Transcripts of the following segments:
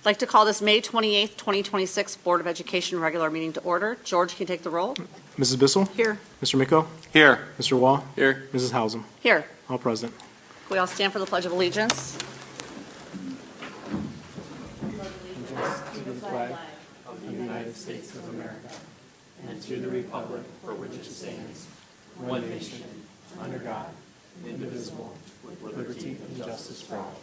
I'd like to call this May 28th, 2026 Board of Education regular meeting to order. George, can you take the roll? Mrs. Bissell? Here. Mr. Miko? Here. Mr. Wall? Here. Mrs. Hausum? Here. All present. We all stand for the Pledge of Allegiance. To the flag of the United States of America and to the republic for which it stands, one nation, under God, indivisible, with liberty and justice for all.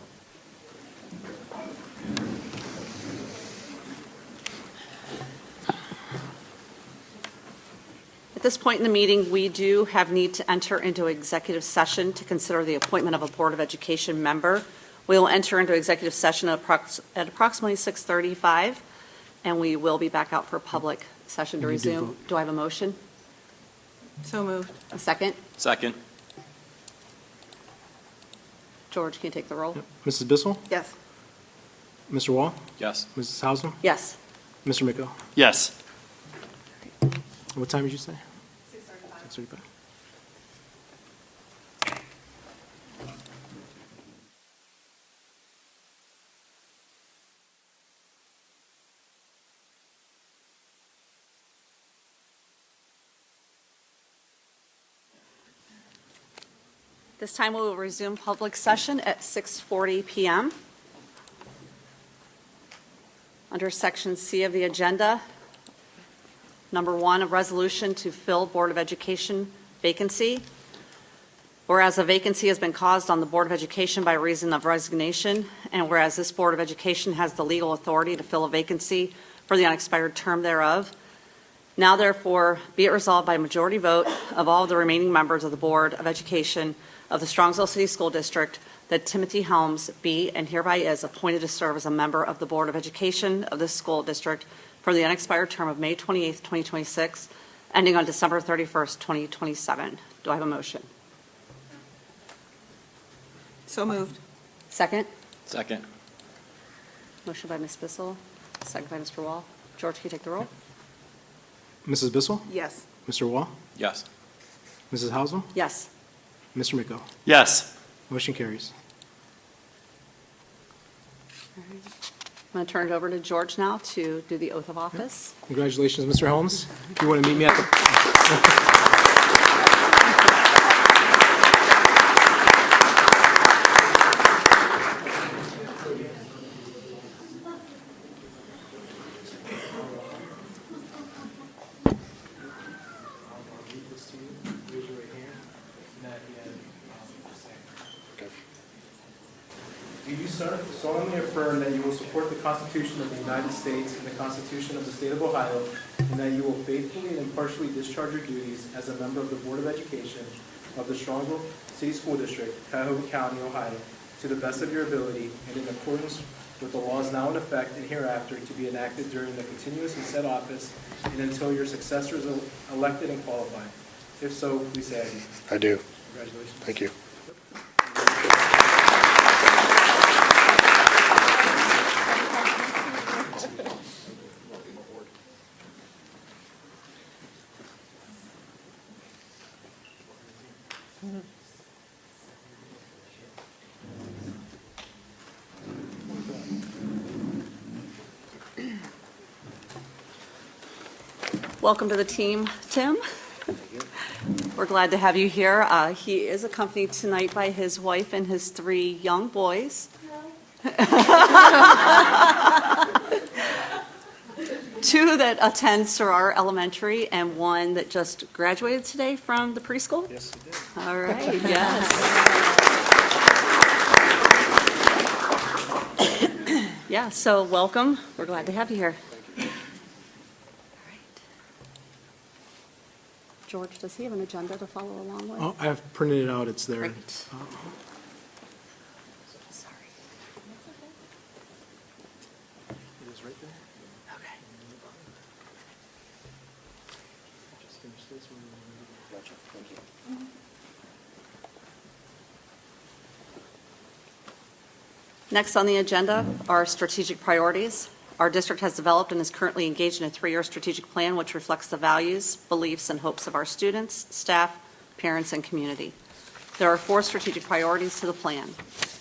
At this point in the meeting, we do have need to enter into executive session to consider the appointment of a Board of Education member. We will enter into executive session at approximately 6:35, and we will be back out for public session to We need to resume. vote. Do I have a motion? So moved. A second? Second. George, can you take the roll? Yep. Mrs. Bissell? Yes. Mr. Wall? Yes. Mrs. Hausum? Yes. Mr. Miko? Yes. What time did you say? 6:35. This time we will resume public session at 6:40 PM. Under Section C of the agenda, number 1, a resolution to fill Board of Education vacancy. Whereas a vacancy has been caused on the Board of Education by reason of resignation, and whereas this Board of Education has the legal authority to fill a vacancy for the unexpired term thereof, now therefore be it resolved by majority vote of all the remaining members of the Board of Education of the Strongsville City School District that Timothy Helms be and hereby is appointed to serve as a member of the Board of Education of this school district for the unexpired term of May 28th, 2026, ending on December 31st, 2027. Do I have a motion? So moved. Second? Second. Motion by Ms. Bissell, second by Mr. Wall. George, can you take the roll? Mrs. Bissell? Yes. Mr. Wall? Yes. Mrs. Hausum? Yes. Mr. Miko? Yes. Motion carries. I'm going to turn it over to George now to do the oath of office. Congratulations, Mr. Helms. If you want to meet me at the... Do you solemnly affirm that you will support the Constitution of the United States and the Constitution of the State of Ohio, and that you will faithfully and impartially discharge your duties as a member of the Board of Education of the Strongsville City School District, Cuyahoga County, Ohio, to the best of your ability and in accordance with the laws now in effect and hereafter to be enacted during the continuance of said office and until your successor is elected and qualified? If so, please say I do. I do. Congratulations. Thank you. Welcome to the team, Tim. We're glad to have you here. He is accompanied tonight by his wife and his 3 young boys. 2 that attend Sarar Elementary and 1 that just graduated today from the preschool. Yes, you did. All right, yes. Yeah, so welcome. We're glad to have you here. All right. George, does he have an agenda to follow along with? Oh, I've printed it out. It's there. Great. Uh, Sorry. It is right there. Okay. Just finish this one. Gotcha. Thank you. Next on the agenda are strategic priorities. Our district has developed and is currently engaged in a 3-year strategic plan which reflects the values, beliefs, and hopes of our students, staff, parents, and community. There are 4 strategic priorities to the plan: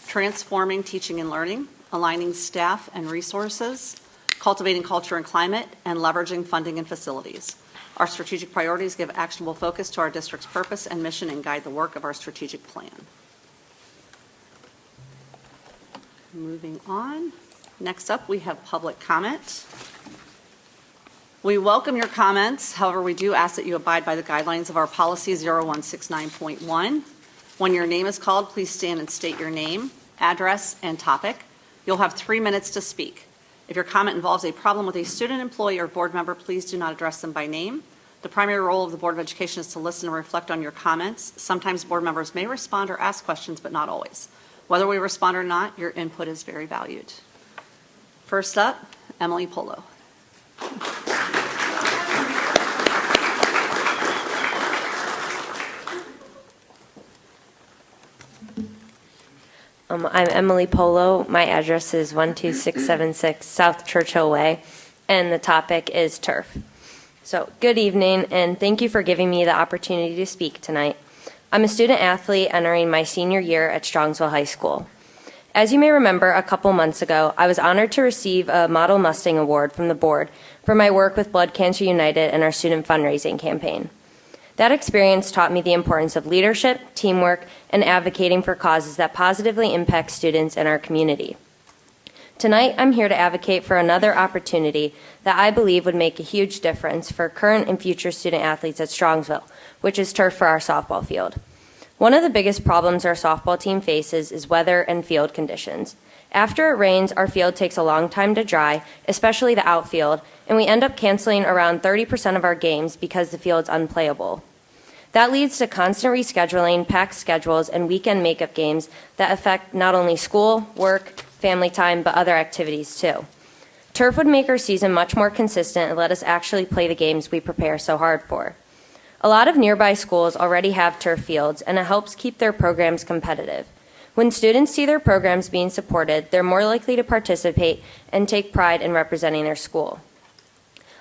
transforming teaching and learning, aligning staff and resources, cultivating culture and climate, and leveraging funding and facilities. Our strategic priorities give actionable focus to our district's purpose and mission and guide the work of our strategic plan. Moving on. Next up, we have public comment. We welcome your comments. However, we do ask that you abide by the guidelines of our policy 0169.1. When your name is called, please stand and state your name, address, and topic. You'll have 3 minutes to speak. If your comment involves a problem with a student, employee, or board member, please do not address them by name. The primary role of the Board of Education is to listen and reflect on your comments. Sometimes board members may respond or ask questions, but not always. Whether we respond or not, your input is very valued. First up, Emily Polo. I'm Emily Polo. My address is 12676 South Churchill Way, and the topic is turf. So, good evening, and thank you for giving me the opportunity to speak tonight. I'm a student athlete entering my senior year at Strongsville High School. As you may remember, a couple months ago, I was honored to receive a Model Mustang Award from the board for my work with Blood Cancer United and our student fundraising campaign. That experience taught me the importance of leadership, teamwork, and advocating for causes that positively impact students in our community. Tonight, I'm here to advocate for another opportunity that I believe would make a huge difference for current and future student athletes at Strongsville, which is turf for our softball field. One of the biggest problems our softball team faces is weather and field conditions. After it rains, our field takes a long time to dry, especially the outfield, and we end up canceling around 30% of our games because the field's unplayable. That leads to constant rescheduling, packed schedules, and weekend makeup games that affect not only school, work, family time, but other activities too. Turf would make our season much more consistent and let us actually play the games we prepare so hard for. A lot of nearby schools already have turf fields, and it helps keep their programs competitive. When students see their programs being supported, they're more likely to participate and take pride in representing their school.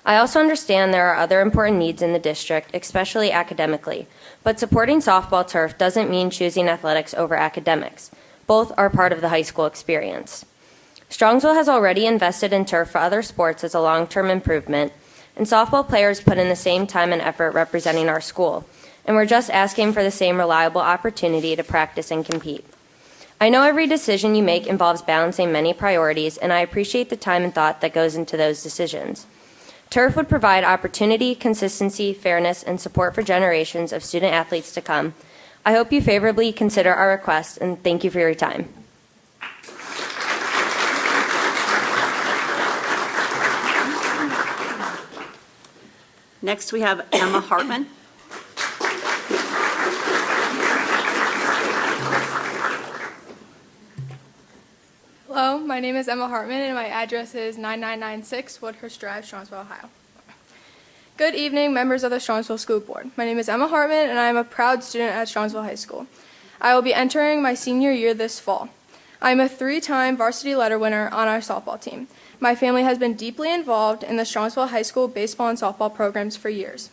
I also understand there are other important needs in the district, especially academically, but supporting softball turf doesn't mean choosing athletics over academics. Both are part of the high school experience. Strongsville has already invested in turf for other sports as a long-term improvement, and softball players put in the same time and effort representing our school, and we're just asking for the same reliable opportunity to practice and compete. I know every decision you make involves balancing many priorities, and I appreciate the time and thought that goes into those decisions. Turf would provide opportunity, consistency, fairness, and support for generations of student athletes to come. I hope you favorably consider our request, and thank you for your time. Next, we have Emma Hartman. Hello, my name is Emma Hartman, and my address is 9996 Woodhurst Drive, Strongsville, Ohio. Good evening, members of the Strongsville School Board. My name is Emma Hartman, and I am a proud student at Strongsville High School. I will be entering my senior year this fall. I am a 3-time varsity letter winner on our softball team. My family has been deeply involved in the Strongsville High School baseball and softball programs for years.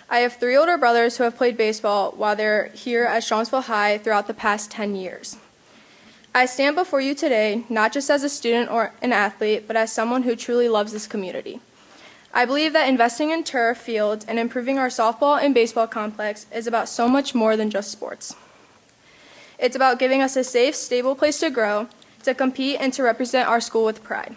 I have 3 older brothers who have played baseball while they're here at Strongsville High throughout the past 10 years. I stand before you today not just as a student or an athlete, but as someone who truly loves this community. I believe that investing in turf fields and improving our softball and baseball complex is about so much more than just sports. It's about giving us a safe, stable place to grow, to compete, and to represent our school with pride.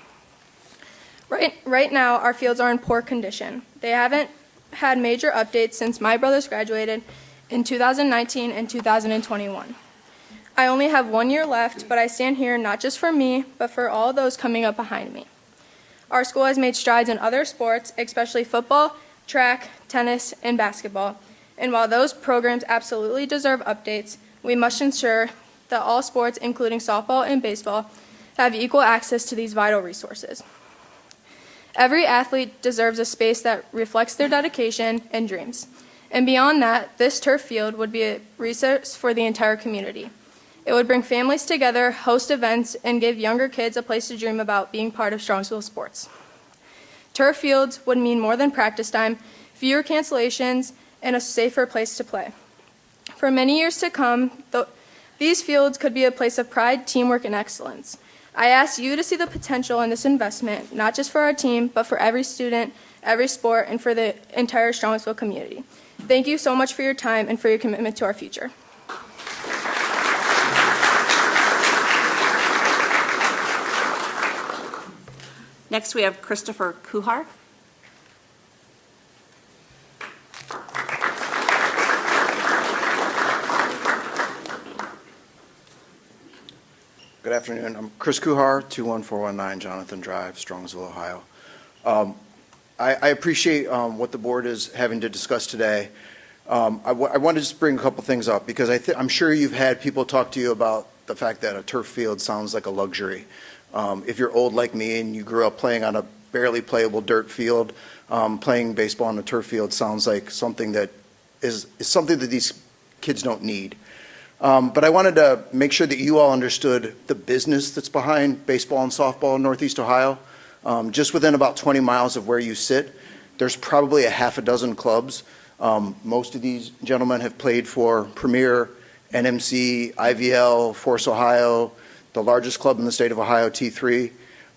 Right now, our fields are in poor condition. They haven't had major updates since my brothers graduated in 2019 and 2021. I only have 1 year left, but I stand here not just for me, but for all those coming up behind me. Our school has made strides in other sports, especially football, track, tennis, and basketball. And while those programs absolutely deserve updates, we must ensure that all sports, including softball and baseball, have equal access to these vital resources. Every athlete deserves a space that reflects their dedication and dreams. And beyond that, this turf field would be a resource for the entire community. It would bring families together, host events, and give younger kids a place to dream about being part of Strongsville sports. Turf fields would mean more than practice time, fewer cancellations, and a safer place to play. For many years to come, these fields could be a place of pride, teamwork, and excellence. I ask you to see the potential in this investment, not just for our team, but for every student, every sport, and for the entire Strongsville community. Thank you so much for your time and for your commitment to our future. Next, we have Christopher Kuhar. Good afternoon. I'm Chris Kuhar, 21419 Jonathan Drive, Strongsville, Ohio. I appreciate what the board is having to discuss today. I want to just bring a couple things up because I'm sure you've had people talk to you about the fact that a turf field sounds like a luxury. If you're old like me and you grew up playing on a barely playable dirt field, playing baseball on a turf field sounds like something that is something that these kids don't need. But I wanted to make sure that you all understood the business that's behind baseball and softball in Northeast Ohio. Just within about 20 miles of where you sit, there's probably a half a dozen clubs. Most of these gentlemen have played for Premier, NMC, IVL, Force Ohio, the largest club in the state of Ohio, T3.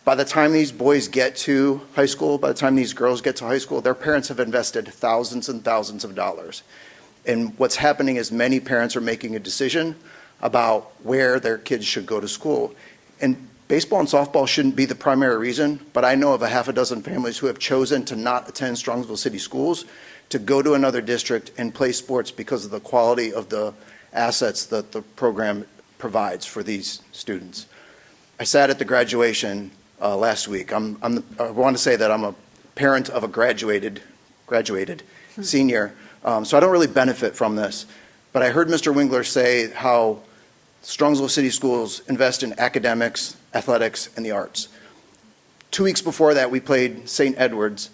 By the time these boys get to high school, by the time these girls get to high school, their parents have invested thousands and thousands of dollars. And what's happening is many parents are making a decision about where their kids should go to school. And baseball and softball shouldn't be the primary reason, but I know of a half a dozen families who have chosen to not attend Strongsville City Schools to go to another district and play sports because of the quality of the assets that the program provides for these students. I sat at the graduation last week. I want to say that I'm a parent of a graduated senior. So I don't really benefit from this. But I heard Mr. Wingler say how Strongsville City Schools invest in academics, athletics, and the arts. 2 weeks before that, we played St. Edward's.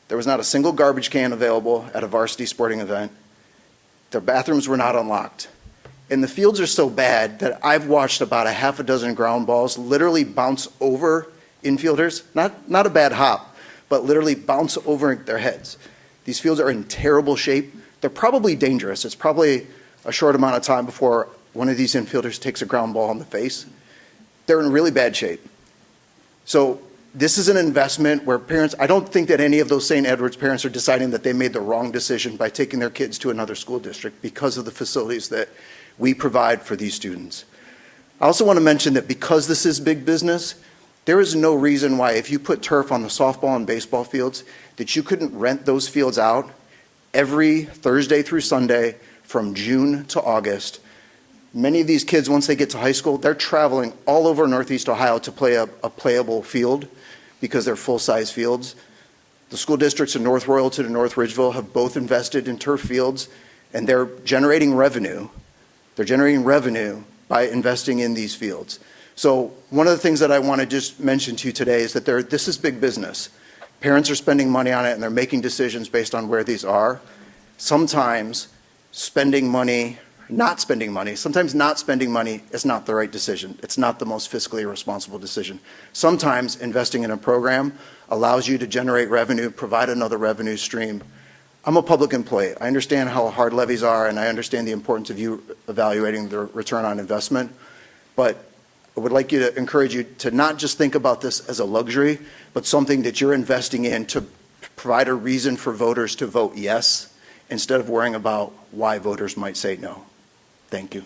There was not a single garbage can available at a varsity sporting event. Their bathrooms were not unlocked. And the fields are so bad that I've watched about a half a dozen ground balls literally bounce over infielders, not a bad hop, but literally bounce over their heads. These fields are in terrible shape. They're probably dangerous. It's probably a short amount of time before one of these infielders takes a ground ball in the face. They're in really bad shape. So this is an investment where parents, I don't think that any of those St. Edward's parents are deciding that they made the wrong decision by taking their kids to another school district because of the facilities that we provide for these students. I also want to mention that because this is big business, there is no reason why if you put turf on the softball and baseball fields that you couldn't rent those fields out every Thursday through Sunday from June to August. Many of these kids, once they get to high school, they're traveling all over Northeast Ohio to play a playable field because they're full-size fields. The school districts in North Royalton and North Ridgeville have both invested in turf fields, and they're generating revenue. They're generating revenue by investing in these fields. So one of the things that I want to just mention to you today is that this is big business. Parents are spending money on it, and they're making decisions based on where these are. Sometimes spending money, sometimes not spending money is not the right decision. It's not the most fiscally responsible decision. Sometimes investing in a program allows you to generate revenue, provide another revenue stream. I'm a public employee. I understand how hard levies are, and I understand the importance of you evaluating the return on investment. But I would like you to encourage you to not just think about this as a luxury, but something that you're investing in to provide a reason for voters to vote yes, instead of worrying about why voters might say no. Thank you.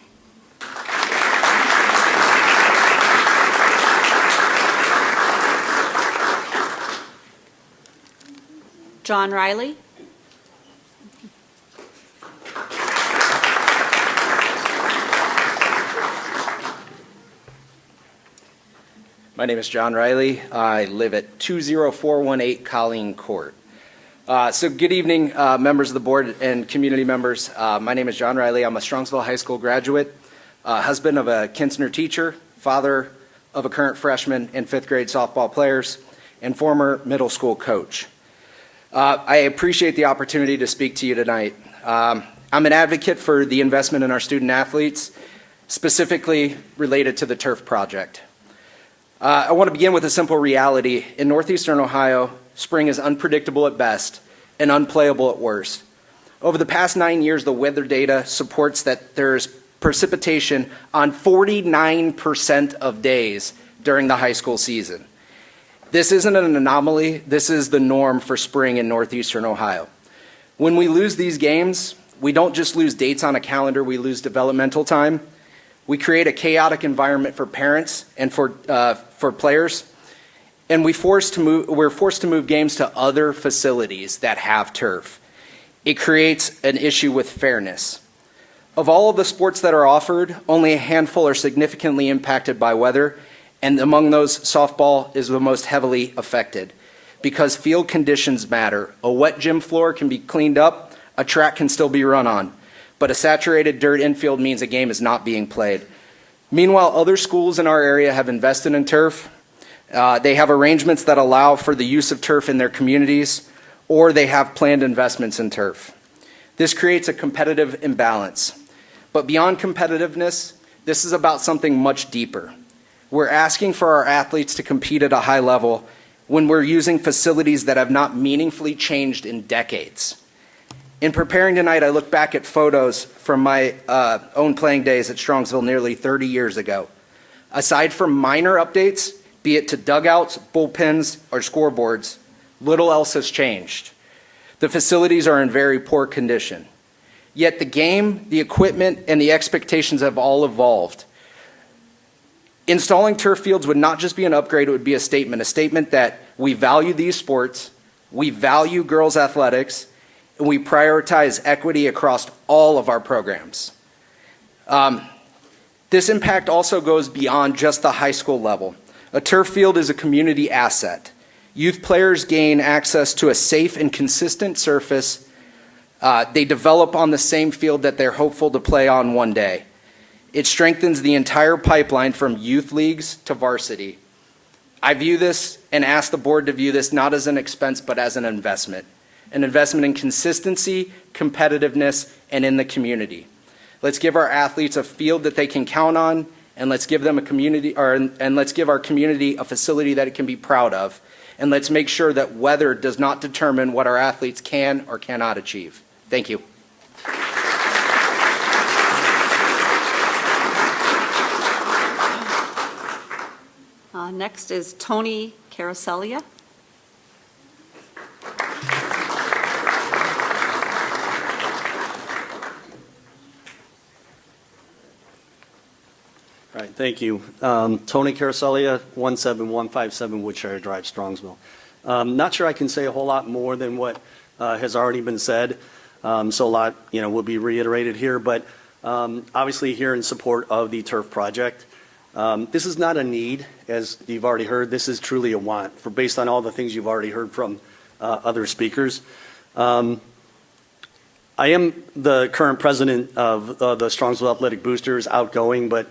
John Riley. My name is John Riley. I live at 20418 Colleen Court. So good evening, members of the board and community members. My name is John Riley. I'm a Strongsville High School graduate, husband of a Kinsner teacher, father of a current freshman and fifth grade softball players, and former middle school coach. I appreciate the opportunity to speak to you tonight. I'm an advocate for the investment in our student athletes, specifically related to the turf project. I want to begin with a simple reality. In northeastern Ohio, spring is unpredictable at best and unplayable at worst. Over the past 9 years, the weather data supports that there is precipitation on 49% of days during the high school season. This isn't an anomaly, this is the norm for spring in northeastern Ohio. When we lose these games, we don't just lose dates on a calendar, we lose developmental time. We create a chaotic environment for parents and for players, and we're forced to move games to other facilities that have turf. It creates an issue with fairness. Of all of the sports that are offered, only a handful are significantly impacted by weather, and among those, softball is the most heavily affected because field conditions matter. A wet gym floor can be cleaned up, a track can still be run on, but a saturated dirt infield means a game is not being played. Meanwhile, other schools in our area have invested in turf. They have arrangements that allow for the use of turf in their communities, or they have planned investments in turf. This creates a competitive imbalance. But beyond competitiveness, this is about something much deeper. We're asking for our athletes to compete at a high level when we're using facilities that have not meaningfully changed in decades. In preparing tonight, I look back at photos from my own playing days at Strongsville nearly 30 years ago. Aside from minor updates, be it to dugouts, bullpens, or scoreboards, little else has changed. The facilities are in very poor condition. Yet the game, the equipment, and the expectations have all evolved. Installing turf fields would not just be an upgrade, it would be a statement that we value these sports, we value girls' athletics, and we prioritize equity across all of our programs. This impact also goes beyond just the high school level. A turf field is a community asset. Youth players gain access to a safe and consistent surface. They develop on the same field that they're hopeful to play on one day. It strengthens the entire pipeline from youth leagues to varsity. I view this and ask the board to view this not as an expense but as an investment in consistency, competitiveness, and in the community. Let's give our athletes a field that they can count on, and let's give them and let's give our community a facility that it can be proud of. And let's make sure that weather does not determine what our athletes can or cannot achieve. Thank you. Next is Tony Carasellia. All right, thank you. Tony Carasellia, 17157 Woodshire Drive, Strongsville. Not sure I can say a whole lot more than what has already been said, so a lot will be reiterated here, but obviously here in support of the turf project. This is not a need, as you've already heard. This is truly a want, based on all the things you've already heard from other speakers. I am the current president of the Strongsville Athletic Boosters, outgoing, but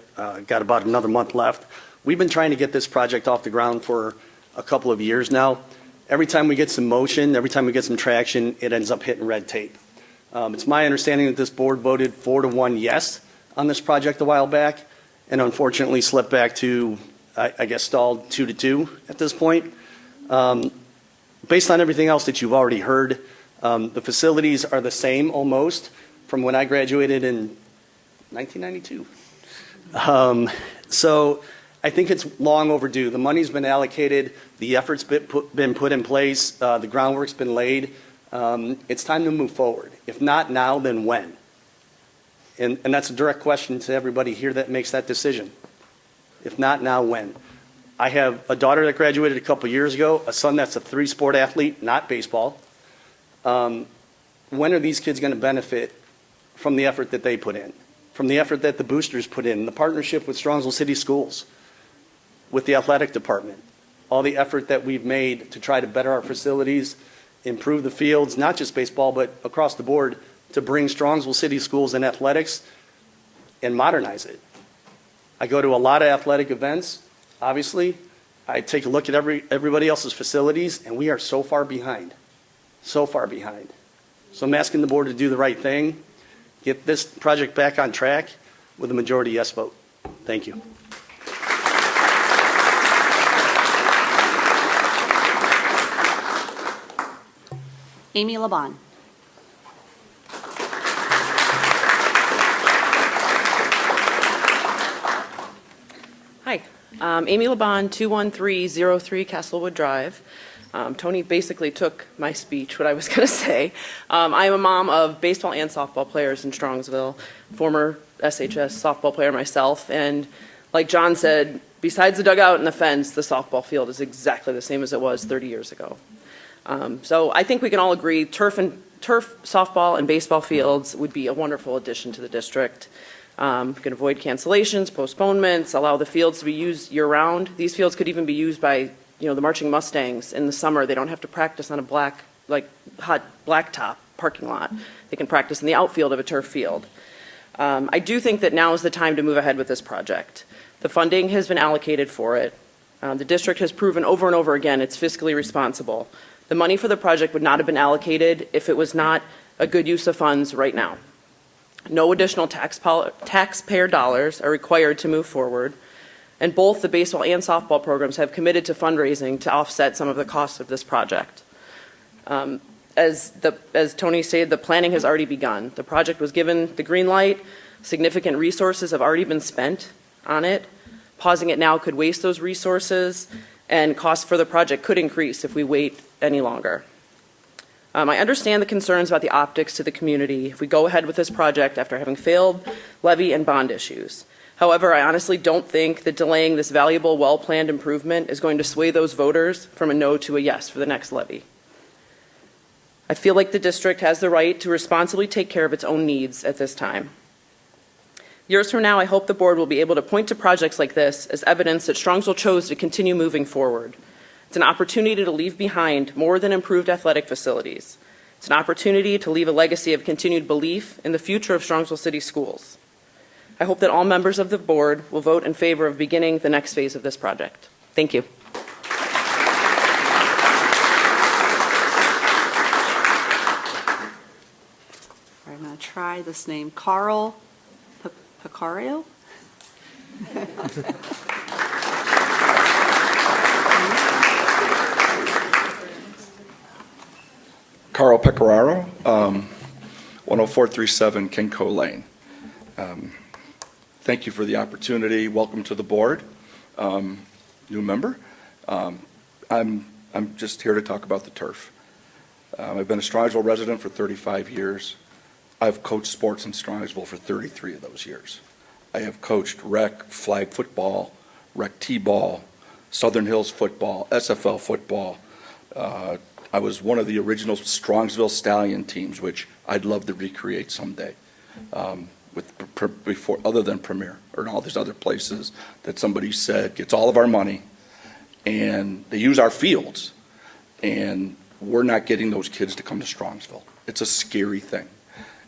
got about another month left. We've been trying to get this project off the ground for a couple of years now. Every time we get some motion, every time we get some traction, it ends up hitting red tape. It's my understanding that this board voted 4-1 yes on this project a while back, and unfortunately slipped back to, I guess, stalled 2-2 at this point. Based on everything else that you've already heard, the facilities are the same almost from when I graduated in 1992. So I think it's long overdue. The money's been allocated, the effort's been put in place, the groundwork's been laid. It's time to move forward. If not now, then when? And that's a direct question to everybody here that makes that decision. If not now, when? I have a daughter that graduated a couple years ago, a son that's a 3-sport athlete, not baseball. When are these kids going to benefit from the effort that they put in, from the effort that the boosters put in, the partnership with Strongsville City Schools, with the athletic department, all the effort that we've made to try to better our facilities, improve the fields, not just baseball, but across the board, to bring Strongsville City Schools in athletics and modernize it. I go to a lot of athletic events, obviously. I take a look at everybody else's facilities, and we are so far behind. So far behind. So I'm asking the board to do the right thing, get this project back on track with a majority yes vote. Thank you. Amy Laban. Hi, Amy Laban, 21303 Castlewood Drive. Tony basically took my speech, what I was going to say. I am a mom of baseball and softball players in Strongsville, former SHS softball player myself, and like John said, besides the dugout and the fence, the softball field is exactly the same as it was 30 years ago. So I think we can all agree turf, softball, and baseball fields would be a wonderful addition to the district. We can avoid cancellations, postponements, allow the fields to be used year-round. These fields could even be used by, the Marching Mustangs in the summer. They don't have to practice on a hot blacktop parking lot. They can practice in the outfield of a turf field. I do think that now is the time to move ahead with this project. The funding has been allocated for it. The district has proven over and over again it's fiscally responsible. The money for the project would not have been allocated if it was not a good use of funds right now. No additional taxpayer dollars are required to move forward, and both the baseball and softball programs have committed to fundraising to offset some of the costs of this project. As Tony stated, the planning has already begun. The project was given the green light. Significant resources have already been spent on it. Pausing it now could waste those resources, and costs for the project could increase if we wait any longer. I understand the concerns about the optics to the community if we go ahead with this project after having failed levy and bond issues. However, I honestly don't think that delaying this valuable, well-planned improvement is going to sway those voters from a no to a yes for the next levy. I feel like the district has the right to responsibly take care of its own needs at this time. Years from now, I hope the board will be able to point to projects like this as evidence that Strongsville chose to continue moving forward. It's an opportunity to leave behind more than improved athletic facilities. It's an opportunity to leave a legacy of continued belief in the future of Strongsville City Schools. I hope that all members of the board will vote in favor of beginning the next phase of this project. Thank you. I'm going to try this name, Carl Picario? Carl Pecoraro, 10437 Kinco Lane. Thank you for the opportunity. Welcome to the board, new member. I'm just here to talk about the turf. I've been a Strongsville resident for 35 years. I've coached sports in Strongsville for 33 of those years. I have coached rec, flag football, rec t-ball, Southern Hills football, SFL football. I was one of the original Strongsville Stallion teams, which I'd love to recreate someday, before other than Premier or all these other places that somebody said gets all of our money, and they use our fields, and we're not getting those kids to come to Strongsville. It's a scary thing,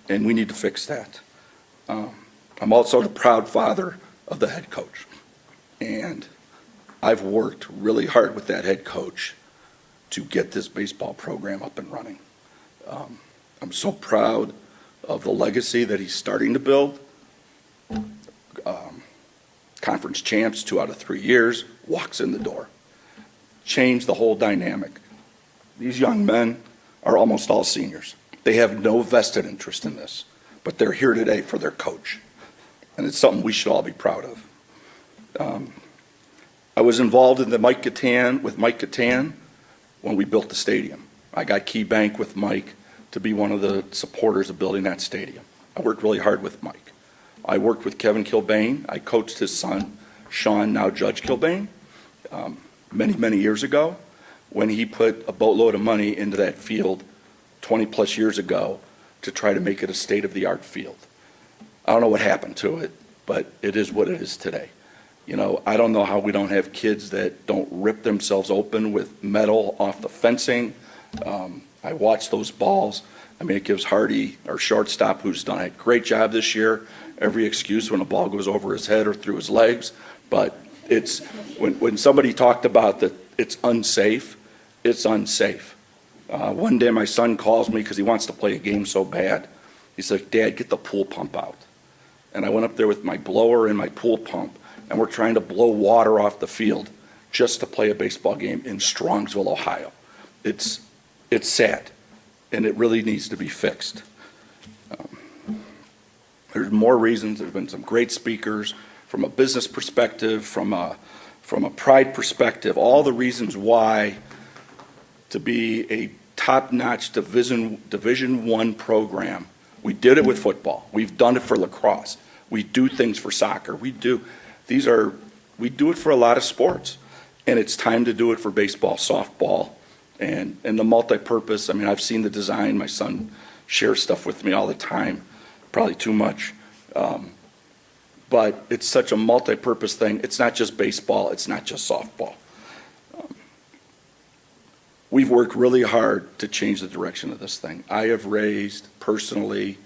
and we need to fix that. I'm also the proud father of the head coach, and I've worked really hard with that head coach to get this baseball program up and running. I'm so proud of the legacy that he's starting to build. Conference champs 2 out of 3 years, walks in the door. Changed the whole dynamic. These young men are almost all seniors. They have no vested interest in this, but they're here today for their coach. And it's something we should all be proud of. I was involved in the Mike Catan when we built the stadium. I got Key Bank with Mike to be one of the supporters of building that stadium. I worked really hard with Mike. I worked with Kevin Kilbane. I coached his son, Sean, now Judge Kilbane, many years ago when he put a boatload of money into that field 20 plus years ago to try to make it a state-of-the-art field. I don't know what happened to it, but it is what it is today. I don't know how we don't have kids that don't rip themselves open with metal off the fencing. I watch those balls. It gives Hardy, our shortstop, who's done a great job this year, every excuse when a ball goes over his head or through his legs. But it's when somebody talked about that it's unsafe, it's unsafe. One day my son calls me because he wants to play a game so bad. He's like, "Dad, get the pool pump out." And I went up there with my blower and my pool pump, and we're trying to blow water off the field just to play a baseball game in Strongsville, Ohio. It's sad, and it really needs to be fixed. There's more reasons. There's been some great speakers from a business perspective, from from a pride perspective, all the reasons why to be a top-notch Division I program. We did it with football. We've done it for lacrosse. We do things for soccer. We do it for a lot of sports. And it's time to do it for baseball, softball, and the multi-purpose. I mean, I've seen the design. My son shares stuff with me all the time, probably too much. But it's such a multi-purpose thing. It's not just baseball. It's not just softball. We've worked really hard to change the direction of this thing. I have raised personally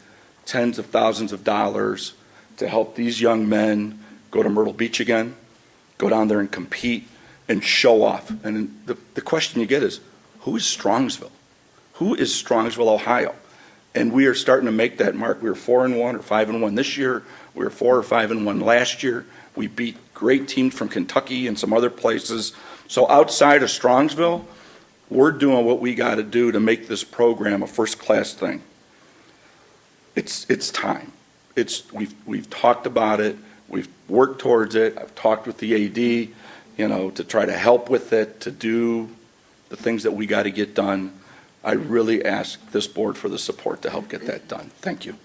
tens of thousands of dollars to help these young men go to Myrtle Beach again, go down there and compete and show off. And the question you get is, who is Strongsville? Who is Strongsville, Ohio? And we are starting to make that mark. We were 4-1 or 5-1 this year. We were 4 or 5-1 last year. We beat great teams from Kentucky and some other places. So outside of Strongsville, we're doing what we got to do to make this program a first-class thing. It's time. We've talked about it. We've worked towards it. I've talked with the AD, to try to help with it, to do the things that we got to get done. I really ask this board for the support to help get that done. Thank you.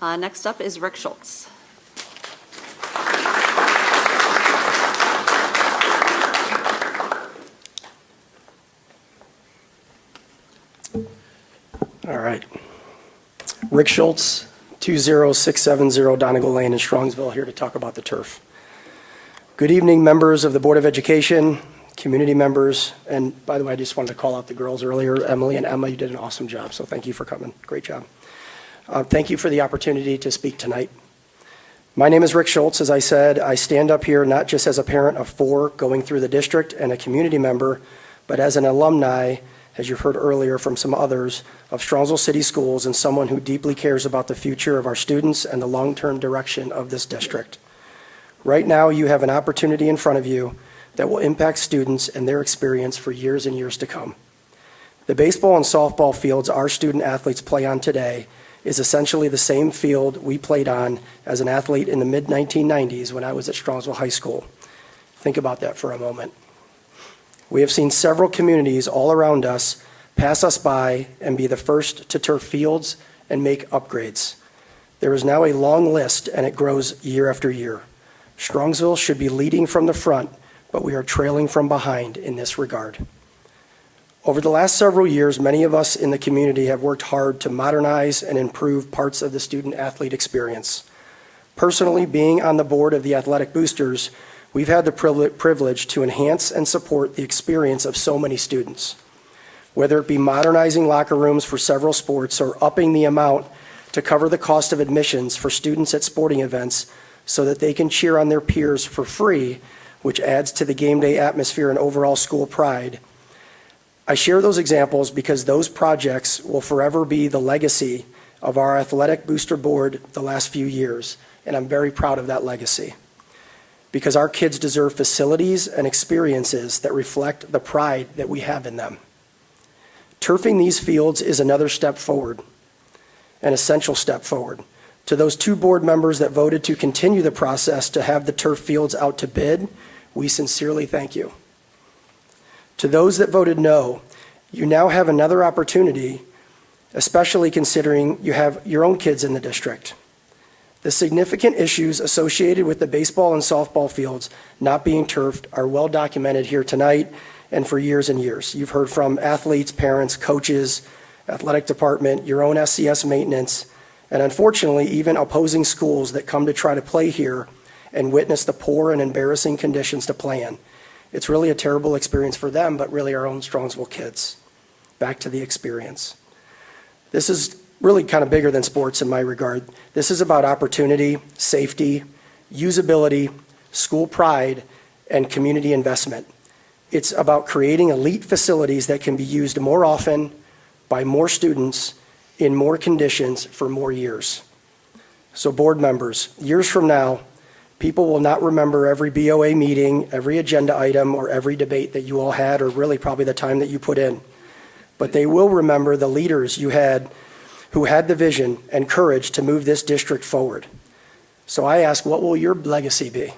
Next up is Rick Schultz. All right. Rick Schultz, 20670 Donegal Lane in Strongsville, here to talk about the turf. Good evening, members of the Board of Education, community members, and by the way, I just wanted to call out the girls earlier. Emily and Emma, you did an awesome job, so thank you for coming. Great job. Thank you for the opportunity to speak tonight. My name is Rick Schultz. As I said, I stand up here not just as a parent of 4 going through the district and a community member, but as an alumni, as you've heard earlier from some others, of Strongsville City Schools and someone who deeply cares about the future of our students and the long-term direction of this district. Right now, you have an opportunity in front of you that will impact students and their experience for years and years to come. The baseball and softball fields our student athletes play on today is essentially the same field we played on as an athlete in the mid-1990s when I was at Strongsville High School. Think about that for a moment. We have seen several communities all around us pass us by and be the first to turf fields and make upgrades. There is now a long list, and it grows year after year. Strongsville should be leading from the front, but we are trailing from behind in this regard. Over the last several years, many of us in the community have worked hard to modernize and improve parts of the student-athlete experience. Personally, being on the board of the Athletic Boosters, we've had the privilege to enhance and support the experience of so many students. Whether it be modernizing locker rooms for several sports or upping the amount to cover the cost of admissions for students at sporting events so that they can cheer on their peers for free, which adds to the game day atmosphere and overall school pride. I share those examples because those projects will forever be the legacy of our Athletic Booster Board the last few years, and I'm very proud of that legacy. Because our kids deserve facilities and experiences that reflect the pride that we have in them. Turfing these fields is another step forward, an essential step forward. To those 2 board members that voted to continue the process to have the turf fields out to bid, we sincerely thank you. To those that voted no, you now have another opportunity, especially considering you have your own kids in the district. The significant issues associated with the baseball and softball fields not being turfed are well documented here tonight and for years and years. You've heard from athletes, parents, coaches, athletic department, your own SCS maintenance, and unfortunately even opposing schools that come to try to play here and witness the poor and embarrassing conditions to play in. It's really a terrible experience for them, but really our own Strongsville kids. Back to the experience. This is really kind of bigger than sports in my regard. This is about opportunity, safety, usability, school pride, and community investment. It's about creating elite facilities that can be used more often by more students in more conditions for more years. So board members, years from now, people will not remember every BOA meeting, every agenda item, or every debate that you all had, or really probably the time that you put in. But they will remember the leaders you had who had the vision and courage to move this district forward. So I ask, what will your legacy be?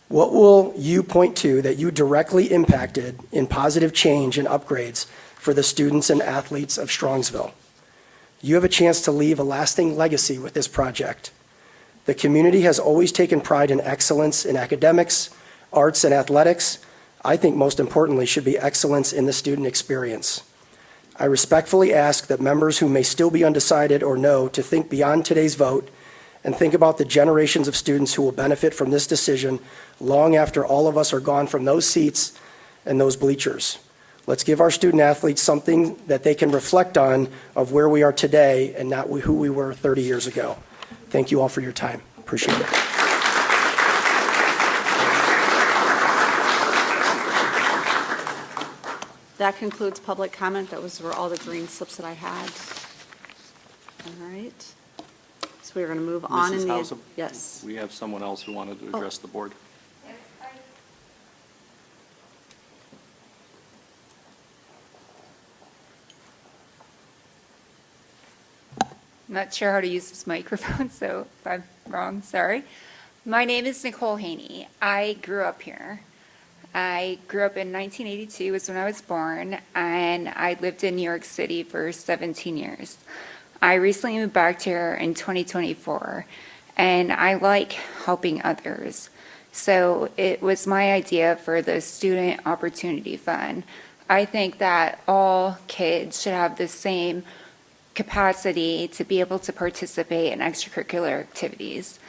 What will you point to that you directly impacted in positive change and upgrades for the students and athletes of Strongsville? You have a chance to leave a lasting legacy with this project. The community has always taken pride in excellence in academics, arts, and athletics. I think most importantly should be excellence in the student experience. I respectfully ask that members who may still be undecided or no to think beyond today's vote and think about the generations of students who will benefit from this decision long after all of us are gone from those seats and those bleachers. Let's give our student athletes something that they can reflect on of where we are today and not who we were 30 years ago. Thank you all for your time. Appreciate it. That concludes public comment. Those were all the green slips that I had. All right. So we're going to move on. Mrs. Hausum? Yes. We have someone else who wanted to address the board. I'm not sure how to use this microphone, so if I'm wrong, sorry. My name is Nicole Haney. I grew up here. I grew up in 1982 was when I was born, and I lived in New York City for 17 years. I recently moved back here in 2024, and I like helping others. So it was my idea for the Student Opportunity Fund. I think that all kids should have the same capacity to be able to participate in extracurricular activities.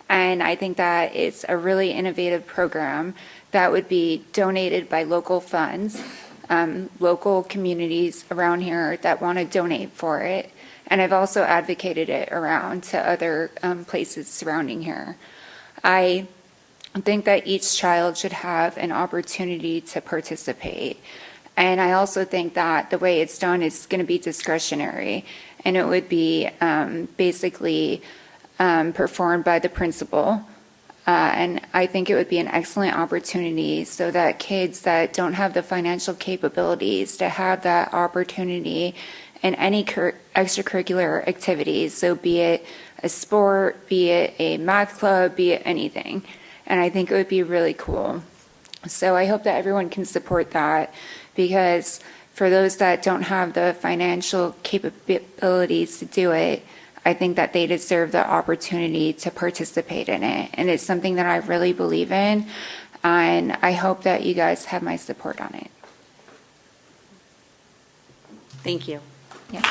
And I think that it's a really innovative program that would be donated by local funds, local communities around here that want to donate for it. And I've also advocated it around to other places surrounding here. I think that each child should have an opportunity to participate. And I also think that the way it's done is going to be discretionary, and it would be basically performed by the principal. And I think it would be an excellent opportunity so that kids that don't have the financial capabilities to have that opportunity in any extracurricular activities. So be it a sport, be it a math club, be it anything. And I think it would be really cool. So I hope that everyone can support that, because for those that don't have the financial capabilities to do it, I think that they deserve the opportunity to participate in it. And it's something that I really believe in, and I hope that you guys have my support on it. Thank you. Yes.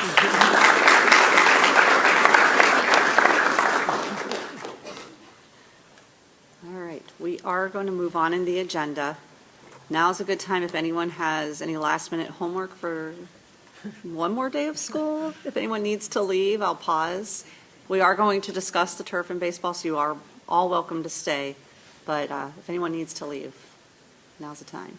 All right, we are going to move on in the agenda. Now's a good time if anyone has any last-minute homework for one more day of school. If anyone needs to leave, I'll pause. We are going to discuss the turf and baseball, so you are all welcome to stay. But if anyone needs to leave, now's the time.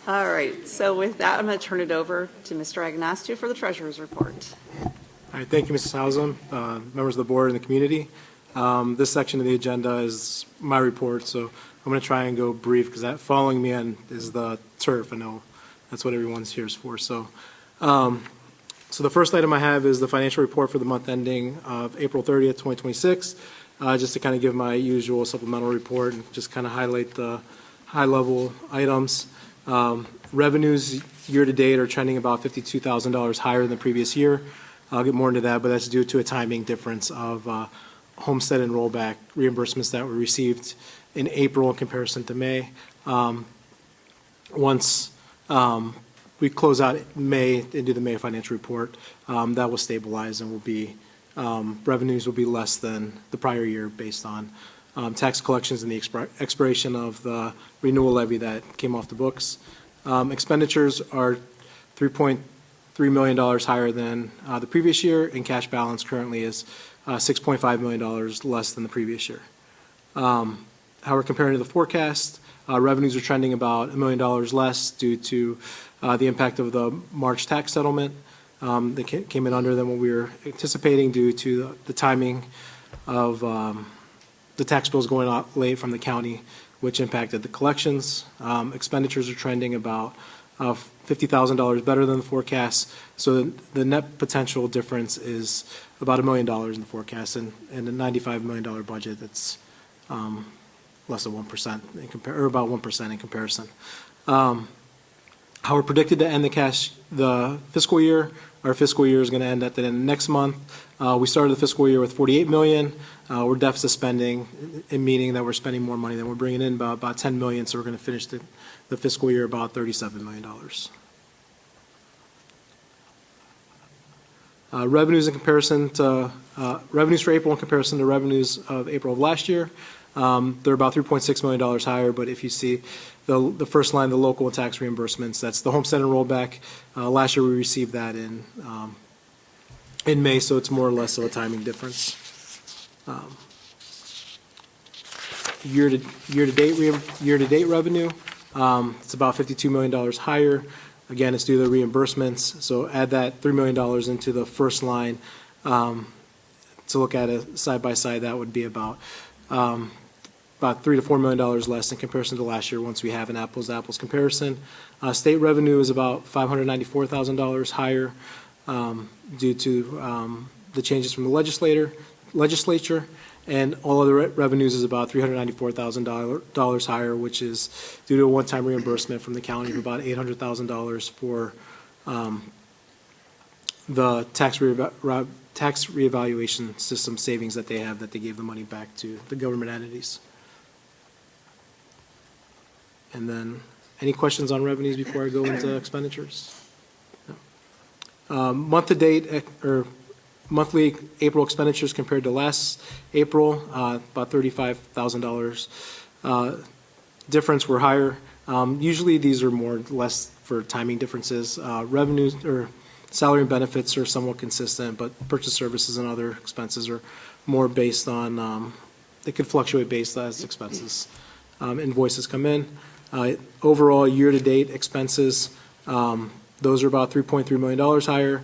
All right, so with that, I'm going to turn it over to Mr. Agnostou for the treasurer's report. All right, thank you, Mrs. Hausum, members of the board and the community. This section of the agenda is my report, so I'm going to try and go brief because that following me on is the turf. I know that's what everyone's here is for. So the first item I have is the financial report for the month ending of April 30th, 2026, just to kind of give my usual supplemental report and just kind of highlight the high-level items. Revenues year-to-date are trending about $52,000 higher than the previous year. I'll get more into that, but that's due to a timing difference of homestead and rollback reimbursements that were received in April in comparison to May. Once we close out May and do the May financial report, that will stabilize and will be revenues will be less than the prior year based on tax collections and the expiration of the renewal levy that came off the books. Expenditures are $3.3 million higher than the previous year, and cash balance currently is $6.5 million less than the previous year. How we're comparing to the forecast, revenues are trending about $1 million less due to the impact of the March tax settlement. They came in under than what we were anticipating due to the timing of the tax bills going out late from the county, which impacted the collections. Expenditures are trending about $50,000 better than the forecast. So the net potential difference is about $1 million in the forecast, and a $95 million budget that's less than 1% or about 1% in comparison. How we're predicted to end the fiscal year. Our fiscal year is going to end at the end of next month. We started the fiscal year with $48 million. We're deficit spending, meaning that we're spending more money than we're bringing in, about $10 million. So we're going to finish the fiscal year about $37 million. Revenues in comparison to revenues for April in comparison to revenues of April of last year. They're about $3.6 million higher, but if you see the first line, the local tax reimbursements, that's the homestead and rollback. Last year we received that in May, so it's more or less of a timing difference. Year to date revenue, it's about $52 million higher. Again, it's due to the reimbursements. So add that $3 million into the first line. To look at it side by side, that would be about $3 to $4 million less in comparison to last year once we have an apples-to-apples comparison. State revenue is about $594,000 higher due to the changes from the legislature, and all other revenues is about $394,000 higher, which is due to a one-time reimbursement from the county of about $800,000 for the tax reevaluation system savings that they have, that they gave the money back to the government entities. And then, any questions on revenues before I go into expenditures? No. Month to date, or monthly April expenditures compared to last April, about $35,000 difference were higher. Usually these are more or less for timing differences. Revenues or salary and benefits are somewhat consistent, but purchase services and other expenses are more based on, they could fluctuate based as expenses. Invoices come in. Overall year-to-date expenses, those are about $3.3 million higher.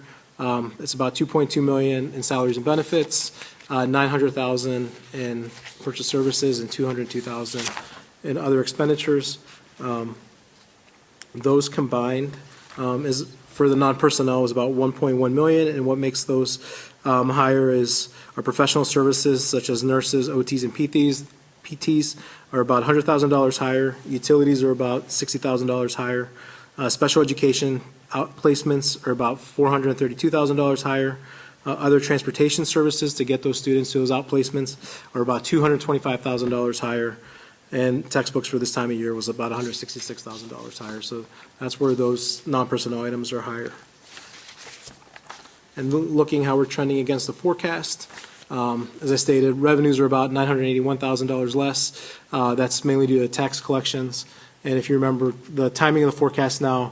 It's about $2.2 million in salaries and benefits, $900,000 in purchase services, and $202,000 in other expenditures. Those combined is for the non-personnel is about $1.1 million, and what makes those higher is our professional services such as nurses, OTs, and PTs are about $100,000 higher. Utilities are about $60,000 higher. Special education outplacements are about $432,000 higher. Other transportation services to get those students to those outplacements are about $225,000 higher. And textbooks for this time of year was about $166,000 higher. So that's where those non-personnel items are higher. And looking how we're trending against the forecast, as I stated, revenues are about $981,000 less. That's mainly due to tax collections. And if you remember the timing of the forecast now,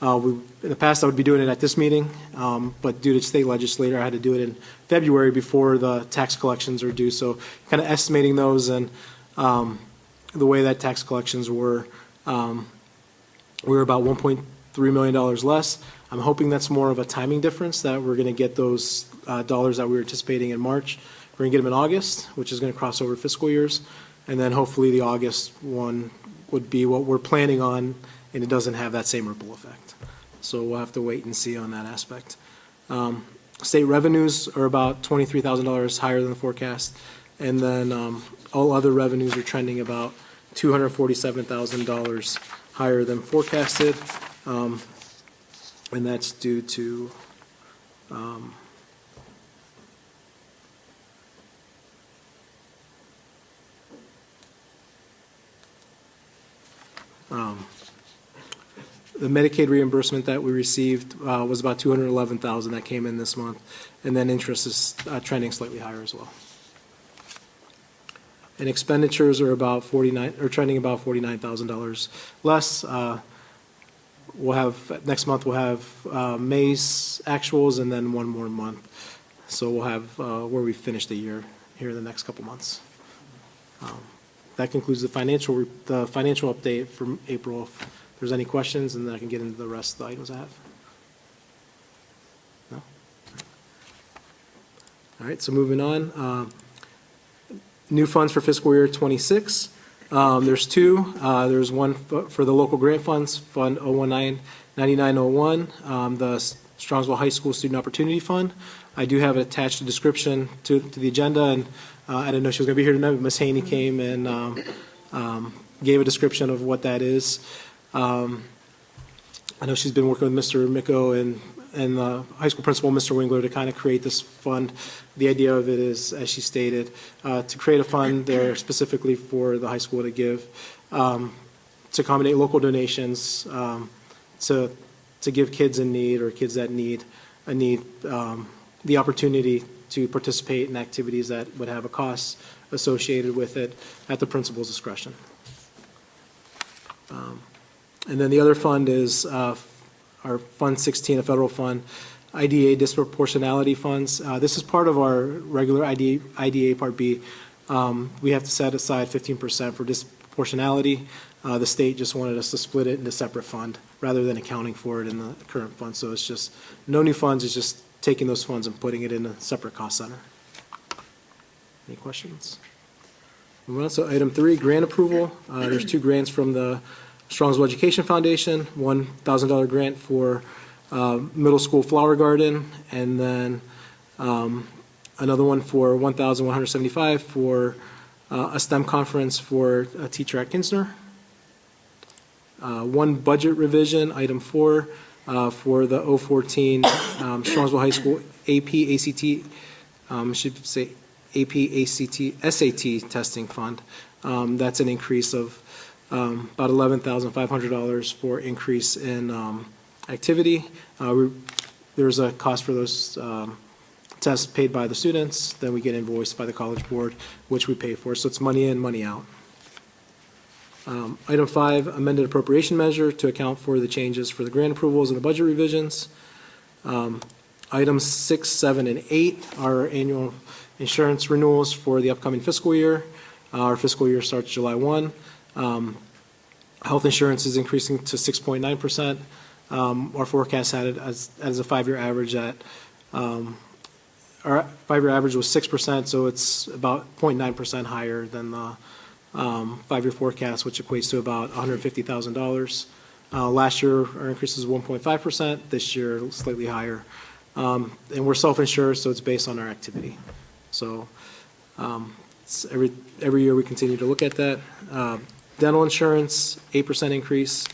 in the past I would be doing it at this meeting, but due to state legislator, I had to do it in February before the tax collections are due. So kind of estimating those, and the way that tax collections were, we were about $1.3 million less. I'm hoping that's more of a timing difference, that we're going to get those dollars that we were anticipating in March. We're going to get them in August, which is going to cross over fiscal years. And then hopefully the August one would be what we're planning on, and it doesn't have that same ripple effect. So we'll have to wait and see on that aspect. State revenues are about $23,000 higher than the forecast. And then all other revenues are trending about $247,000 higher than forecasted. And that's due to the Medicaid reimbursement that we received was about $211,000 that came in this month, and then interest is trending slightly higher as well. And expenditures are about trending about $49,000 less. We'll have next month. We'll have May's actuals, and then one more month. So we'll have where we finish the year here in the next couple months. That concludes the financial update from April. If there's any questions, and then I can get into the rest of the items I have. No? All right, so moving on. New funds for fiscal year '26. There's two. There's one for the local grant funds, Fund 019-9901, the Strongsville High School Student Opportunity Fund. I do have attached a description to the agenda, and I didn't know she was going to be here tonight, but Ms. Haney came and gave a description of what that is. I know she's been working with Mr. Micko and the high school principal, Mr. Wingler, to kind of create this fund. The idea of it is, as she stated, to create a fund there specifically for the high school to give, to accommodate local donations, to give kids in need or kids that need the opportunity to participate in activities that would have a cost associated with it at the principal's discretion. And then the other fund is our Fund 16, a federal fund, IDA disproportionality funds. This is part of our regular IDA Part B. We have to set aside 15% for disproportionality. The state just wanted us to split it into a separate fund rather than accounting for it in the current fund. So it's just no new funds, it's just taking those funds and putting it in a separate cost center. Any questions? So item 3, grant approval. There's 2 grants from the Strongsville Education Foundation, $1,000 grant for middle school flower garden, and then another one for $1,175 for a STEM conference for a teacher at Kinsner. One budget revision, item 4, for the 014 Strongsville High School AP ACT, should say AP ACT SAT testing fund. That's an increase of about $11,500 for increase in activity. There's a cost for those tests paid by the students, then we get invoiced by the College Board, which we pay for. So it's money in, money out. Item 5, amended appropriation measure to account for the changes for the grant approvals and the budget revisions. Items 6, 7, and 8 are annual insurance renewals for the upcoming fiscal year. Our fiscal year starts July 1. Health insurance is increasing to 6.9%. Our forecast had it as a 5-year average at, our 5-year average was 6%, so it's about 0.9% higher than the 5-year forecast, which equates to about $150,000. Last year, our increase was 1.5%. This year, slightly higher. And we're self-insured, so it's based on our activity. So it's every year we continue to look at that. Dental insurance, 8% increase.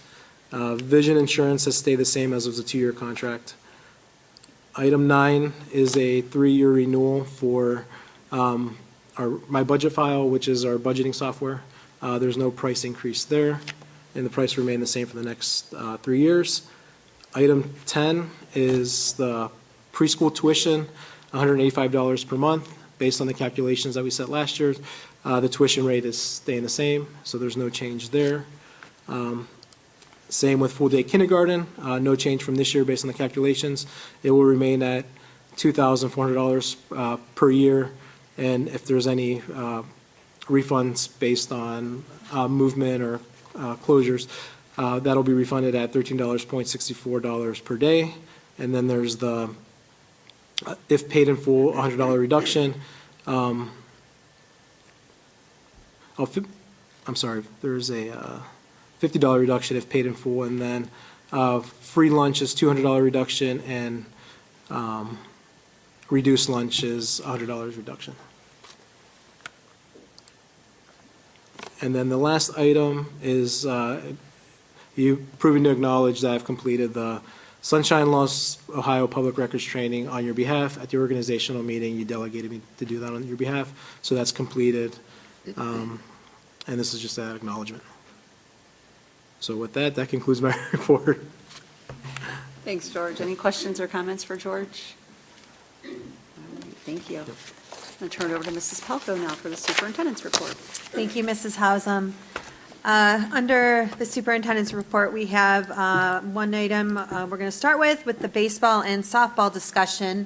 Vision insurance has stayed the same as was a 2-year contract. Item 9 is a 3-year renewal for my budget file, which is our budgeting software. There's no price increase there, and the price remained the same for the next 3 years. Item 10 is the preschool tuition, $185 per month. Based on the calculations that we set last year, the tuition rate is staying the same, so there's no change there. Same with full-day kindergarten, no change from this year based on the calculations. It will remain at $2,400 per year, and if there's any refunds based on movement or closures, that'll be refunded at $13.64 per day. And then there's the, if paid in full, $100 reduction. I'm sorry, there's a $50 reduction if paid in full, and then free lunch is $200 reduction, and reduced lunch is $100 reduction. And then the last item is you proving to acknowledge that I've completed the Sunshine Laws Ohio Public Records Training on your behalf. At the organizational meeting, you delegated me to do that on your behalf, so that's completed. And this is just that acknowledgement. So with that, that concludes my report. Thanks, George. Any questions or comments for George? All right, thank you. I'm going to turn it over to Mrs. Pelko now for the superintendent's report. Thank you, Mrs. Hausum. Under the superintendent's report, we have one item we're going to start with the baseball and softball discussion.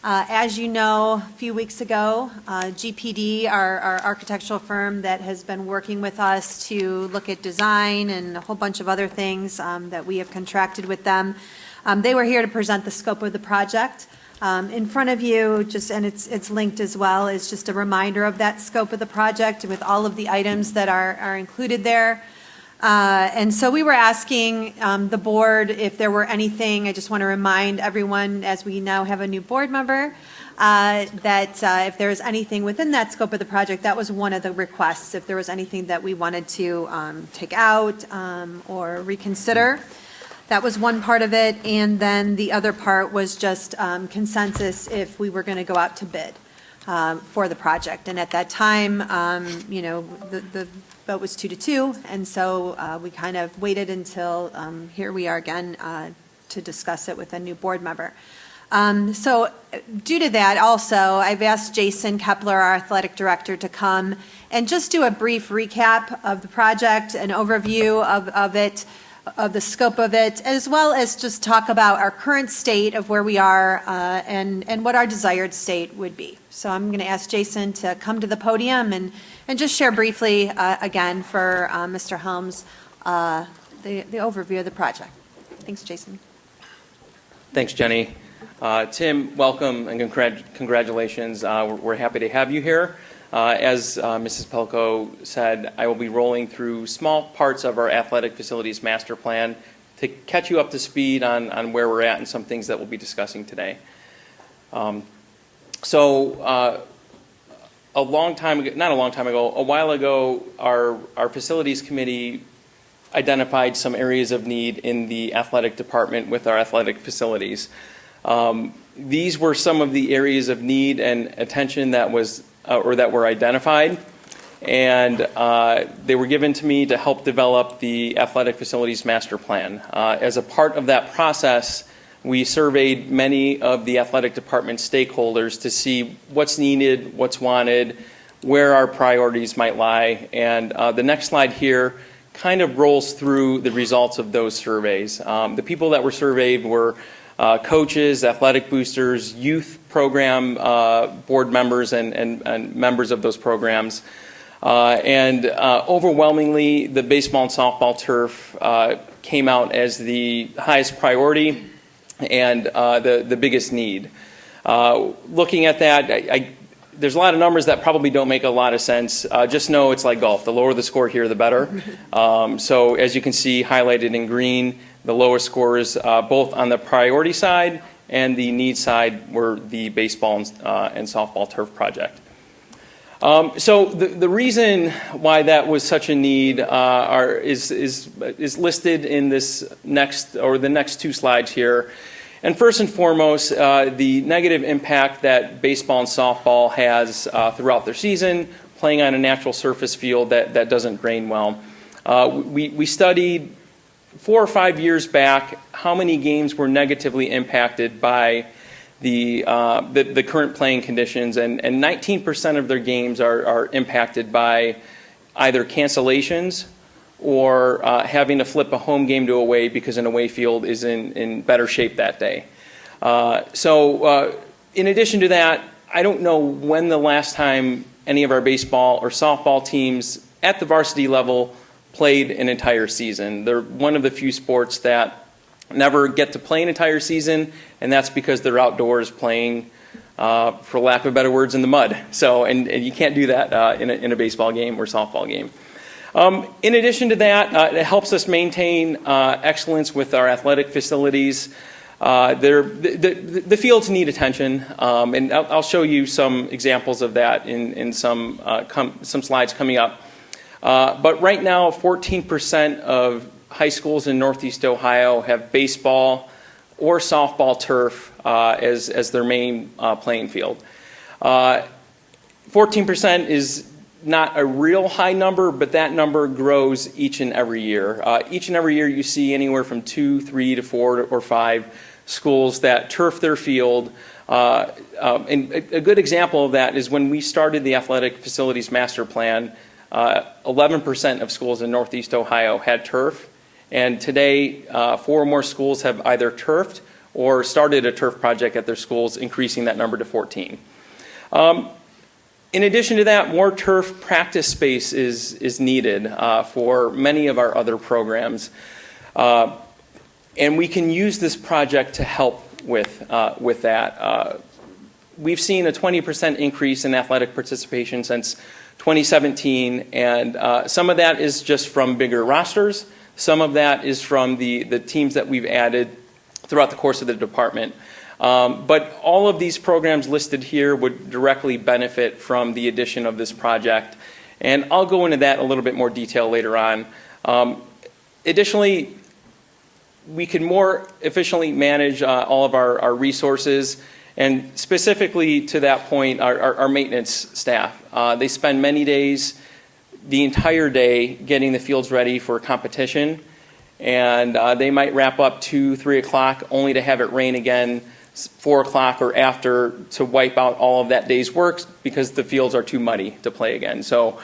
As you know, a few weeks ago, GPD, our architectural firm that has been working with us to look at design and a whole bunch of other things that we have contracted with them, they were here to present the scope of the project. In front of you, just, and it's linked as well, is just a reminder of that scope of the project with all of the items that are included there. And so we were asking the board if there were anything, I just want to remind everyone, as we now have a new board member, that if there was anything within that scope of the project, that was one of the requests, if there was anything that we wanted to take out or reconsider. That was one part of it, and then the other part was just consensus if we were going to go out to bid for the project. And at that time, the vote was 2-2, and so we kind of waited until here we are again to discuss it with a new board member. So due to that, also, I've asked Jason Kepler, our athletic director, to come and just do a brief recap of the project, an overview of it, of the scope of it, as well as just talk about our current state of where we are and what our desired state would be. So I'm going to ask Jason to come to the podium and just share briefly, again, for Mr. Helms, the overview of the project. Thanks, Jason. Thanks, Jenny. Tim, welcome and congratulations. We're happy to have you here. As Mrs. Pelko said, I will be rolling through small parts of our athletic facilities master plan to catch you up to speed on where we're at and some things that we'll be discussing today. A while ago, our facilities committee identified some areas of need in the athletic department with our athletic facilities. These were some of the areas of need and attention that were identified, and they were given to me to help develop the athletic facilities master plan. As a part of that process, we surveyed many of the athletic department stakeholders to see what's needed, what's wanted, where our priorities might lie, and the next slide here kind of rolls through the results of those surveys. The people that were surveyed were coaches, athletic boosters, youth program board members and members of those programs. Overwhelmingly, the baseball and softball turf came out as the highest priority and the biggest need. Looking at that, there's a lot of numbers that probably don't make a lot of sense. Just know it's like golf. The lower the score here, the better. So as you can see, highlighted in green, the lowest scores, both on the priority side and the need side, were the baseball and softball turf project. So the reason why that was such a need is listed in the next two slides here. And first and foremost, the negative impact that baseball and softball has throughout their season, playing on a natural surface field that doesn't drain well. We studied 4 or 5 years back how many games were negatively impacted by the current playing conditions, and 19% of their games are impacted by either cancellations or having to flip a home game to away because an away field is in better shape that day. In addition to that, I don't know when the last time any of our baseball or softball teams at the varsity level played an entire season. They're one of the few sports that never get to play an entire season, and that's because they're outdoors playing, for lack of better words, in the mud. And you can't do that in a baseball game or softball game. In addition to that, it helps us maintain excellence with our athletic facilities. The fields need attention, and I'll show you some examples of that in some slides coming up. But right now, 14% of high schools in Northeast Ohio have baseball or softball turf as their main playing field. 14% is not a real high number, but that number grows each and every year. Each and every year you see anywhere from 2, 3 to 4 or 5 schools that turf their field. And a good example of that is when we started the athletic facilities master plan, 11% of schools in Northeast Ohio had turf, and today 4 or more schools have either turfed or started a turf project at their schools, increasing that number to 14. In addition to that, more turf practice space is needed for many of our other programs. And we can use this project to help with that. We've seen a 20% increase in athletic participation since 2017, and some of that is just from bigger rosters. Some of that is from the teams that we've added throughout the course of the department. But all of these programs listed here would directly benefit from the addition of this project, and I'll go into that in a little bit more detail later on. Additionally, we can more efficiently manage all of our resources, and specifically to that point, our maintenance staff. They spend many days, the entire day, getting the fields ready for competition, and they might wrap up 2, 3 o'clock only to have it rain again 4 o'clock or after to wipe out all of that day's work because the fields are too muddy to play again. So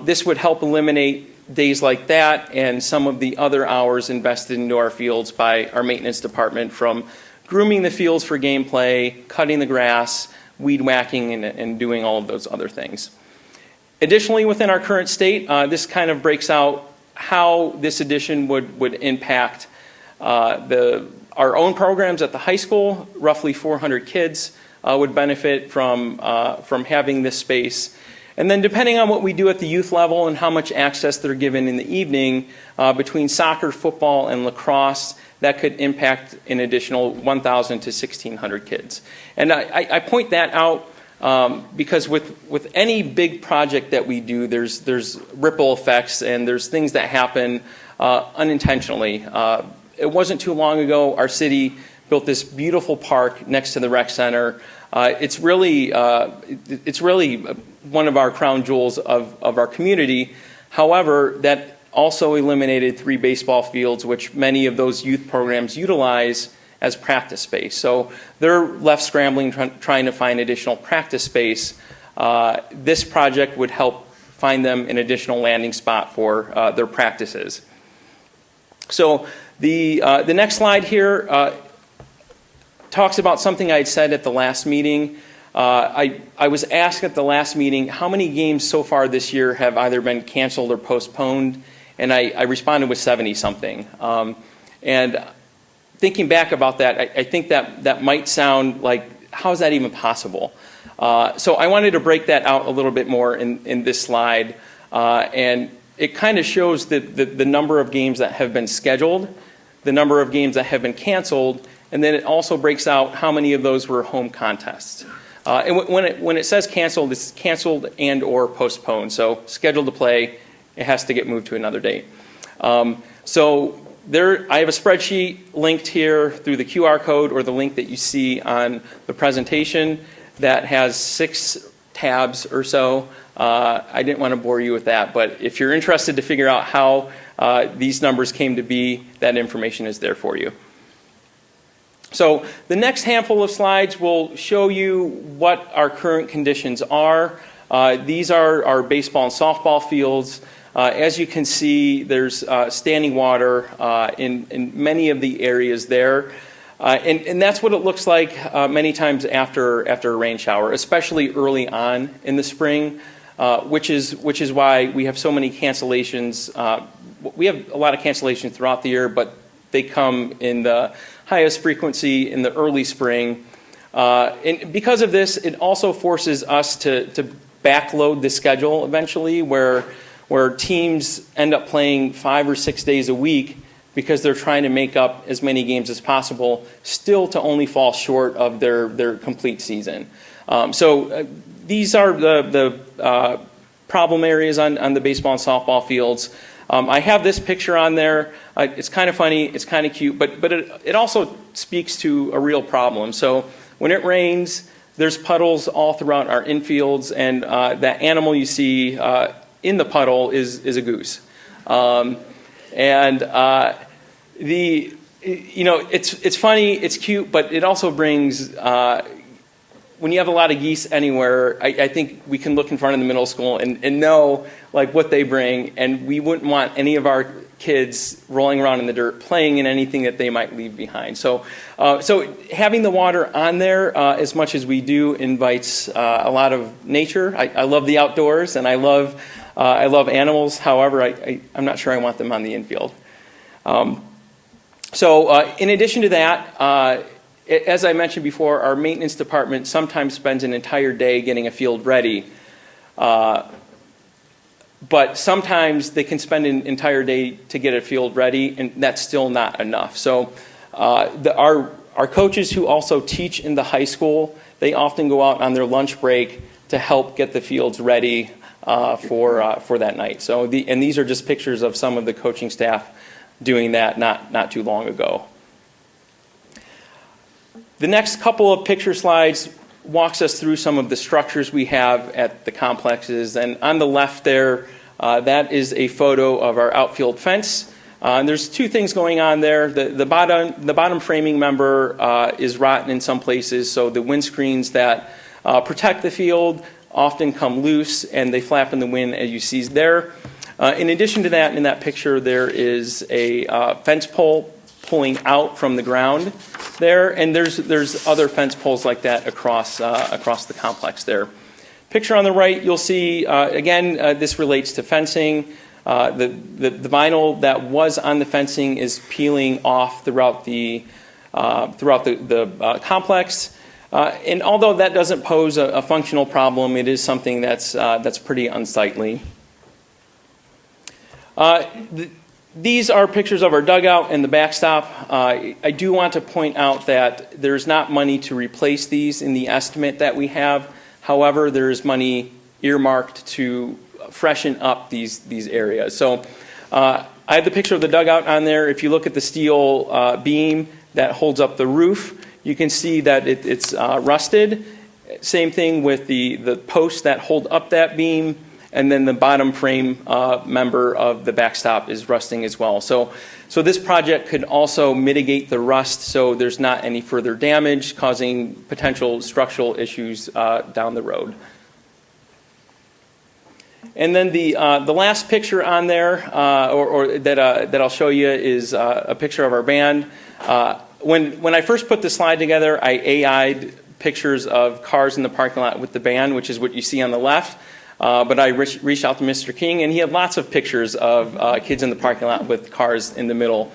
this would help eliminate days like that and some of the other hours invested into our fields by our maintenance department, from grooming the fields for gameplay, cutting the grass, weed whacking, and doing all of those other things. Additionally, within our current state, this kind of breaks out how this addition would impact our own programs at the high school. Roughly 400 kids would benefit from having this space. And then depending on what we do at the youth level and how much access they're given in the evening, between soccer, football, and lacrosse, that could impact an additional 1,000 to 1,600 kids. And I point that out because with any big project that we do, there's ripple effects and there's things that happen unintentionally. It wasn't too long ago, our city built this beautiful park next to the rec center. It's really one of our crown jewels of our community. However, that also eliminated 3 baseball fields, which many of those youth programs utilize as practice space. So they're left scrambling, trying to find additional practice space. This project would help find them an additional landing spot for their practices. So the next slide here talks about something I had said at the last meeting. I was asked at the last meeting how many games so far this year have either been canceled or postponed, and I responded with 70-something. And thinking back about that, I think that might sound like, how is that even possible? So I wanted to break that out a little bit more in this slide, and it kind of shows the number of games that have been scheduled, the number of games that have been canceled, and then it also breaks out how many of those were home contests. And when it says canceled, it's canceled and or postponed. So scheduled to play, it has to get moved to another date. So I have a spreadsheet linked here through the QR code or the link that you see on the presentation that has 6 tabs or so. I didn't want to bore you with that, but if you're interested to figure out how these numbers came to be, that information is there for you. So the next handful of slides will show you what our current conditions are. These are our baseball and softball fields. As you can see, there's standing water in many of the areas there. And that's what it looks like many times after a rain shower, especially early on in the spring, which is why we have so many cancellations. We have a lot of cancellations throughout the year, but they come in the highest frequency in the early spring. And because of this, it also forces us to backload the schedule eventually, where teams end up playing 5 or 6 days a week because they're trying to make up as many games as possible, still to only fall short of their complete season. So these are the problem areas on the baseball and softball fields. I have this picture on there. It's kind of funny, it's kind of cute, but it also speaks to a real problem. So when it rains, there's puddles all throughout our infields, and that animal you see in the puddle is a goose. It's funny, it's cute, but it also brings, when you have a lot of geese anywhere, I think we can look in front of the middle school and know like what they bring, and we wouldn't want any of our kids rolling around in the dirt, playing in anything that they might leave behind. So having the water on there as much as we do invites a lot of nature. I love the outdoors, and I love animals. However, I'm not sure I want them on the infield. In addition to that, as I mentioned before, our maintenance department sometimes spends an entire day getting a field ready. But sometimes they can spend an entire day to get a field ready, and that's still not enough. So our coaches who also teach in the high school, they often go out on their lunch break to help get the fields ready for that night. So and these are just pictures of some of the coaching staff doing that not too long ago. The next couple of picture slides walks us through some of the structures we have at the complexes. And on the left there, that is a photo of our outfield fence. And there's two things going on there. The bottom framing member is rotten in some places, so the windscreens that protect the field often come loose and they flap in the wind, as you see there. In addition to that, in that picture, there is a fence pole pulling out from the ground there, and there's other fence poles like that across the complex there. Picture on the right, you'll see again this relates to fencing. The vinyl that was on the fencing is peeling off throughout the complex, and although that doesn't pose a functional problem, it is something that's pretty unsightly. These are pictures of our dugout and the backstop. I do want to point out that there's not money to replace these in the estimate that we have. However, there is money earmarked to freshen up these areas. So I have the picture of the dugout on there. If you look at the steel beam that holds up the roof, you can see that it's rusted. Same thing with the posts that hold up that beam. And then the bottom frame member of the backstop is rusting as well. So this project could also mitigate the rust so there's not any further damage causing potential structural issues down the road. And then the last picture on there, or that I'll show you, is a picture of our band. When I first put the slide together, I AI'd pictures of cars in the parking lot with the band, which is what you see on the left. But I reached out to Mr. King, and he had lots of pictures of kids in the parking lot with cars in the middle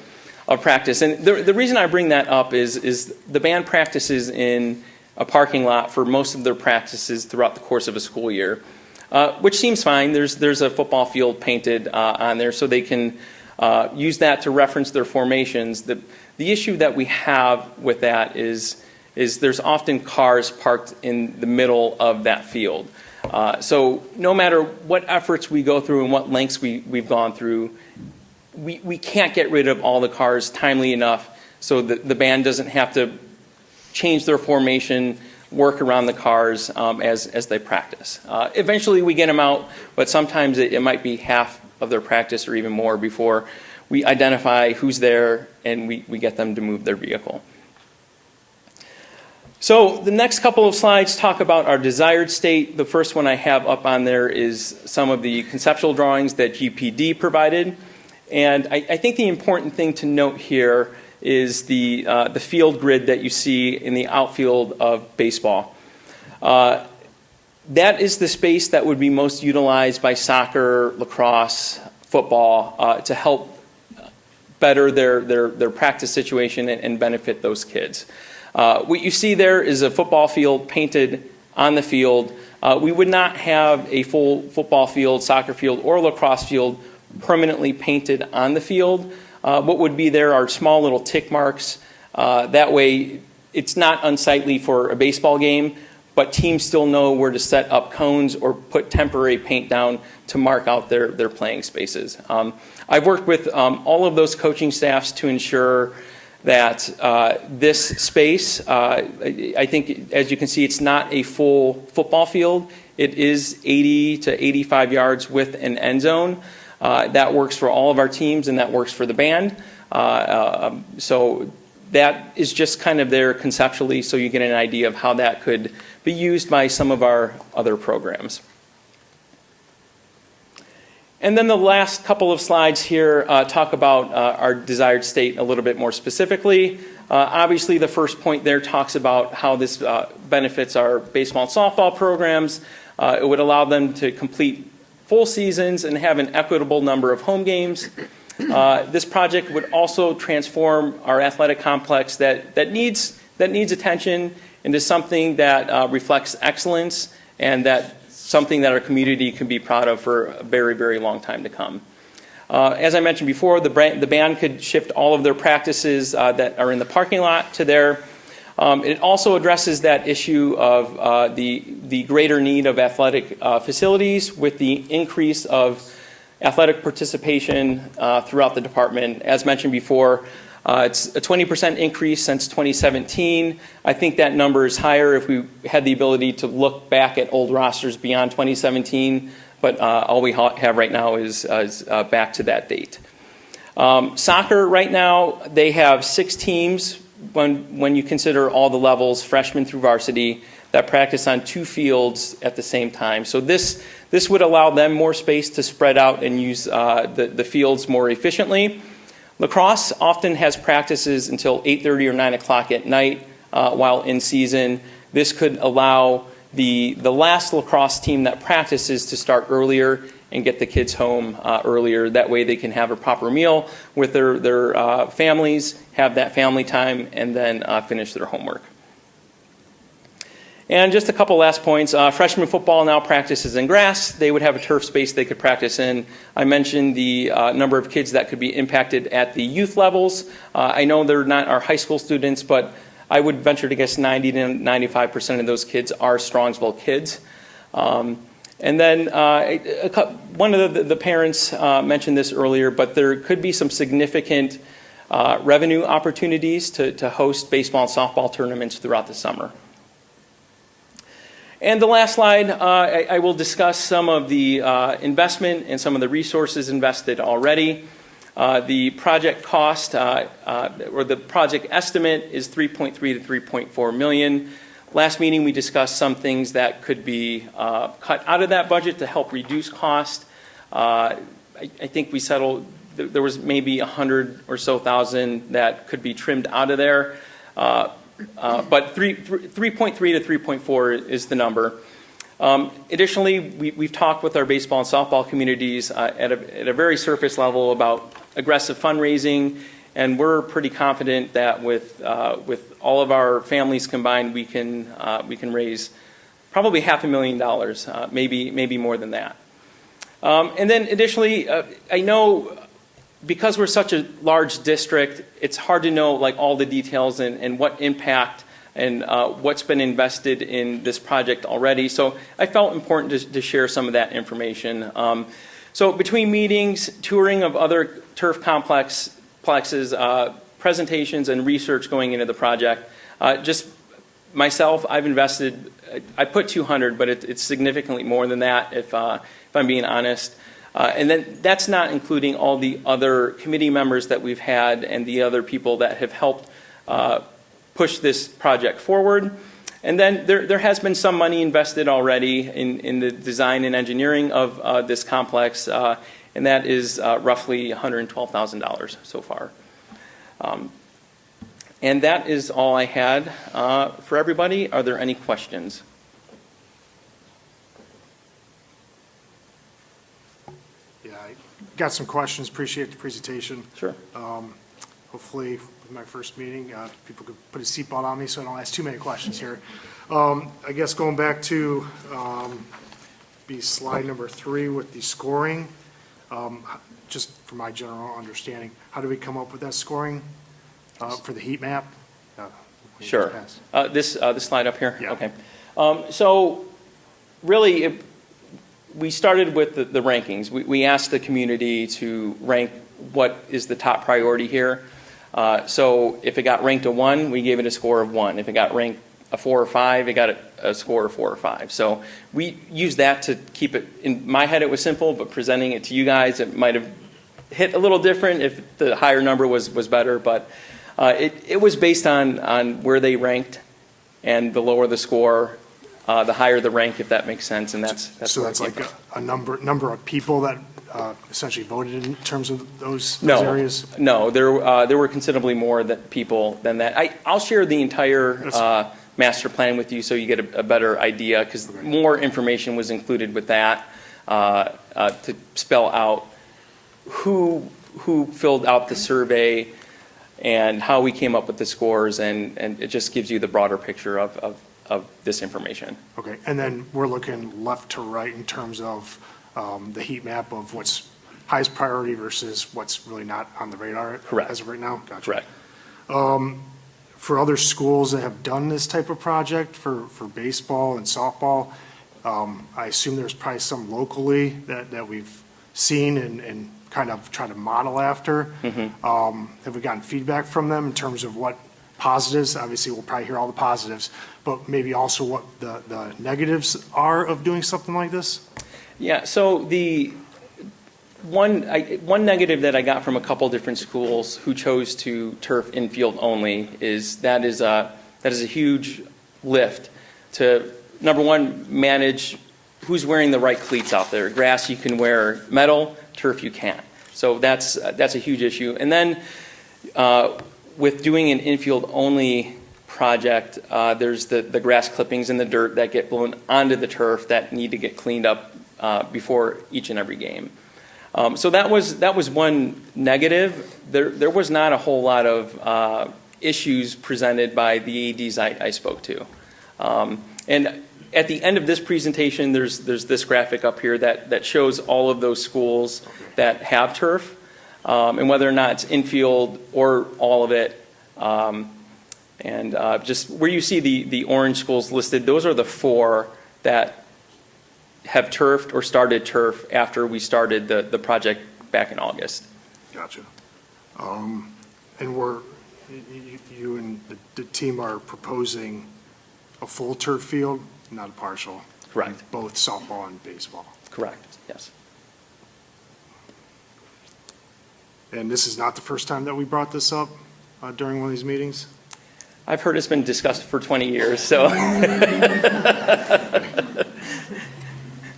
of practice. And the reason I bring that up is the band practices in a parking lot for most of their practices throughout the course of a school year, which seems fine. There's a football field painted on there, so they can use that to reference their formations. The issue that we have with that is there's often cars parked in the middle of that field. So no matter what efforts we go through and what lengths we've gone through, we can't get rid of all the cars timely enough so that the band doesn't have to change their formation, work around the cars as they practice. Eventually we get them out, but sometimes it might be half of their practice or even more before we identify who's there and we get them to move their vehicle. So the next couple of slides talk about our desired state. The first one I have up on there is some of the conceptual drawings that GPD provided. And I think the important thing to note here is the field grid that you see in the outfield of baseball. That is the space that would be most utilized by soccer, lacrosse, football to help better their practice situation and benefit those kids. What you see there is a football field painted on the field. We would not have a full football field, soccer field, or lacrosse field permanently painted on the field. What would be there are small little tick marks. That way, it's not unsightly for a baseball game, but teams still know where to set up cones or put temporary paint down to mark out their playing spaces. I've worked with all of those coaching staffs to ensure that this space, I think, as you can see, it's not a full football field. It is 80 to 85 yards with an end zone. That works for all of our teams, and that works for the band. So that is just kind of there conceptually, so you get an idea of how that could be used by some of our other programs. And then the last couple of slides here talk about our desired state a little bit more specifically. Obviously, the first point there talks about how this benefits our baseball and softball programs. It would allow them to complete full seasons and have an equitable number of home games. This project would also transform our athletic complex that needs attention into something that reflects excellence and that something that our community can be proud of for a very, very long time to come. As I mentioned before, the band could shift all of their practices that are in the parking lot to there. It also addresses that issue of the greater need of athletic facilities with the increase of athletic participation throughout the department. As mentioned before, it's a 20% increase since 2017. I think that number is higher if we had the ability to look back at old rosters beyond 2017, but all we have right now is back to that date. Soccer right now, they have 6 teams when you consider all the levels, freshman through varsity, that practice on 2 fields at the same time. So this would allow them more space to spread out and use the fields more efficiently. Lacrosse often has practices until 8:30 or 9 o'clock at night while in season. This could allow the last lacrosse team that practices to start earlier and get the kids home earlier. That way they can have a proper meal with their families, have that family time, and then finish their homework. And just a couple last points. Freshman football now practices in grass. They would have a turf space they could practice in. I mentioned the number of kids that could be impacted at the youth levels. I know they're not our high school students, but I would venture to guess 90 to 95% of those kids are Strongsville kids. And then one of the parents mentioned this earlier, but there could be some significant revenue opportunities to host baseball and softball tournaments throughout the summer. And the last slide, I will discuss some of the investment and some of the resources invested already. The project cost or the project estimate is $3.3 to $3.4 million. Last meeting we discussed some things that could be cut out of that budget to help reduce cost. I think we settled, there was maybe 100 or so thousand that could be trimmed out of there. But 3.3 to 3.4 is the number. Additionally, we've talked with our baseball and softball communities at a very surface level about aggressive fundraising, and we're pretty confident that with all of our families combined, we can raise probably $500,000, maybe more than that. And then additionally, I know, because we're such a large district, it's hard to know like all the details and what impact and what's been invested in this project already. So I felt important to share some of that information. So between meetings, touring of other turf complexes, presentations, and research going into the project, just myself, I've invested, I put 200, but it's significantly more than that if I'm being honest. And then that's not including all the other committee members that we've had and the other people that have helped push this project forward. And then there has been some money invested already in the design and engineering of this complex, and that is roughly $112,000 so far. And that is all I had for everybody. Are there any questions? Got some questions. Appreciate the presentation. Sure. Hopefully, with my first meeting, people could put a seatbelt on me so I don't ask too many questions here. I guess going back to be slide number 3 with the scoring, just for my general understanding, how do we come up with that scoring for the heat map? Sure. This slide up here? Yeah. Okay. So really, we started with the rankings. We asked the community to rank what is the top priority here. So if it got ranked a 1, we gave it a score of 1. If it got ranked a 4 or 5, it got a score of 4 or 5. So we used that to keep it, in my head it was simple, but presenting it to you guys, it might have hit a little different if the higher number was better. But it was based on where they ranked, and the lower the score, the higher the rank, if that makes sense. And that's so that's like a number of people that essentially voted in terms of those No, areas? no, there were considerably more people than that. I'll share the entire master plan with you so you get a better idea, because more information was included with that to spell out who filled out the survey and how we came up with the scores, and it just gives you the broader picture of this information. Okay, and then we're looking left to right in terms of the heat map of what's highest priority versus what's really not on the radar. Correct. As of right now? Gotcha. Correct. For other schools that have done this type of project for baseball and softball, I assume there's probably some locally that we've seen and kind of try to model after. Have we gotten feedback from them in terms of what positives? Obviously, we'll probably hear all the positives, but maybe also what the negatives are of doing something like this? Yeah, so the one negative that I got from a couple different schools who chose to turf infield only is that is a huge lift to, number one, manage who's wearing the right cleats out there. Grass you can wear metal, turf you can't. So that's a huge issue. And then with doing an infield only project, there's the grass clippings and the dirt that get blown onto the turf that need to get cleaned up before each and every game. So that was one negative. There was not a whole lot of issues presented by the ADs I spoke to. And at the end of this presentation, there's this graphic up here that shows all of those schools that have turf, and whether or not it's infield or all of it. And just where you see the orange schools listed, those are the 4 that have turfed or started turf after we started the project back in August. Gotcha. And you and the team are proposing a full turf field, not a partial? Correct. Both softball and baseball? Correct, yes. And this is not the first time that we brought this up during one of these meetings? I've heard it's been discussed for 20 years, so.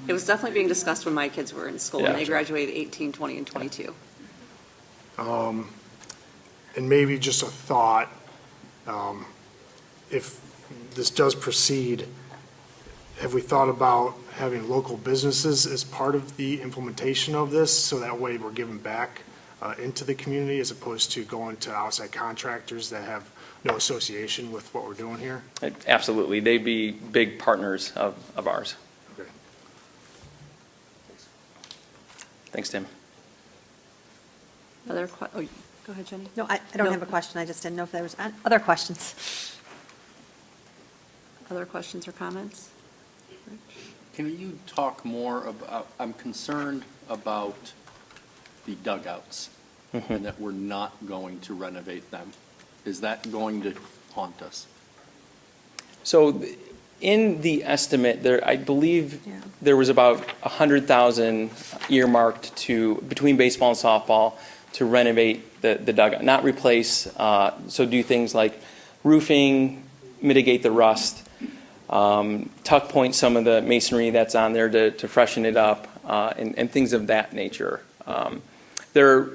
It was definitely being discussed when my kids were in school, Yeah. and they graduated 18, 20, and 22. And maybe just a thought, if this does proceed, have we thought about having local businesses as part of the implementation of this, so that way we're giving back into the community as opposed to going to outside contractors that have no association with what we're doing here? Absolutely, they'd be big partners of ours. Okay. Thanks, Tim. Go ahead, Jenny. No, I don't have a question. I just didn't know if there was other questions. Other questions or comments? Can you talk more about, I'm concerned about the dugouts and that we're not going to renovate them. Is that going to haunt us? So in the estimate, I believe there was about 100,000 earmarked between baseball and softball to renovate the dugout, not replace, so do things like roofing, mitigate the rust, tuck point some of the masonry that's on there to freshen it up, and things of that nature. There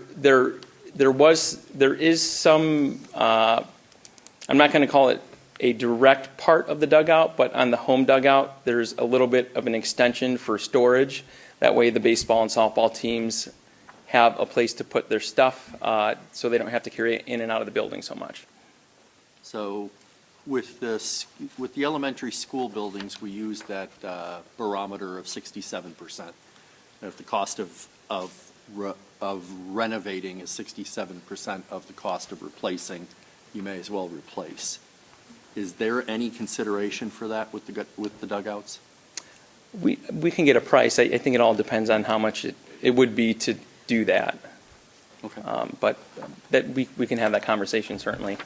is some, I'm not going to call it a direct part of the dugout, but on the home dugout, there's a little bit of an extension for storage. That way the baseball and softball teams have a place to put their stuff, so they don't have to carry it in and out of the building so much. So with the elementary school buildings, we use that barometer of 67%. And if the cost of renovating is 67% of the cost of replacing, you may as well replace. Is there any consideration for that with the dugouts? We can get a price. I think it all depends on how much it would be to do that. Okay. But that we can have that conversation, certainly.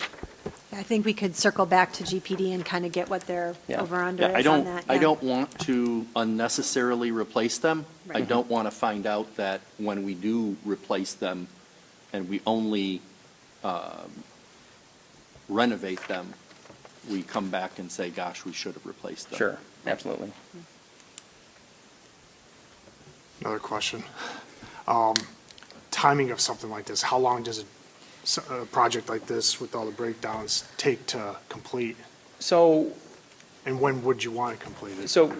I think we could circle back to GPD and kind of get what their over-under is on that. I don't want to unnecessarily replace them. I Right. don't want to find out that when we do replace them and we only renovate them, we come back and say, gosh, we should have replaced them. Sure, absolutely. Another question. Timing of something like this, how long does a project like this with all the breakdowns take to complete? So, And when would you want it completed? so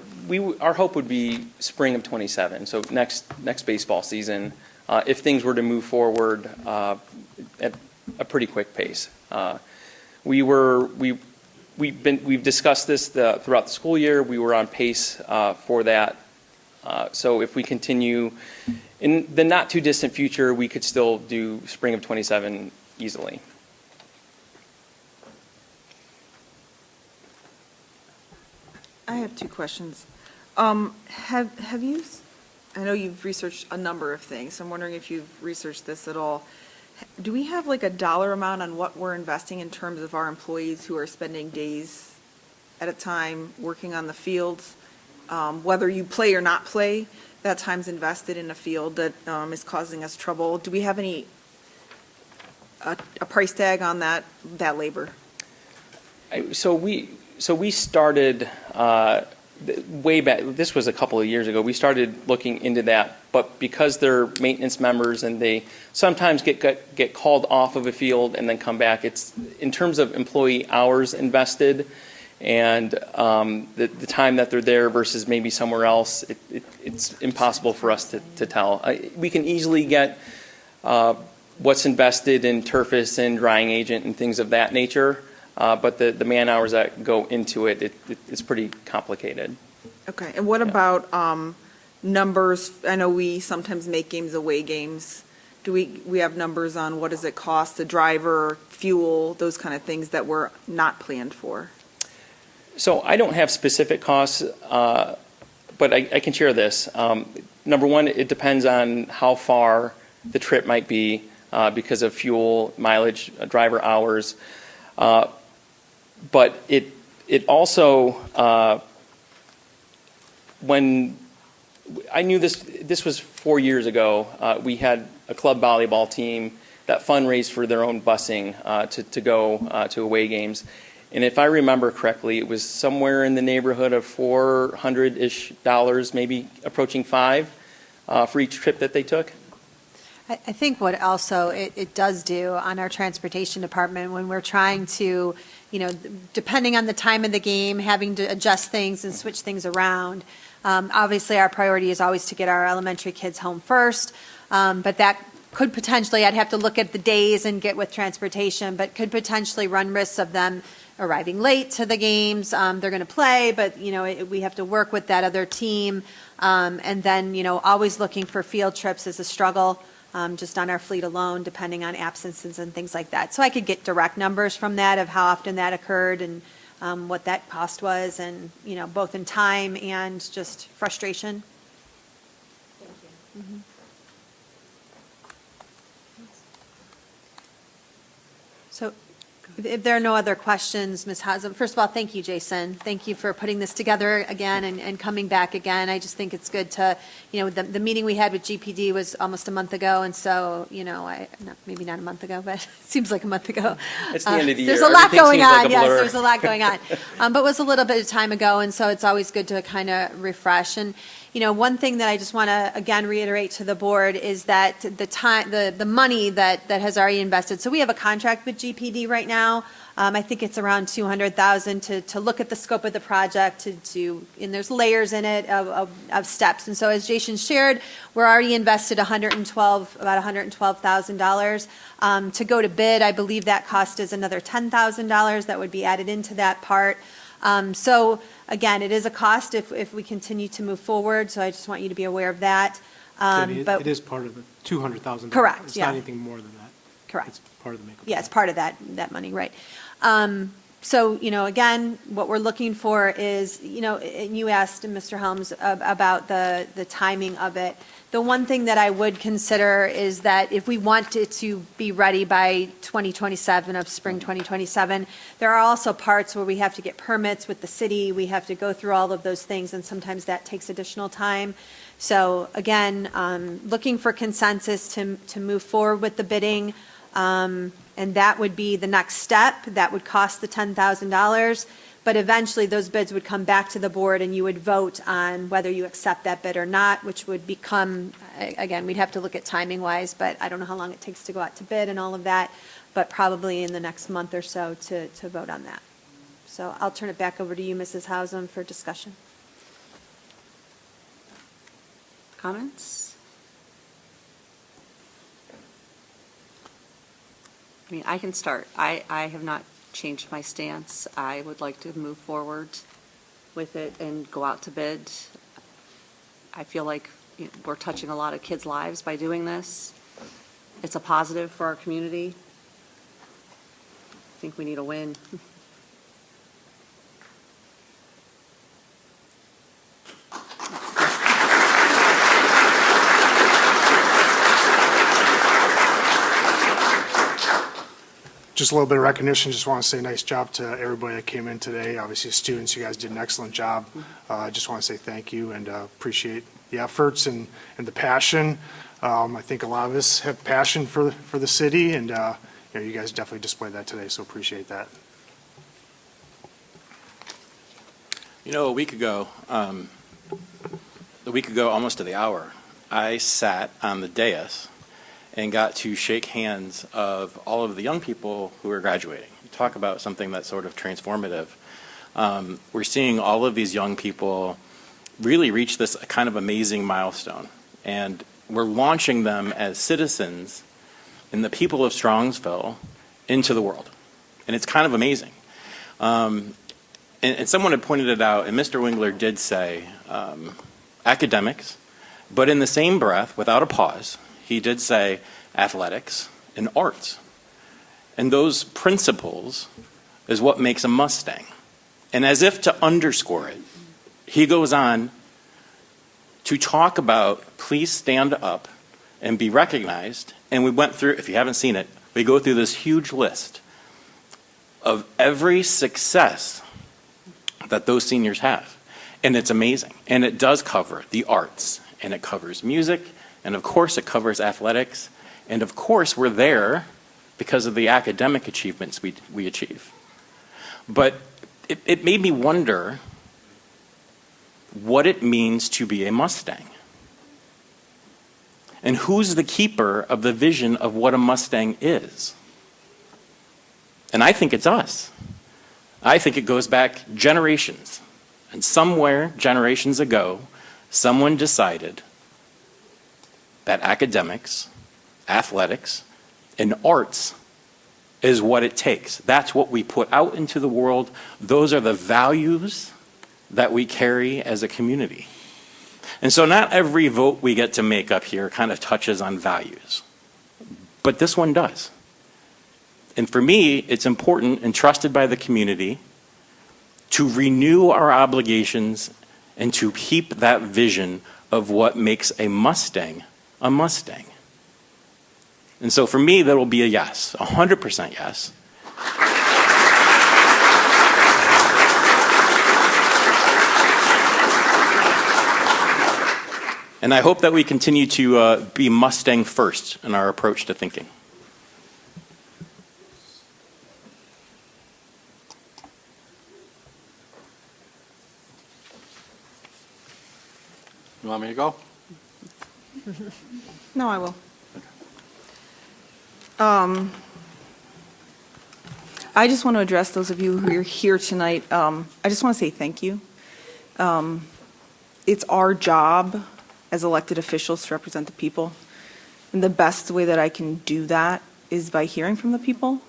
our hope would be spring of '27, so next baseball season, if things were to move forward at a pretty quick pace. We've discussed this throughout the school year. We were on pace for that. So if we continue in the not too distant future, we could still do spring of '27 easily. I have two questions. Have you, I know you've researched a number of things, so I'm wondering if you've researched this at all. Do we have like a dollar amount on what we're investing in terms of our employees who are spending days at a time working on the fields? Whether you play or not play, that time's invested in a field that is causing us trouble. Do we have a price tag on that labor? So we started way back, this was a couple of years ago, we started looking into that, but because they're maintenance members and they sometimes get called off of a field and then come back, it's, in terms of employee hours invested and the time that they're there versus maybe somewhere else, it's impossible for us to tell. We can easily get what's invested in turfus and drying agent and things of that nature, but the man hours that go into it's pretty complicated. Okay, and what about numbers? I know we sometimes make games away games. Do we have numbers on what does it cost, the driver, fuel, those kind of things that were not planned for? So I don't have specific costs, but I can share this. Number one, it depends on how far the trip might be because of fuel, mileage, driver hours. But it also, when I knew this was 4 years ago, we had a club volleyball team that fundraised for their own busing to go to away games. And if I remember correctly, it was somewhere in the neighborhood of $400-ish, maybe approaching $5 for each trip that they took. I think what also it does do on our transportation department when we're trying to, depending on the time of the game, having to adjust things and switch things around. Obviously, our priority is always to get our elementary kids home first, but that could potentially, I'd have to look at the days and get with transportation, but could potentially run risks of them arriving late to the games. They're going to play, but, we have to work with that other team. And then, always looking for field trips is a struggle. Just on our fleet alone, depending on absences and things like that. So I could get direct numbers from that of how often that occurred and what that cost was, and both in time and just frustration. Thank you. Mm-hmm. So if there are no other questions, Ms. Haslam, first of all, thank you, Jason. Thank you for putting this together again and coming back again. I just think it's good to, the meeting we had with GPD was almost a month ago, and so, maybe not a month ago, but it seems like a month ago. It's the end of the year. There's a lot going on. Like Yes, there's a lot going on. But it was a little bit of time ago, and so it's always good to kind of refresh. And, one thing that I just want to, again, reiterate to the board is that the money that has already invested, so we have a contract with GPD right now. I think it's around $200,000 to look at the scope of the project, and there's layers in it of steps. And so as Jason shared, we're already invested about $112,000. To go to bid, I believe that cost is another $10,000 that would be added into that part. So again, it is a cost if we continue to move forward, so I just want you to be aware of that. But It is part of the $200,000. Correct, It's yeah. not anything more than that. Correct. It's part of the makeup. Yeah, it's part of that money, right. So, again, what we're looking for is, and you asked Mr. Helms about the timing of it. The one thing that I would consider is that if we want it to be ready by 2027, of spring 2027, there are also parts where we have to get permits with the city. We have to go through all of those things, and sometimes that takes additional time. So, again, looking for consensus to move forward with the bidding. And that would be the next step. That would cost the $10,000. But eventually, those bids would come back to the board, and you would vote on whether you accept that bid or not, which would become, again, we'd have to look at timing-wise, but I don't know how long it takes to go out to bid and all of that, but probably in the next month or so to vote on that. So I'll turn it back over to you, Mrs. Hausum, for discussion. Comments? I mean, I can start. I have not changed my stance. I would like to move forward with it and go out to bid. I feel like we're touching a lot of kids' lives by doing this. It's a positive for our community. I think we need a win. Just a little bit of recognition, just want to say nice job to everybody that came in today. Obviously, students, you guys did an excellent job. I just want to say thank you and appreciate the efforts and the passion. I think a lot of us have passion for the city, and you guys definitely displayed that today, so appreciate that. A week ago, almost to the hour, I sat on the dais and got to shake hands of all of the young people who are graduating. Talk about something that's sort of transformative. We're seeing all of these young people really reach this kind of amazing milestone, and we're launching them as citizens and the people of Strongsville into the world. And it's kind of amazing. And someone had pointed it out, and Mr. Wingler did say academics, but in the same breath, without a pause, he did say athletics and arts. And those principles is what makes a Mustang. And as if to underscore it, he goes on to talk about please stand up and be recognized. And we went through, if you haven't seen it, we go through this huge list of every success that those seniors have. And it's amazing. And it does cover the arts, and it covers music, and of course it covers athletics, and of course we're there because of the academic achievements we achieve. But it made me wonder what it means to be a Mustang. And who's the keeper of the vision of what a Mustang is? And I think it's us. I think it goes back generations. And somewhere, generations ago, someone decided that academics, athletics, and arts is what it takes. That's what we put out into the world. Those are the values that we carry as a community. And so not every vote we get to make up here kind of touches on values, but this one does. And for me, it's important and trusted by the community to renew our obligations and to keep that vision of what makes a Mustang a Mustang. And so for me, that will be a yes, 100% yes. And I hope that we continue to be Mustang first in our approach to thinking. You want me to go? No, I will. I just want to address those of you who are here tonight. I just want to say thank you. It's our job as elected officials to represent the people. And the best way that I can do that is by hearing from the people.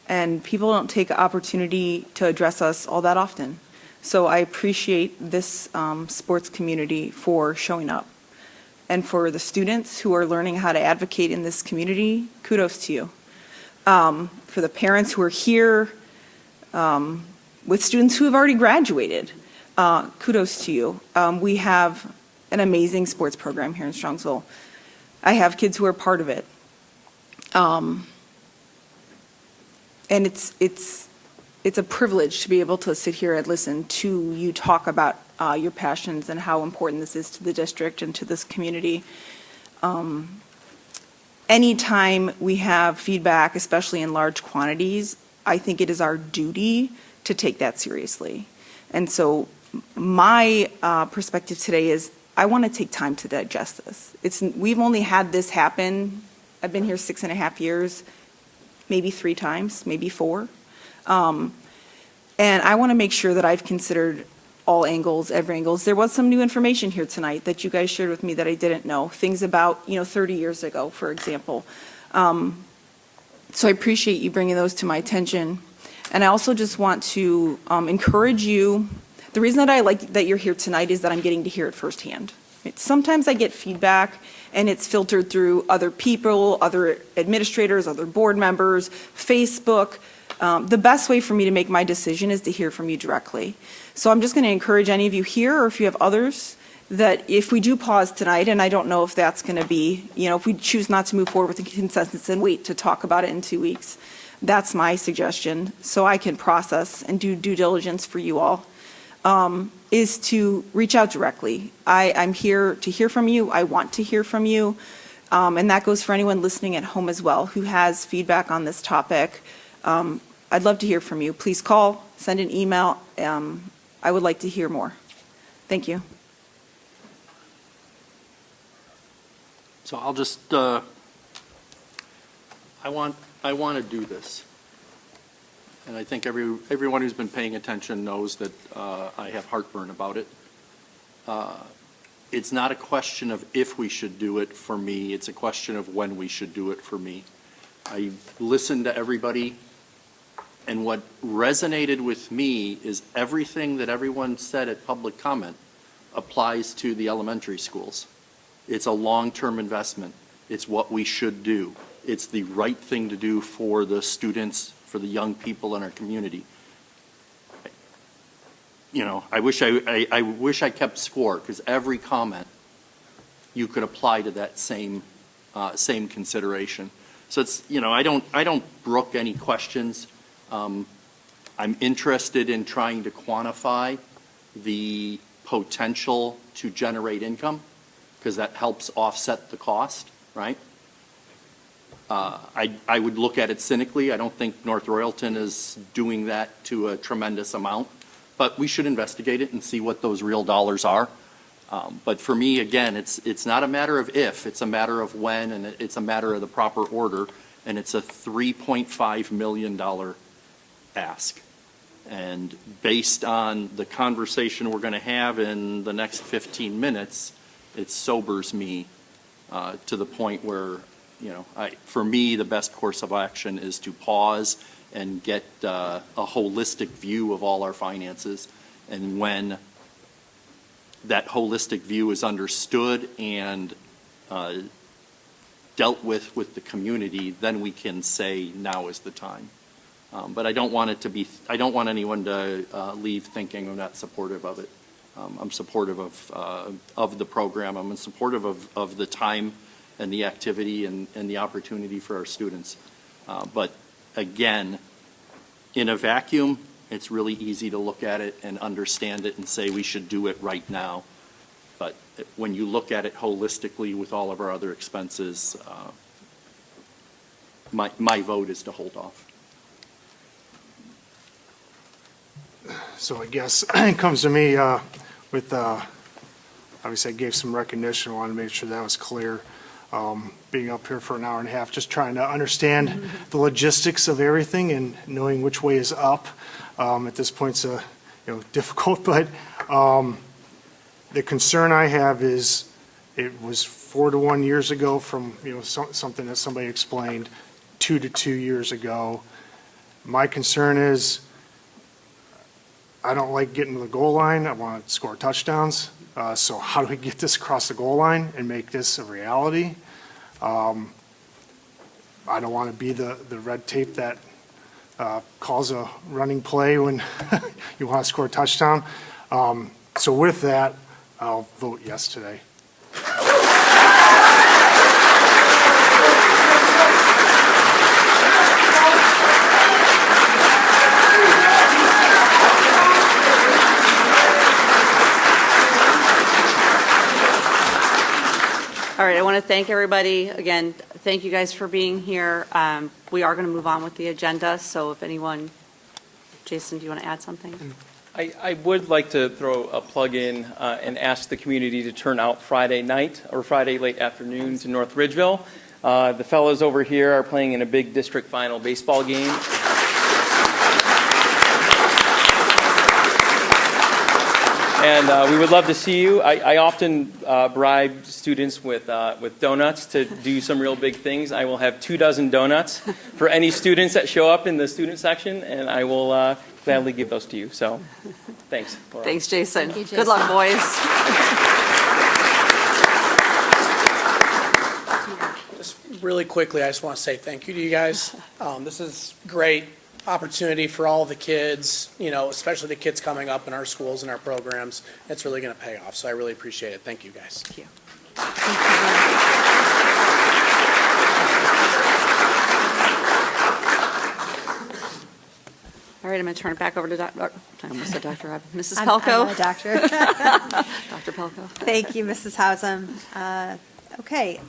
And people don't take the opportunity to address us all that often. So I appreciate this sports community for showing up. And for the students who are learning how to advocate in this community, kudos to you. For the parents who are here with students who have already graduated, kudos to you. We have an amazing sports program here in Strongsville. I have kids who are part of it. And it's a privilege to be able to sit here and listen to you talk about your passions and how important this is to the district and to this community. Anytime we have feedback, especially in large quantities, I think it is our duty to take that seriously. And so my perspective today is I want to take time to digest this. We've only had this happen, I've been here 6.5 years, maybe 3 times, maybe 4. And I want to make sure that I've considered all angles, every angle. There was some new information here tonight that you guys shared with me that I didn't know. Things about, 30 years ago, for example. So I appreciate you bringing those to my attention. And I also just want to encourage you. The reason that I like that you're here tonight is that I'm getting to hear it firsthand. Sometimes I get feedback and it's filtered through other people, other administrators, other board members, Facebook. The best way for me to make my decision is to hear from you directly. So I'm just going to encourage any of you here, or if you have others, that if we do pause tonight, and I don't know if that's going to be, if we choose not to move forward with the consensus and wait to talk about it in 2 weeks, that's my suggestion, so I can process and do due diligence for you all, is to reach out directly. I'm here to hear from you. I want to hear from you. And that goes for anyone listening at home as well who has feedback on this topic. I'd love to hear from you. Please call, send an email. I would like to hear more. Thank you. So I'll just, I want to do this. And I think everyone who's been paying attention knows that I have heartburn about it. It's not a question of if we should do it for me, it's a question of when we should do it for me. I listened to everybody, and what resonated with me is everything that everyone said at public comment applies to the elementary schools. It's a long-term investment. It's what we should do. It's the right thing to do for the students, for the young people in our community. I wish I kept score, because every comment you could apply to that same consideration. So it's, I don't brook any questions. I'm interested in trying to quantify the potential to generate income, because that helps offset the cost, right? I would look at it cynically. I don't think North Royalton is doing that to a tremendous amount, but we should investigate it and see what those real dollars are. But for me, again, it's not a matter of if, it's a matter of when, and it's a matter of the proper order, and it's a $3.5 million ask. And based on the conversation we're going to have in the next 15 minutes, it sobers me to the point where, for me, the best course of action is to pause and get a holistic view of all our finances. And when that holistic view is understood and dealt with the community, then we can say now is the time. But I don't want anyone to leave thinking I'm not supportive of it. I'm supportive of the program. I'm supportive of the time and the activity and the opportunity for our students. But again, in a vacuum, it's really easy to look at it and understand it and say we should do it right now. But when you look at it holistically with all of our other expenses, my vote is to hold off. So I guess it comes to me with, obviously I gave some recognition, I wanted to make sure that was clear. Being up here for an hour and a half, just trying to understand the logistics of everything and knowing which way is up. At this point, it's difficult, but the concern I have is it was 4-1 years ago from something that somebody explained, 2-2 years ago. My concern is I don't like getting to the goal line. I want to score touchdowns. So how do we get this across the goal line and make this a reality? I don't want to be the red tape that calls a running play when you want to score a touchdown. So with that, I'll vote yes today. All right, I want to thank everybody. Again, thank you guys for being here. We are going to move on with the agenda, so if anyone Jason, do you want to add something? I would like to throw a plug in and ask the community to turn out Friday night or Friday late afternoon to North Ridgeville. The fellows over here are playing in a big district final baseball game. And we would love to see you. I often bribe students with donuts to do some real big things. I will have 24 donuts for any students that show up in the student section, and I will gladly give those to you. So, thanks. Laura. Thanks, Jason. Thank you, Jason. Good luck, boys. Just really quickly, I just want to say thank you to you guys. This is great opportunity for all the kids, you know, especially the kids coming up in our schools and our programs. It's really going to pay off, so I really appreciate it. Thank you, guys. Thank you. All right, I'm going to turn it back over to I almost said Dr. Rob. Mrs. Pelko. I'm a doctor. Dr. Pelko. Thank you, Mrs. Hausum. Okay,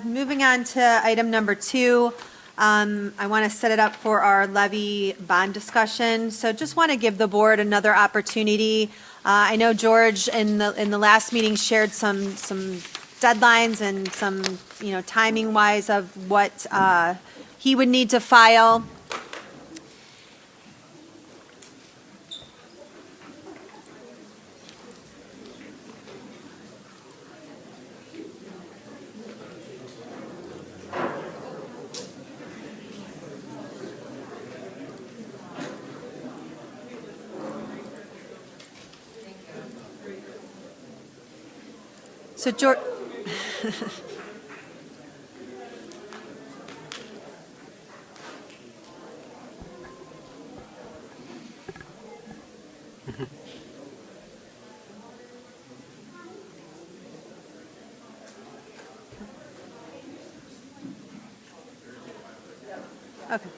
moving on to item number 2. I want to set it up for our levy bond discussion. So just want to give the board another opportunity. I know George in the last meeting shared some deadlines and some, you know, timing wise of what he would need to file. So George, okay.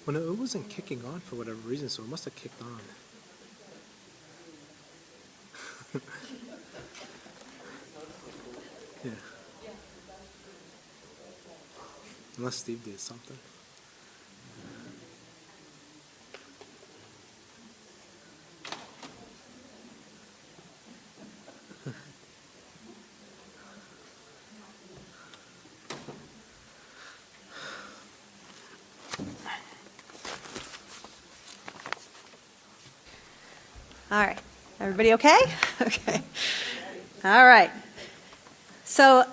Well, no, it wasn't kicking on for whatever reason, so it must have kicked on. Unless Steve did something. All right. Everybody okay? Okay. All right. So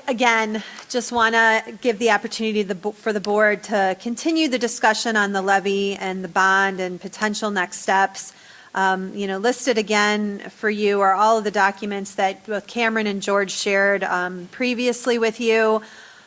again, just want to give the opportunity for the board to continue the discussion on the levy and the bond and potential next steps. Listed again for you are all of the documents that both Cameron and George shared previously with you.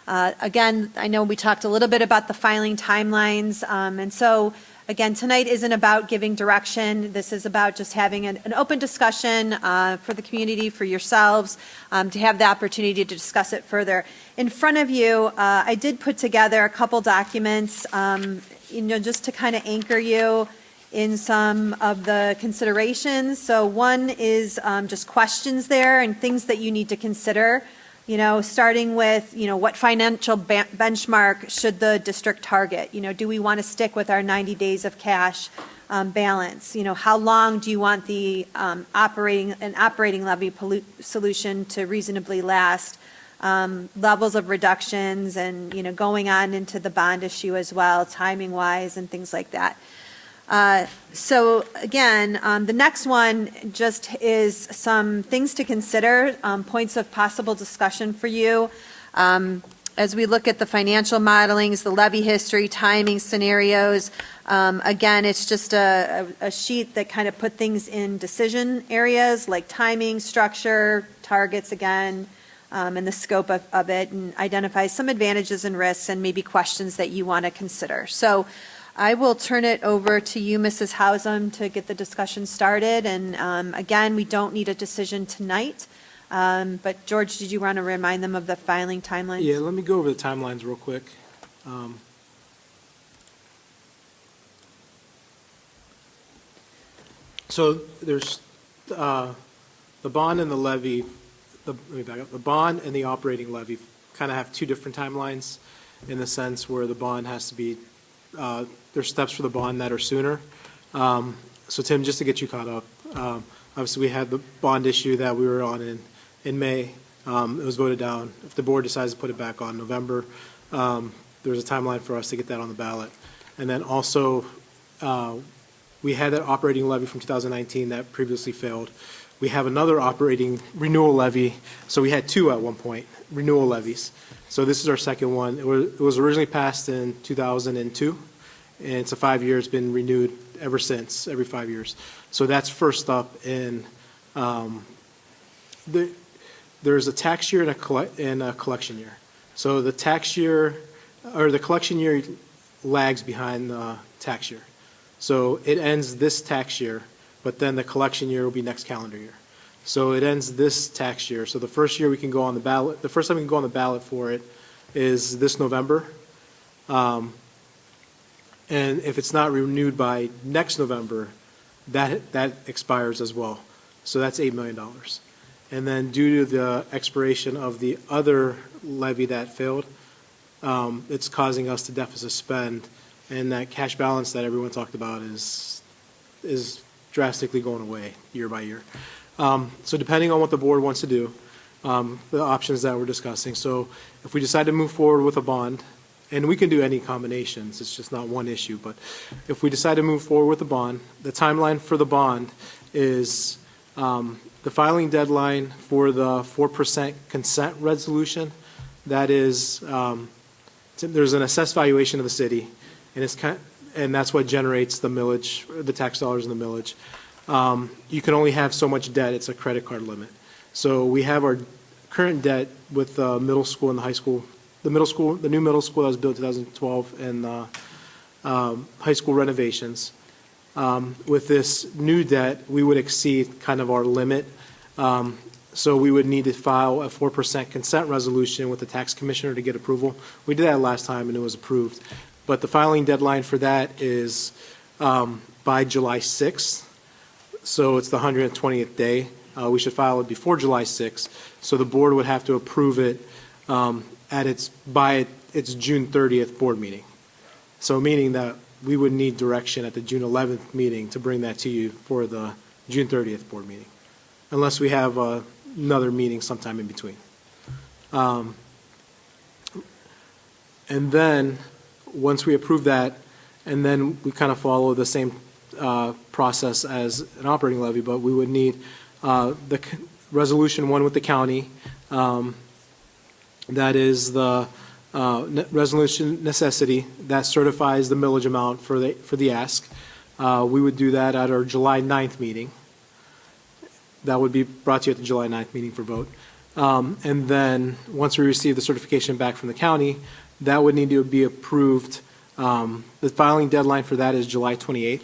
Again, I know we talked a little bit about the filing timelines, and so again, tonight isn't about giving direction. This is about just having an open discussion for the community, for yourselves, to have the opportunity to discuss it further. In front of you, I did put together a couple documents, just to kind of anchor you in some of the considerations. So one is just questions there and things that you need to consider. Starting with, what financial benchmark should the district target? Do we want to stick with our 90 days of cash balance? How long do you want the operating levy solution to reasonably last? Levels of reductions and, going on into the bond issue as well, timing-wise and things like that. So again, the next one just is some things to consider, points of possible discussion for you. As we look at the financial modelings, the levy history, timing scenarios, again, it's just a sheet that kind of put things in decision areas like timing, structure, targets again, and the scope of it, and identifies some advantages and risks and maybe questions that you want to consider. So I will turn it over to you, Mrs. Hausum, to get the discussion started. And again, we don't need a decision tonight. But George, did you want to remind them of the filing timelines? Yeah, let me go over the timelines real quick. So there's the bond and the levy. Let me back up. The bond and the operating levy kind of have two different timelines in the sense where the bond has to be there's steps for the bond that are sooner. So Tim, just to get you caught up, obviously we had the bond issue that we were on in May. It was voted down. If the board decides to put it back on November, there's a timeline for us to get that on the ballot. And then also, we had that operating levy from 2019 that previously failed. We have another operating renewal levy. So we had two at one point, renewal levies. So this is our second one. It was originally passed in 2002, and it's a 5-year. It's been renewed ever since, every 5 years. So that's first up. And there's a tax year and a collection year. So the tax year, or the collection year lags behind the tax year. So it ends this tax year, but then the collection year will be next calendar year. So it ends this tax year. So the first year we can go on the ballot, the first time we can go on the ballot for it is this November. And if it's not renewed by next November, that expires as well. So that's $8 million. And then due to the expiration of the other levy that failed, it's causing us to deficit spend, and that cash balance that everyone talked about is drastically going away year by year. So depending on what the board wants to do, the options that we're discussing. So if we decide to move forward with a bond, and we can do any combinations, it's just not one issue, but if we decide to move forward with a bond, the timeline for the bond is the filing deadline for the 4% consent resolution. That is, there's an assessed valuation of the city, and that's what generates the millage, the tax dollars in the millage. You can only have so much debt. It's a credit card limit. So we have our current debt with the middle school and the high school. The new middle school that was built in 2012, and the high school renovations. With this new debt, we would exceed kind of our limit. So we would need to file a 4% consent resolution with the tax commissioner to get approval. We did that last time and it was approved. But the filing deadline for that is by July 6th. So it's the 120th day. We should file it before July 6th. So the board would have to approve it by its June 30th board meeting. So meaning that we would need direction at the June 11th meeting to bring that to you for the June 30th board meeting, unless we have another meeting sometime in between. And then, once we approve that, and then we kind of follow the same process as an operating levy, but we would need resolution one with the county. That is the resolution necessity that certifies the millage amount for the ask. We would do that at our July 9th meeting. That would be brought to you at the July 9th meeting for vote. And then, once we receive the certification back from the county, that would need to be approved. The filing deadline for that is July 28th.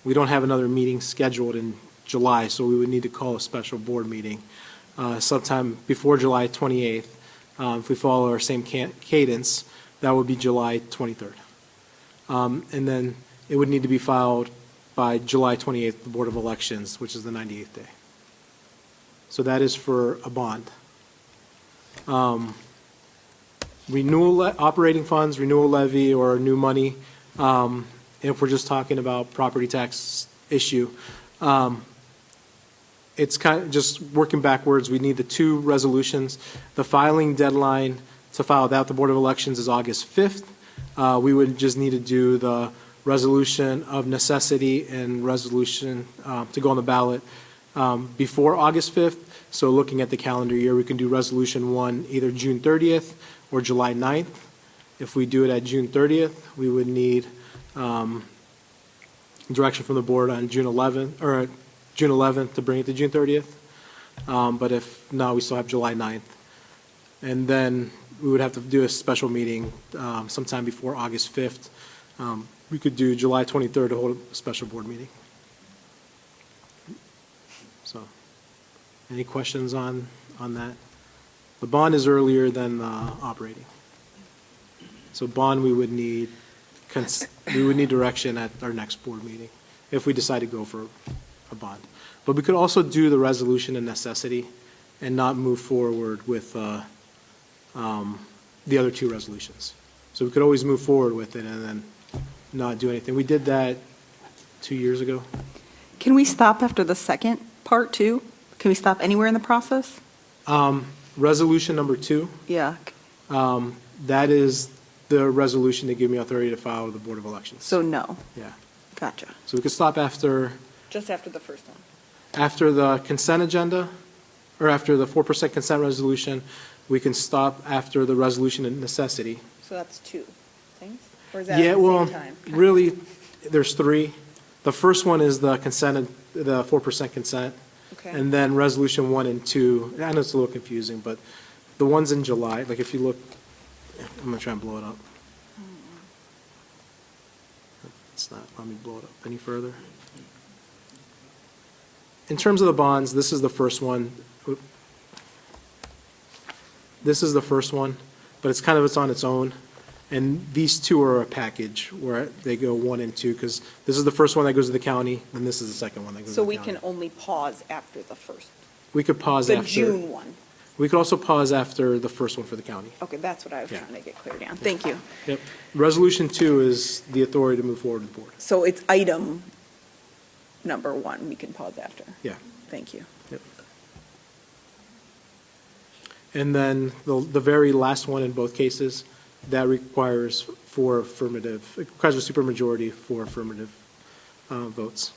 We don't have another meeting scheduled in July, so we would need to call a special board meeting sometime before July 28th. If we follow our same cadence, that would be July 23rd. And then it would need to be filed by July 28th, the Board of Elections, which is the 98th day. So that is for a bond. Operating funds, renewal levy, or new money, if we're just talking about property tax issue, it's kind of just working backwards. We need the two resolutions. The filing deadline to file that with the Board of Elections is August 5th. We would just need to do the resolution of necessity and resolution to go on the ballot before August 5th. So looking at the calendar year, we can do resolution one either June 30th or July 9th. If we do it at June 30th, we would need direction from the board on June 11th to bring it to June 30th. But if not, we still have July 9th. And then we would have to do a special meeting sometime before August 5th. We could do July 23rd to hold a special board meeting. So, any questions on that? The bond is earlier than the operating. So bond, we would need direction at our next board meeting if we decide to go for a bond. But we could also do the resolution of necessity and not move forward with the other two resolutions. So we could always move forward with it and then not do anything. We did that 2 years ago. Can we stop after the second part too? Can we stop anywhere in the process? Resolution number 2, Yeah. that is the resolution to give me authority to file with the Board of Elections. So no. Yeah. Gotcha. So we could stop after Just after the first one. the consent agenda, or after the 4% consent resolution. We can stop after the resolution of necessity. So that's two things? Or is that Yeah, at the well, same time? really, there's 3. The first one is the consent, the 4% consent. Okay. And then resolution 1 and 2, I know it's a little confusing, but the ones in July, like if you look, I'm going to try and blow it up. It's not, let me blow it up any further. In terms of the bonds, this is the first one. This is the first one, but it's on its own. And these two are a package where they go 1 and 2, because this is the first one that goes to the county, and this is the second one that goes to So the we county. can only pause after the first, We could pause the after. June one. We could also pause after the first one for the county. Okay, that's what I was Yeah. trying to get clarity on. Thank you. Yep. Resolution 2 is the authority to move forward with the board. So it's item number 1, we can pause after. Yeah. Thank you. Yep. And then the very last one in both cases, that requires it requires a supermajority for affirmative votes.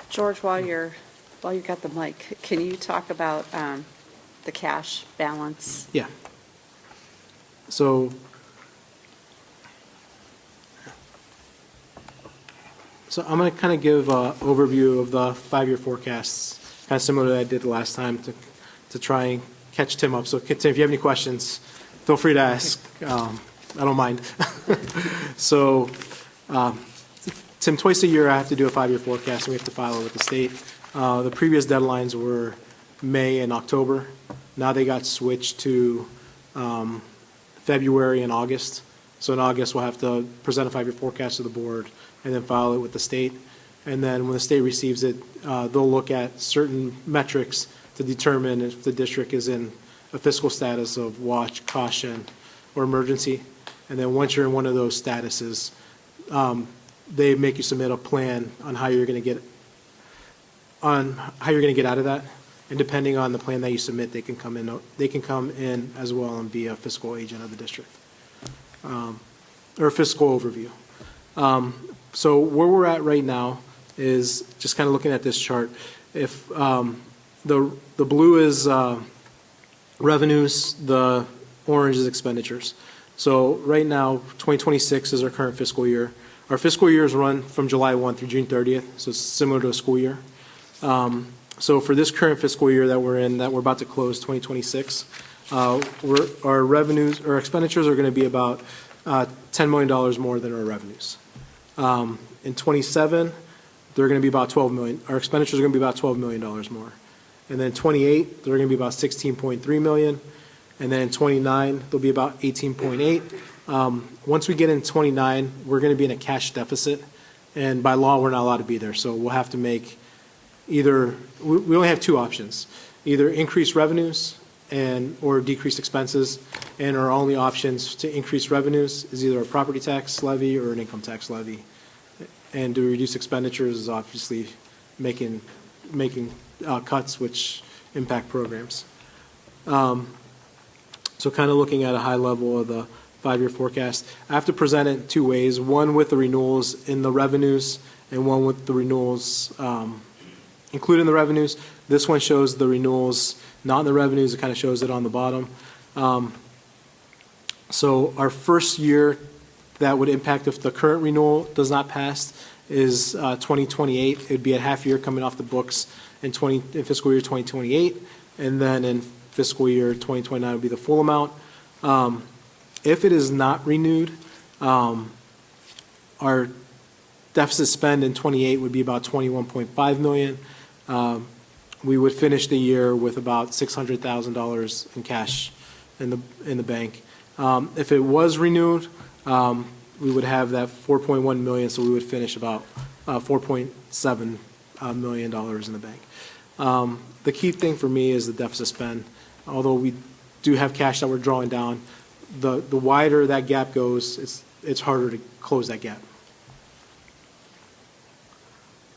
George, while you've got the mic, can you talk about the cash balance? Yeah. So I'm going to kind of give an overview of the 5-year forecasts, kind of similar to what I did last time to try and catch Tim up. So Tim, if you have any questions, feel free to ask. I don't mind. So Tim, twice a year I have to do a 5-year forecast, and we have to file it with the state. The previous deadlines were May and October. Now they got switched to February and August. So in August, we'll have to present a 5-year forecast to the board and then file it with the state. And then when the state receives it, they'll look at certain metrics to determine if the district is in a fiscal status of watch, caution, or emergency. And then once you're in one of those statuses, they make you submit a plan on how you're going to get out of that. And depending on the plan that you submit, they can come in as well and be a fiscal agent of the district, or a fiscal overview. So where we're at right now is just kind of looking at this chart. If the blue is revenues, the orange is expenditures. So right now, 2026 is our current fiscal year. Our fiscal years run from July 1 through June 30th, so it's similar to a school year. So for this current fiscal year that we're in, that we're about to close, 2026, our revenues, our expenditures are going to be about $10 million more than our revenues. In 27, they're going to be about 12 million. Our expenditures are going to be about $12 million more. And then 28, they're going to be about 16.3 million. And then in 29, they'll be about 18.8. Once we get in 29, we're going to be in a cash deficit. And by law, we're not allowed to be there. So we'll have to make either, we only have two options, either increase revenues or decrease expenses. And our only options to increase revenues is either a property tax levy or an income tax levy. And to reduce expenditures is obviously making cuts which impact programs. So kind of looking at a high level of the 5-year forecast. I have to present it in two ways, one with the renewals in the revenues and one with the renewals including the revenues. This one shows the renewals not in the revenues. It kind of shows it on the bottom. So our first year that would impact if the current renewal does not pass is 2028. It would be a half year coming off the books in fiscal year 2028, and then in fiscal year 2029 would be the full amount. If it is not renewed, our deficit spend in 28 would be about 21.5 million. We would finish the year with about $600,000 in cash in the bank. If it was renewed, we would have that 4.1 million, so we would finish about $4.7 million in the bank. The key thing for me is the deficit spend. Although we do have cash that we're drawing down, the wider that gap goes, it's harder to close that gap.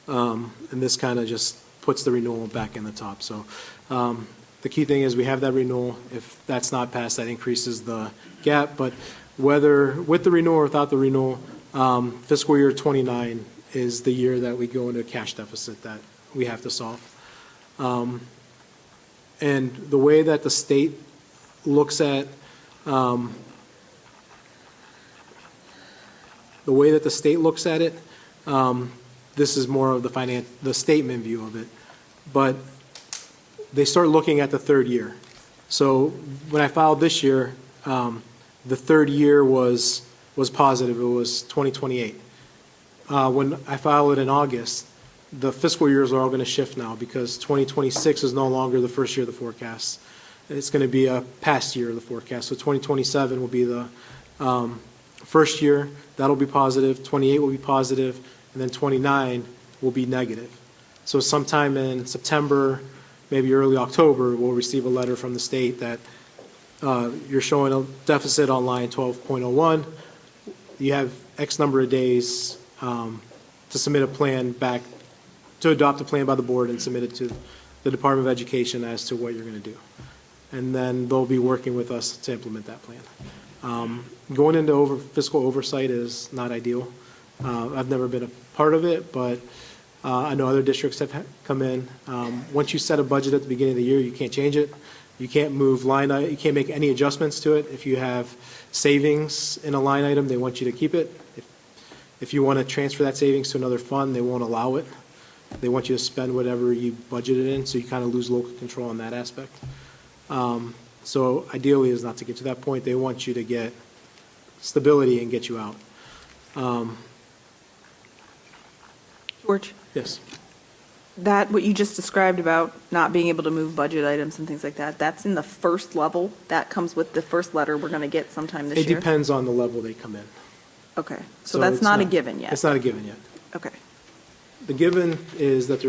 And this kind of just puts the renewal back in the top. So the key thing is we have that renewal. If that's not passed, that increases the gap. But whether with the renewal or without the renewal, fiscal year 29 is the year that we go into a cash deficit that we have to solve. And the way that the state looks at it, this is more of the statement view of it, but they start looking at the third year. So when I filed this year, the third year was positive. It was 2028. When I filed it in August, the fiscal years are all going to shift now because 2026 is no longer the first year of the forecast. It's going to be a past year of the forecast. So 2027 will be the first year. That'll be positive. 28 will be positive, and then 29 will be negative. So sometime in September, maybe early October, we'll receive a letter from the state that you're showing a deficit on line 12.01. You have X number of days to submit a plan back, to adopt a plan by the board and submit it to the Department of Education as to what you're going to do. And then they'll be working with us to implement that plan. Going into fiscal oversight is not ideal. I've never been a part of it, but I know other districts have come in. Once you set a budget at the beginning of the year, you can't change it. You can't move you can't make any adjustments to it. If you have savings in a line item, they want you to keep it. If you want to transfer that savings to another fund, they won't allow it. They want you to spend whatever you budgeted in, so you kind of lose local control on that aspect. So ideally is not to get to that point. They want you to get stability and get you out. George? Yes. That, what you just described about not being able to move budget items and things like that, that's in the first level? That comes with the first letter we're going to get sometime this year? It depends on the level they come in. Okay, so that's not a given yet? It's not a given yet. Okay. The given is that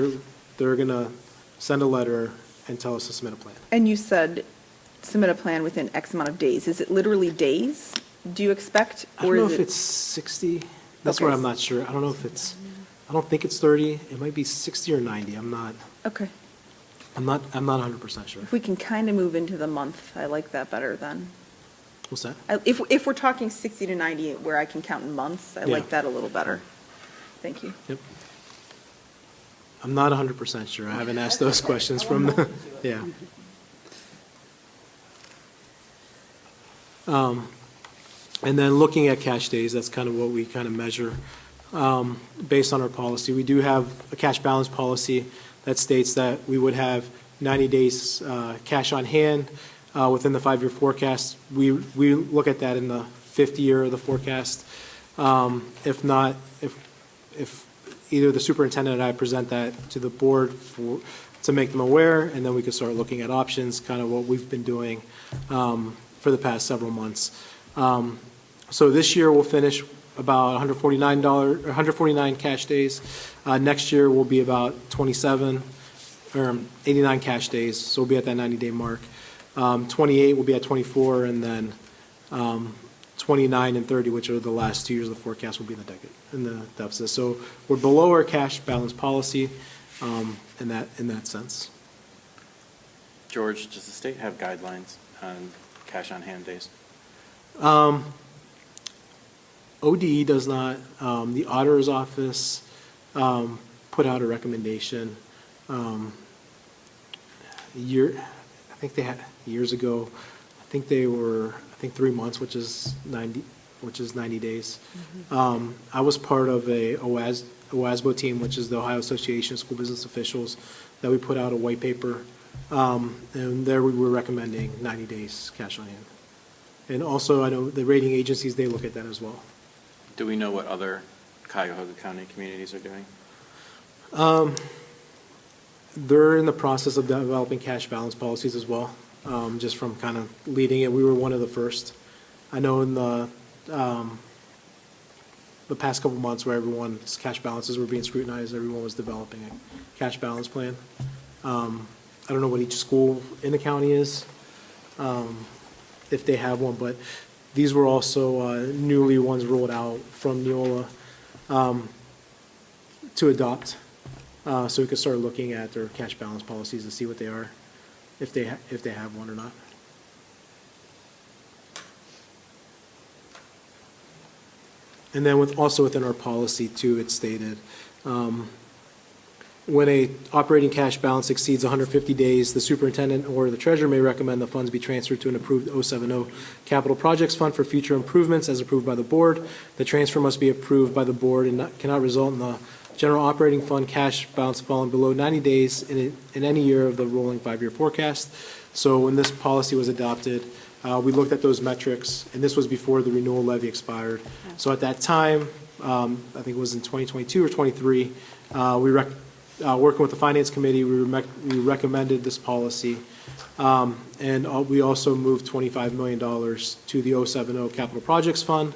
they're going to send a letter and tell us to submit a plan. And you said submit a plan within X amount of days. Is it literally days, do you expect? I don't or know is if it- it's 60. That's Okay. where I'm not sure. I don't know if it's, I don't think it's 30. It might be 60 or 90. I'm not Okay. 100% sure. If we can kind of move into the month, I like that better then. What's that? If we're talking 60 to 90, where I can count in months, I Yeah. like that a little better. Thank you. Yep. I'm not 100% sure. I haven't asked those questions from the, yeah. And then looking at cash days, that's kind of what we kind of measure based on our policy. We do have a cash balance policy that states that we would have 90 days cash on hand within the 5-year forecast. We look at that in the 5th year of the forecast. If not, if either the superintendent and I present that to the board to make them aware, and then we can start looking at options, kind of what we've been doing for the past several months. So this year we'll finish about $149 cash days. Next year will be about 89 cash days, so we'll be at that 90-day mark. 28 will be at 24, and then 29 and 30, which are the last 2 years of the forecast, will be in the deficit. So we're below our cash balance policy in that sense. George, does the state have guidelines on cash on hand days? ODE does not. The auditor's office put out a recommendation I think they had years ago. I think 3 months, which is 90 days. I was part of a OASBO team, which is the Ohio Association of School Business Officials, that we put out a white paper, and there we were recommending 90 days cash on hand. And also, I know the rating agencies, they look at that as well. Do we know what other Cuyahoga County communities are doing? They're in the process of developing cash balance policies as well, just from kind of leading it. We were one of the first. I know in the past couple months where everyone's cash balances were being scrutinized, everyone was developing a cash balance plan. I don't know what each school in the county is, if they have one, but these were also newly ones rolled out from Neola to adopt. So we could start looking at their cash balance policies to see what they are, if they have one or not. And then also within our policy too, it's stated, when a operating cash balance exceeds 150 days, the superintendent or the treasurer may recommend the funds be transferred to an approved 070 capital projects fund for future improvements as approved by the board. The transfer must be approved by the board and cannot result in the general operating fund cash balance falling below 90 days in any year of the rolling 5-year forecast. So when this policy was adopted, we looked at those metrics, and this was before the renewal levy expired. So at that time, I think it was in 2022 or 23, working with the Finance Committee, we recommended this policy. And we also moved $25 million to the 070 Capital Projects Fund.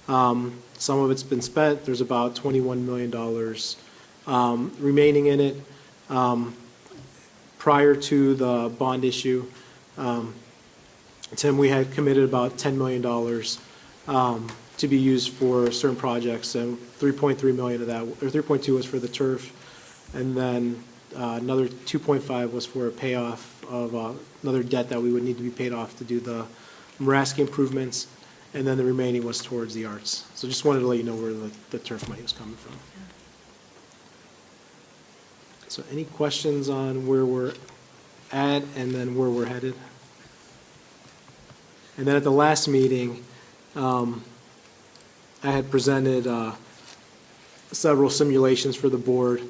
Some of it's been spent. There's about $21 million remaining in it. Prior to the bond issue, Tim, we had committed about $10 million to be used for certain projects, and 3.3 million of that, or 3.2 was for the turf, and then another 2.5 was for a payoff of another debt that we would need to be paid off to do the Muraski improvements, and then the remaining was towards the arts. So just wanted to let you know where the turf money was coming from. So any questions on where we're at and then where we're headed? And then at the last meeting, I had presented several simulations for the board,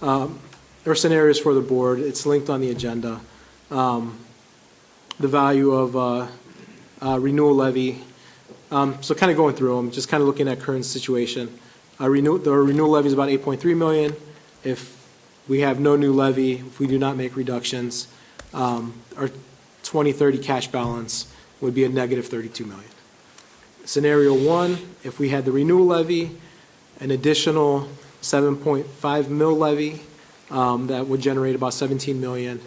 or scenarios for the board. It's linked on the agenda. The value of renewal levy. So kind of going through them, just kind of looking at current situation. The renewal levy is about 8.3 million. If we have no new levy, if we do not make reductions, our 2030 cash balance would be a negative 32 million. Scenario one, if we had the renewal levy, an additional 7.5 mil levy that would generate about 17 million.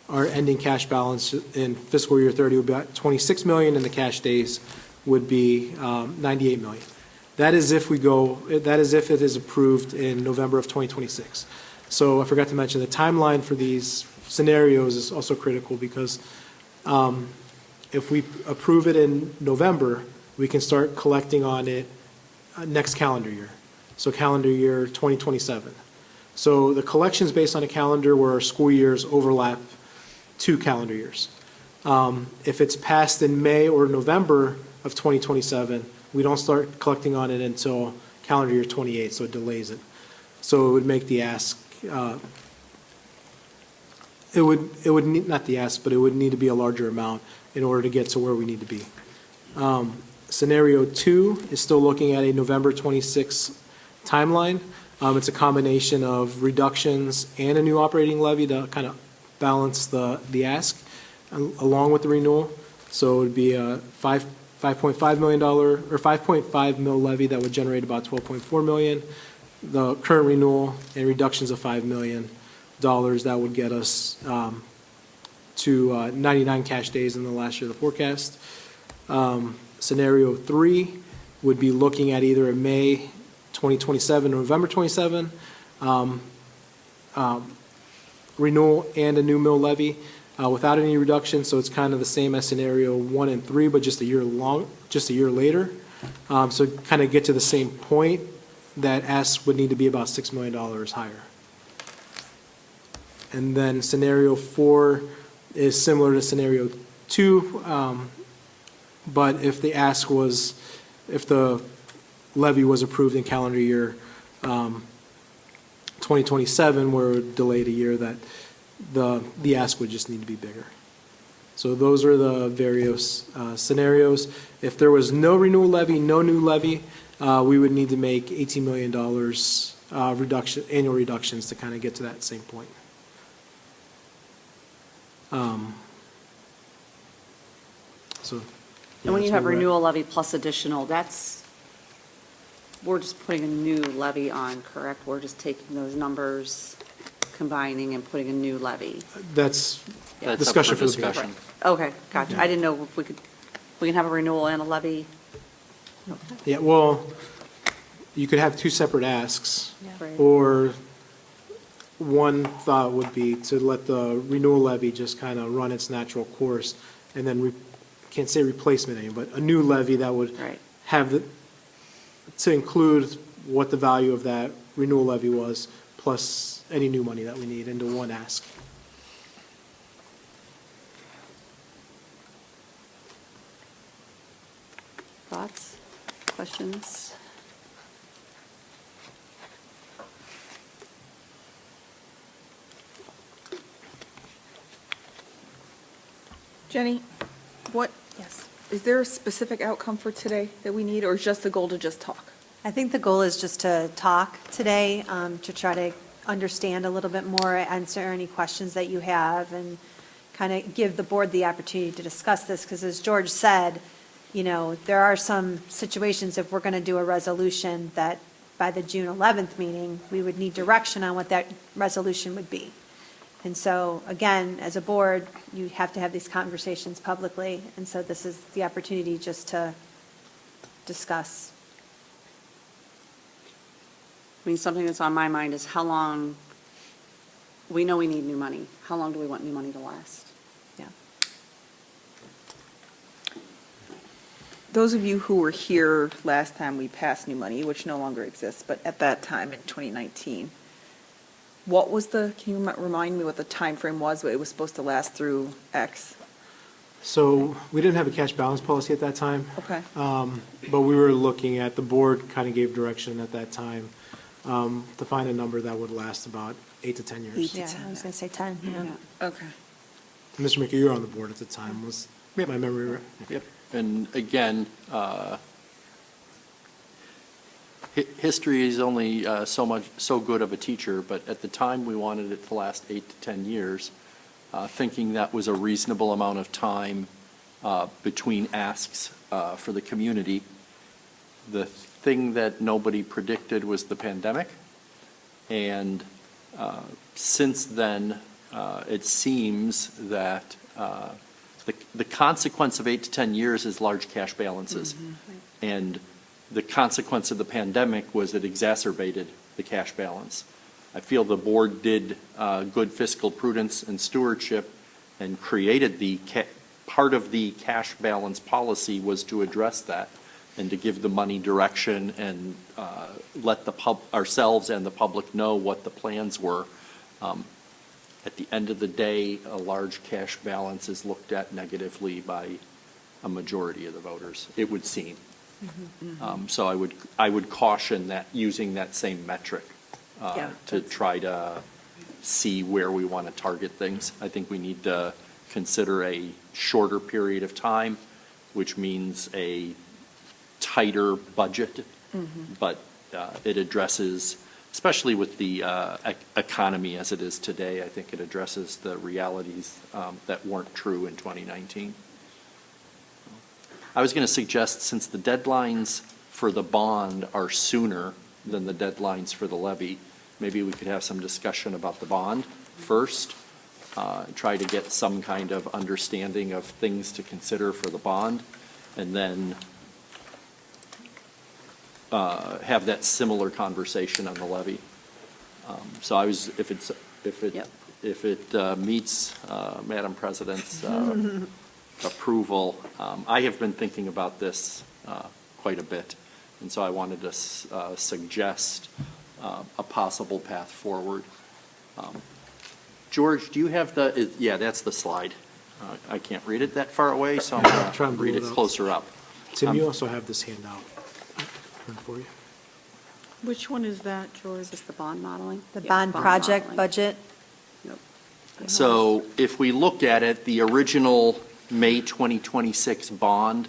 Our ending cash balance in fiscal year 30 would be about 26 million, and the cash days would be 98 million. That is if it is approved in November of 2026. So I forgot to mention the timeline for these scenarios is also critical because if we approve it in November, we can start collecting on it next calendar year, so calendar year 2027. So the collections based on a calendar where our school years overlap 2 calendar years. If it's passed in May or November of 2027, we don't start collecting on it until calendar year 28, so it delays it. So it would make the ask, it would need, not the ask, but it would need to be a larger amount in order to get to where we need to be. Scenario 2 is still looking at a November 26 timeline. It's a combination of reductions and a new operating levy to kind of balance the ask along with the renewal. So it would be a $5.5 million or 5.5 mil levy that would generate about 12.4 million. The current renewal and reductions of $5 million that would get us to 99 cash days in the last year of the forecast. Scenario 3 would be looking at either a May 2027 or November 27 renewal and a new mill levy without any reduction. So it's kind of the same as scenario 1 and 3, but just a year later. So kind of get to the same point. That ask would need to be about $6 million higher. And then scenario 4 is similar to scenario 2, but if the levy was approved in calendar year 2027, we're delayed a year, that the ask would just need to be bigger. So those are the various scenarios. If there was no renewal levy, no new levy, we would need to make $18 million annual reductions to kind of get to that same point. And when you have renewal levy plus additional, we're just putting a new levy on, correct? We're just taking those numbers, combining and putting a new levy. That's That's discussion up for for the board. discussion. Okay, gotcha. I didn't know if we can have a renewal and a levy. Yeah, well, you could have 2 separate asks, Right. or one thought would be to let the renewal levy just kind of run its natural course, and then can't say replacement any, but a new levy that would Right. have to include what the value of that renewal levy was, plus any new money that we need into one ask. Thoughts, questions? Jenny, is there a specific outcome for today that we need, or is just the goal to just talk? I think the goal is just to talk today, to try to understand a little bit more, answer any questions that you have, and kind of give the board the opportunity to discuss this, because as George said, there are some situations, if we're going to do a resolution, that by the June 11th meeting, we would need direction on what that resolution would be. And so, again, as a board, you have to have these conversations publicly, and so this is the opportunity just to discuss. I mean, something that's on my mind is how long, we know we need new money. How long do we want new money to last? Yeah. Those of you who were here last time we passed new money, which no longer exists, but at that time in 2019, what was can you remind me what the time frame was? It was supposed to last through X. So we didn't have a cash balance policy at that time. Okay. But we were looking at, the board kind of gave direction at that time to find a number that would last about 8 to 10 years. Yeah, I was going to say 10, yeah. Okay. Mr. McKee, you were on the board at the time. Was my memory right? Yep. And again, history is only so good of a teacher, but at the time we wanted it to last 8 to 10 years, thinking that was a reasonable amount of time between asks for the community. The thing that nobody predicted was the pandemic, And since then, it seems that the consequence of 8 to 10 years is large cash balances. And the consequence of the pandemic was it exacerbated the cash balance. I feel the board did good fiscal prudence and stewardship and created part of the cash balance policy was to address that and to give the money direction and let ourselves and the public know what the plans were. At the end of the day, a large cash balance is looked at negatively by a majority of the voters, it would seem. So I would caution that using that same metric to try to see where we want to target things. I think we need to consider a shorter period of time, which means a tighter budget, but it addresses, especially with the economy as it is today, I think it addresses the realities that weren't true in 2019. I was going to suggest, since the deadlines for the bond are sooner than the deadlines for the levy, maybe we could have some discussion about the bond first, try to get some kind of understanding of things to consider for the bond, and then have that similar conversation on the levy. So I was, if it meets Madam President's approval, I have been thinking about this quite a bit, and so I wanted to suggest a possible path forward. George, do you have yeah, that's the slide. I can't read it that far away, so I'm going to read it closer up. Tim, you also have this handout for you. Which one is that, George? Is this the bond modeling? The bond project modeling. budget? So if we look at it, the original May 2026 bond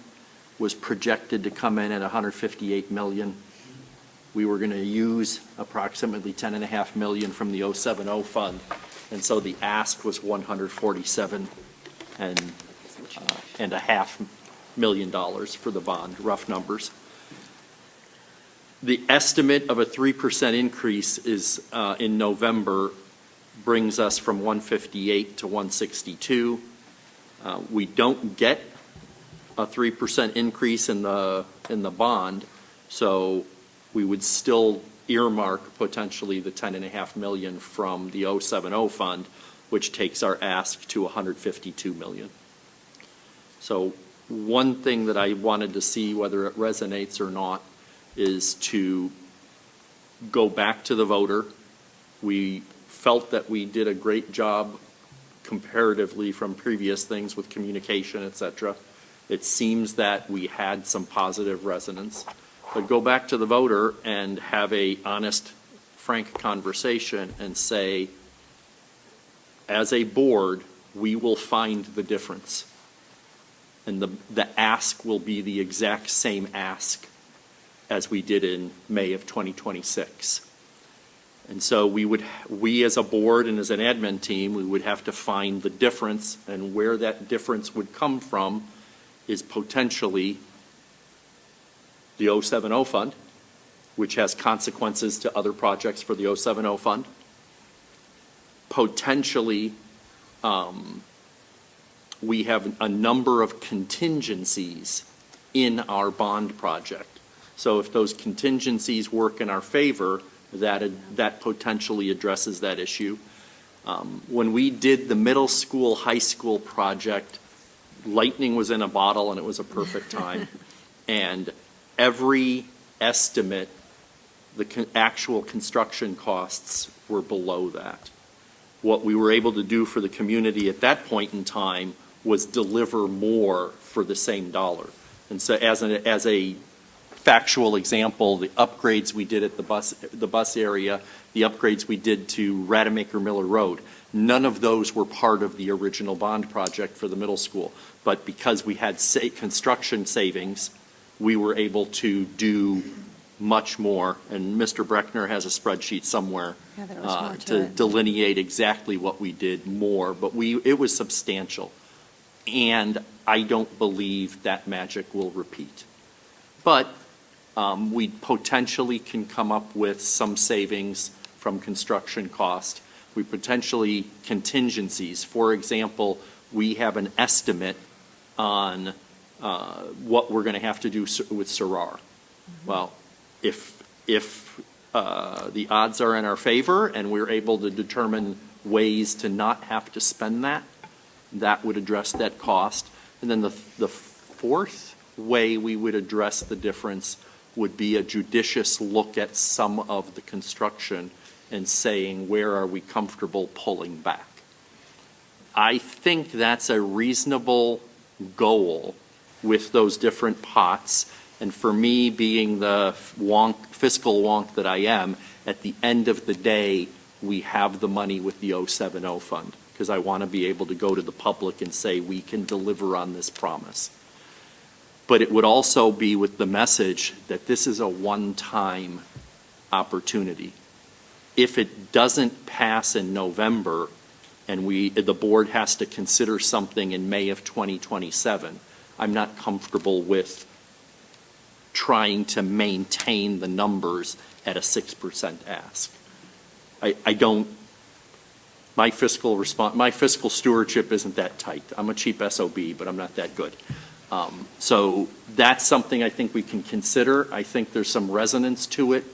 was projected to come in at $158 million. We were going to use approximately $10.5 million from the 070 fund, and so the ask was $147.5 million for the bond, rough numbers. The estimate of a 3% increase is in November brings us from 158 to 162. We don't get a 3% increase in the bond, so we would still earmark potentially the $10.5 million from the 070 fund, which takes our ask to $152 million. So one thing that I wanted to see whether it resonates or not is to go back to the voter. We felt that we did a great job comparatively from previous things with communication, et cetera. It seems that we had some positive resonance. But go back to the voter and have a honest, frank conversation and say, as a board, we will find the difference. And the ask will be the exact same ask as we did in May of 2026. And so we as a board and as an admin team, we would have to find the difference, and where that difference would come from is potentially the 070 fund, which has consequences to other projects for the 070 fund. Potentially, we have a number of contingencies in our bond project. So if those contingencies work in our favor, that potentially addresses that issue. When we did the middle school, high school project, lightning was in a bottle and it was a perfect time. And every estimate, the actual construction costs were below that. What we were able to do for the community at that point in time was deliver more for the same dollar. And so as a factual example, the upgrades we did at the bus area, the upgrades we did to Rademacher Miller Road, none of those were part of the original bond project for the middle school. But because we had construction savings, we were able to do much more. And Mr. Breckner has a spreadsheet somewhere to delineate exactly what we did more. But it was substantial. And I don't believe that magic will repeat. But we potentially can come up with some savings from construction cost. We potentially contingencies. For example, we have an estimate on what we're going to have to do with Sarar. Well, if the odds are in our favor and we're able to determine ways to not have to spend that, that would address that cost. And then the fourth way we would address the difference would be a judicious look at some of the construction and saying, where are we comfortable pulling back? I think that's a reasonable goal with those different pots. And for me, being the fiscal wonk that I am, at the end of the day, we have the money with the 070 fund, because I want to be able to go to the public and say we can deliver on this promise. But it would also be with the message that this is a one-time opportunity. If it doesn't pass in November and the board has to consider something in May of 2027, I'm not comfortable with trying to maintain the numbers at a 6% ask. I don't, my fiscal stewardship isn't that tight. I'm a cheap SOB, but I'm not that good. So that's something I think we can consider. I think there's some resonance to it,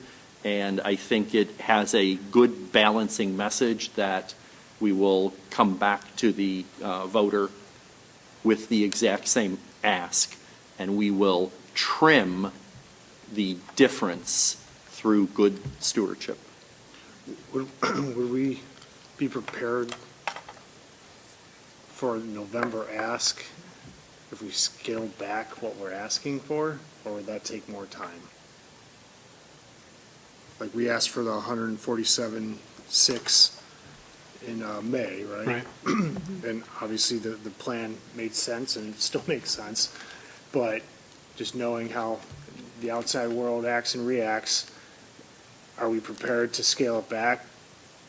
and I think it has a good balancing message that we will come back to the voter with the exact same ask, and we will trim the difference through good stewardship. Would we be prepared for a November ask if we scaled back what we're asking for, or would that take more time? Like, we asked for the 147.6 in May, right? Right. And obviously the plan made sense and it still makes sense, but just knowing how the outside world acts and reacts, are we prepared to scale it back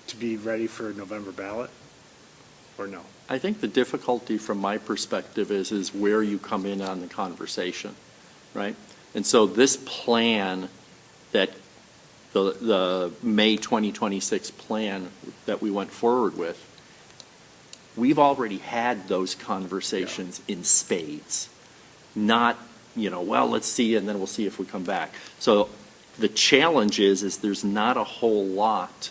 to be ready for a November ballot, or no? I think the difficulty from my perspective is where you come in on the conversation, right? And so this plan that the May 2026 plan that we went forward with, we've already had those conversations in spades, not, well, let's see, and then we'll see if we come back. So the challenge is there's not a whole lot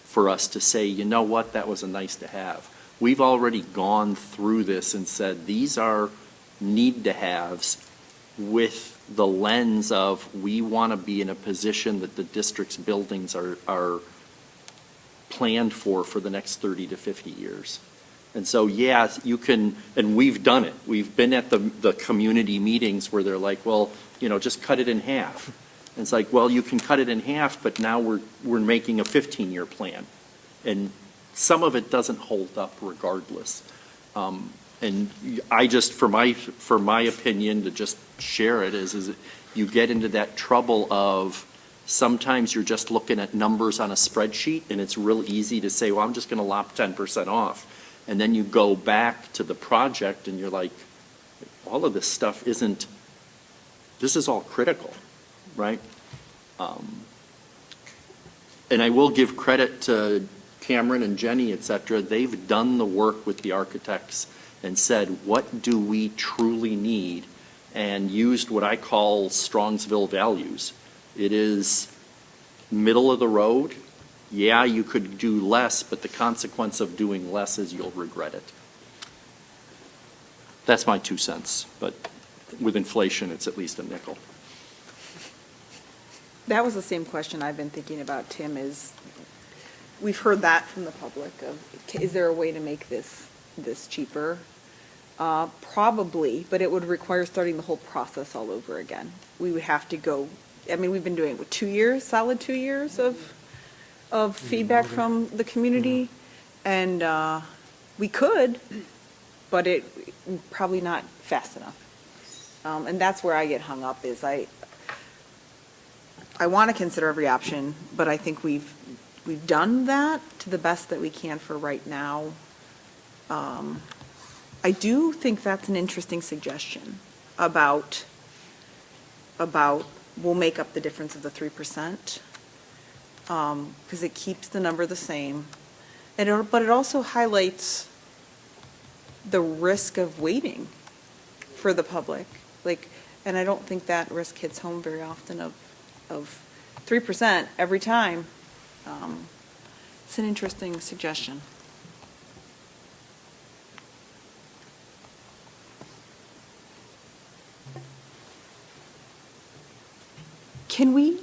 for us to say, you know what, that was a nice to have. We've already gone through this and said these are need to haves with the lens of we want to be in a position that the district's buildings are planned for the next 30 to 50 years. And so, yeah, you can, and we've done it. We've been at the community meetings where they're like, well, just cut it in half. And it's like, well, you can cut it in half, but now we're making a 15-year plan. And some of it doesn't hold up regardless. And I just, for my opinion, to just share it, is you get into that trouble of sometimes you're just looking at numbers on a spreadsheet, and it's real easy to say, well, I'm just going to lop 10% off. And then you go back to the project, and you're like, all of this stuff this is all critical, right? And I will give credit to Cameron and Jenny, et cetera. They've done the work with the architects and said, what do we truly need? And used what I call Strongsville values. It is middle of the road. Yeah, you could do less, but the consequence of doing less is you'll regret it. That's my 2 cents, but with inflation, it's at least a nickel. That was the same question I've been thinking about, Tim, is we've heard that from the public of, is there a way to make this cheaper? Probably, but it would require starting the whole process all over again. We would have to go, we've been doing it, 2 years, solid 2 years of feedback from the community, and we could, but it probably not fast enough. And that's where I get hung up, is I want to consider every option, but I think we've done that to the best that we can for right now. I do think that's an interesting suggestion about we'll make up the difference of the 3%. because it keeps the number the same. But it also highlights the risk of waiting for the public. Like, and I don't think that risk hits home very often of 3% every time. It's an interesting suggestion. Can we,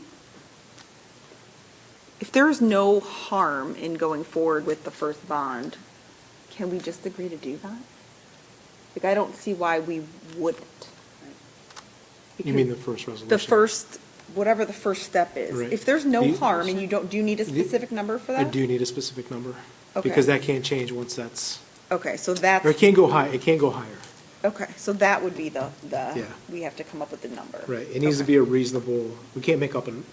if there is no harm in going forward with the first bond, can we just agree to do that? Like, I don't see why we wouldn't. You mean the first resolution? The first, whatever the first step is. Right. If there's no The- harm and you don't, do you need a specific number for I that? do need a specific number. Okay. Because that can't change once that's, Okay, so that's, or it can't go high, it can't go higher. okay, so that would be the, Yeah. we have to come up with the number. Right, it needs to be a reasonable, we can't make up an,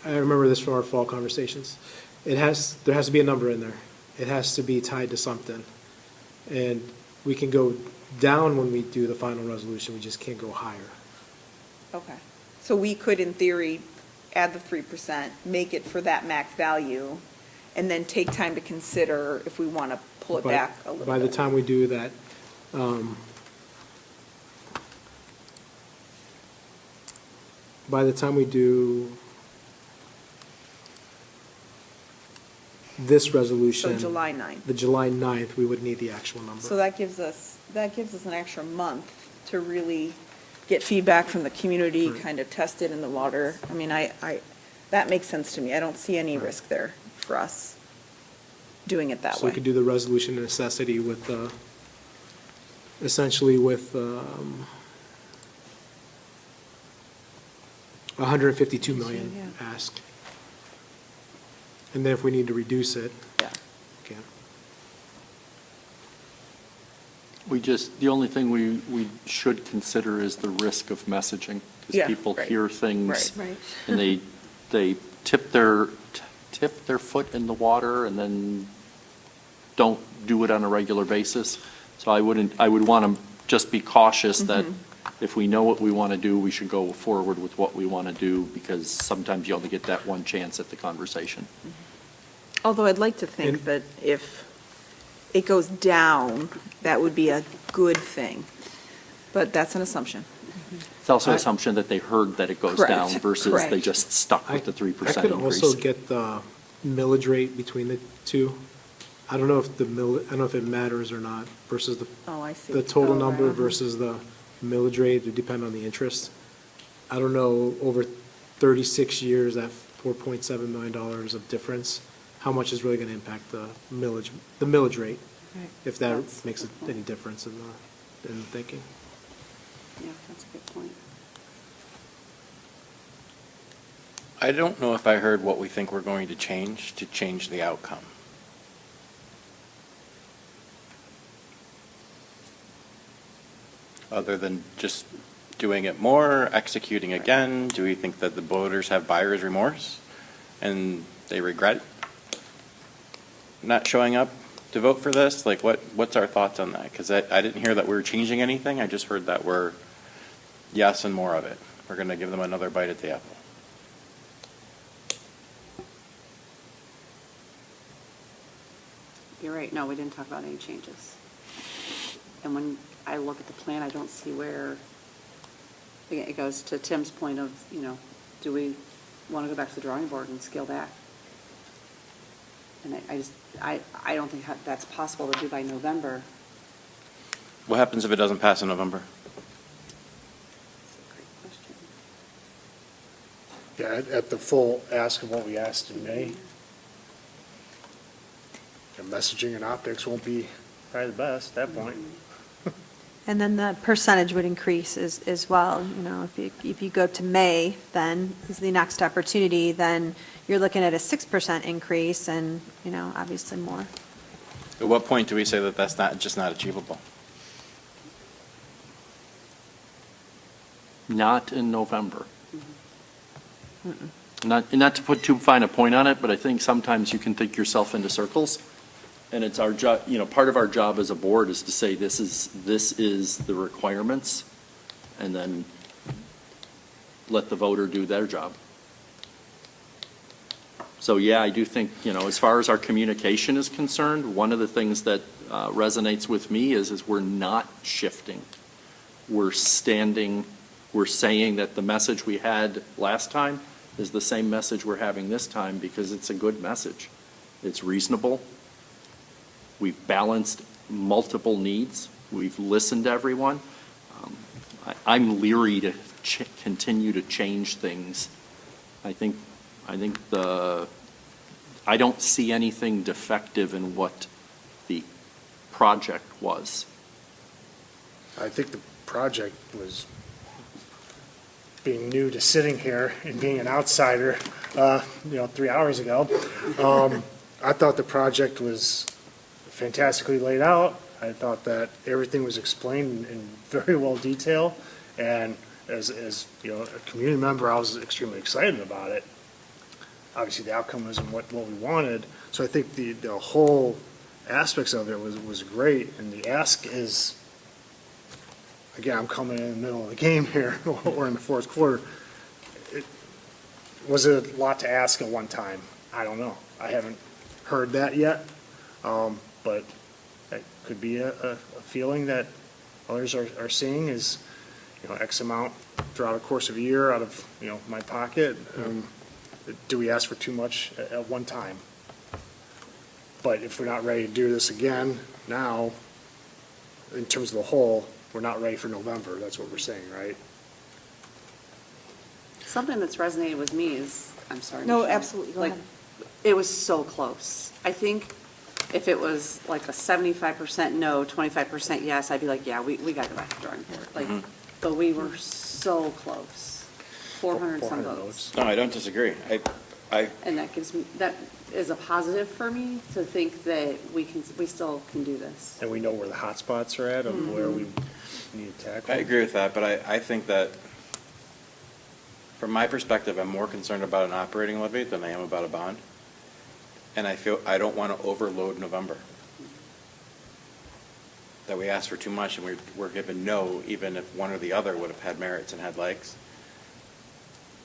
I remember this from our fall conversations. There has to be a number in there. It has to be tied to something. And we can go down when we do the final resolution, we just can't go higher. Okay, so we could, in theory, add the 3%, make it for that max value, and then take time to consider if we want to pull it By- back a little bit. By the time we do that, by the time we do this resolution. So July 9th. The July 9th, we would need the actual number. So that gives us an extra month to really get feedback from the community, Right. kind of test it in the water. I mean, that makes sense to me. I don't see any risk there for us doing it that So we way. could do the resolution of necessity with, essentially with 152 million Yeah. asked. And then if we need to reduce it, Yeah. we can. The only thing we should consider is the risk of messaging. Yeah, Because people right. hear things. Right. Right. And they tip their foot in the water and then don't do it on a regular basis. So I would want to just be cautious that if we know what we want to do, we should go forward with what we want to do, because sometimes you only get that one chance at the conversation. Although I'd like to think And- that if it goes down, that would be a good thing. But that's an assumption. It's also an assumption that they heard that it goes Correct, down versus they correct. just stuck with the 3% I increase. could also get the millage rate between the two. I don't know if I don't know if it matters or not versus Oh, I see. the total Oh, number right. versus the millage rate, it depend on the interest. I don't know, over 36 years, that $4.7 million of difference, how much is really going to impact the millage rate, Right. if that That's makes a good point. any difference in the thinking. Yeah, that's a good point. I don't know if I heard what we think we're going to change the outcome. Other than just doing it more, executing again, do we think that the voters have buyer's remorse and they regret not showing up to vote for this? Like, what's our thoughts on that? Because I didn't hear that we were changing anything. I just heard that we're yes and more of it. We're going to give them another bite at the apple. You're right, no, we didn't talk about any changes. And when I look at the plan, I don't see where, again, it goes to Tim's point of, do we want to go back to the drawing board and scale back? And I don't think that's possible to do by November. What happens if it doesn't pass in November? That's a great question. Yeah, at the full ask of what we asked in May, the messaging and optics won't be probably the best at that point. And then the percentage would increase as well. If you go to May, then is the next opportunity, then you're looking at a 6% increase and, obviously more. At what point do we say that that's not achievable? Not in November. Not to put too fine a point on it, but I think sometimes you can think yourself into circles. And it's our job, part of our job as a board is to say, this is the requirements, and then let the voter do their job. So, yeah, I do think, as far as our communication is concerned, one of the things that resonates with me is we're not shifting. We're saying that the message we had last time is the same message we're having this time because it's a good message. It's reasonable. We've balanced multiple needs. We've listened to everyone. I'm leery to continue to change things. I don't see anything defective in what the project was. I think the project was, being new to sitting here and being an outsider, 3 hours ago, I thought the project was fantastically laid out. I thought that everything was explained in very well detail, and as a community member, I was extremely excited about it. Obviously, the outcome wasn't what we wanted, so I think the whole aspects of it was great, and the ask is, again, I'm coming in the middle of the game here, we're in the fourth quarter. Was it a lot to ask at one time? I don't know. I haven't heard that yet, but that could be a feeling that others are seeing is, X amount throughout the course of a year out of, my pocket. Do we ask for too much at one time? But if we're not ready to do this again now, in terms of the whole, we're not ready for November. That's what we're saying, right? Something that's resonated with me is, I'm sorry. No, Michelle, absolutely, go ahead. It was so close. I think if it was like a 75% no, 25% yes, I'd be like, yeah, we got to go back to the drawing board. But we were so close. 400 some votes. No, I don't disagree. And that is a positive for me to think that we still can do this. And we know where the hot spots are at of where we need to tackle. I agree with that, but I think that, from my perspective, I'm more concerned about an operating levy than I am about a bond. And I feel I don't want to overload November. That we asked for too much and we're given no, even if one or the other would have had merits and had legs.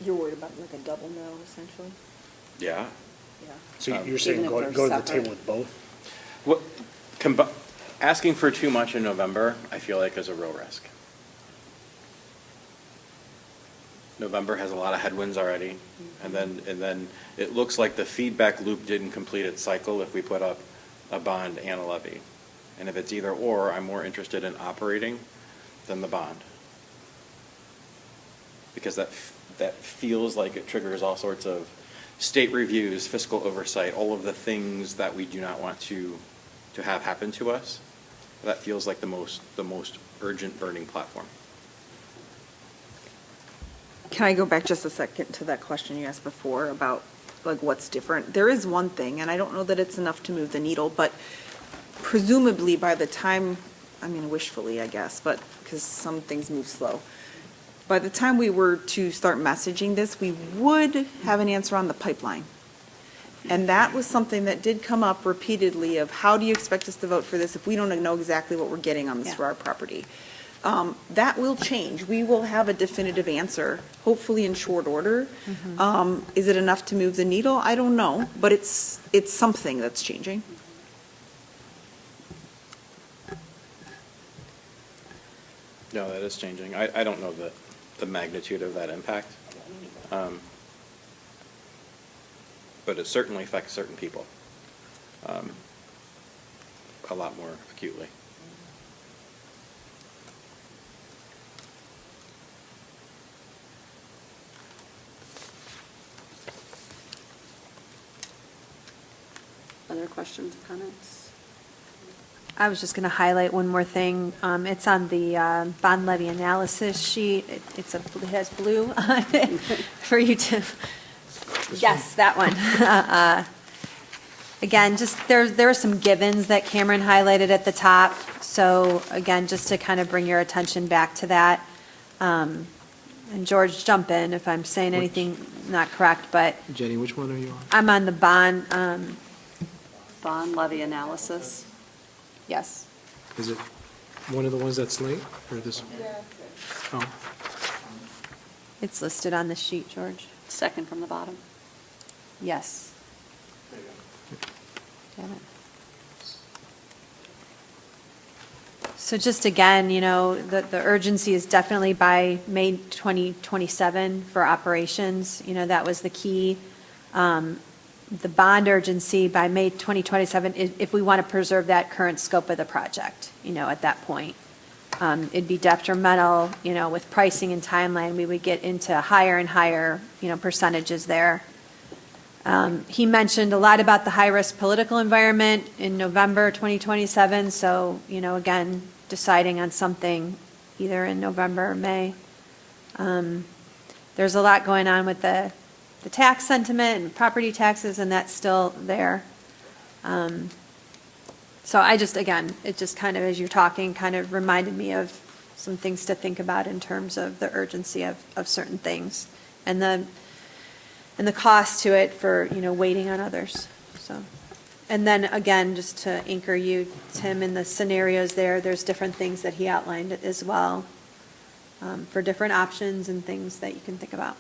You're worried about like a double no, essentially? Yeah. So you're saying go to the table with both? Asking for too much in November, I feel like is a real risk. November has a lot of headwinds already, and then it looks like the feedback loop didn't complete its cycle if we put up a bond and a levy. And if it's either or, I'm more interested in operating than the bond. Because that feels like it triggers all sorts of state reviews, fiscal oversight, all of the things that we do not want to have happen to us. That feels like the most urgent burning platform. Can I go back just a second to that question you asked before about like what's different? There is one thing, and I don't know that it's enough to move the needle, but presumably by the time, wishfully, I guess, but because some things move slow. By the time we were to start messaging this, we would have an answer on the pipeline. And that was something that did come up repeatedly of how do you expect us to vote for this if we don't know exactly what we're getting on this Stroud property? That will change. We will have a definitive answer, hopefully in short order. Is it enough to move the needle? I don't know, but it's something that's changing. No, that is changing. I don't know the magnitude of that impact. But it certainly affects certain people a lot more acutely. Other questions, comments? I was just going to highlight one more thing. It's on the bond levy analysis sheet. It has blue on it for you to, yes, that one. Again, just there are some givens that Cameron highlighted at the top. So again, just to kind of bring your attention back to that. And George, jump in if I'm saying anything not correct, but. Jenny, which one are you on? I'm on the bond. Bond levy analysis. Yes. Is it one of the ones that's late, or this one? Oh, It's listed on the sheet, George. Second from the bottom. Yes. So just again, the urgency is definitely by May 2027 for operations. That was the key. The bond urgency by May 2027, if we want to preserve that current scope of the project, at that point. It'd be detrimental, with pricing and timeline, we would get into higher and higher, percentages there. He mentioned a lot about the high-risk political environment in November 2027, so, again, deciding on something either in November or May. There's a lot going on with the tax sentiment and property taxes, and that's still there. So it just kind of, as you're talking, kind of reminded me of some things to think about in terms of the urgency of certain things and the cost to it for, waiting on others, so. And then again, just to anchor you, Tim, in the scenarios there's different things that he outlined as well, for different options and things that you can think about.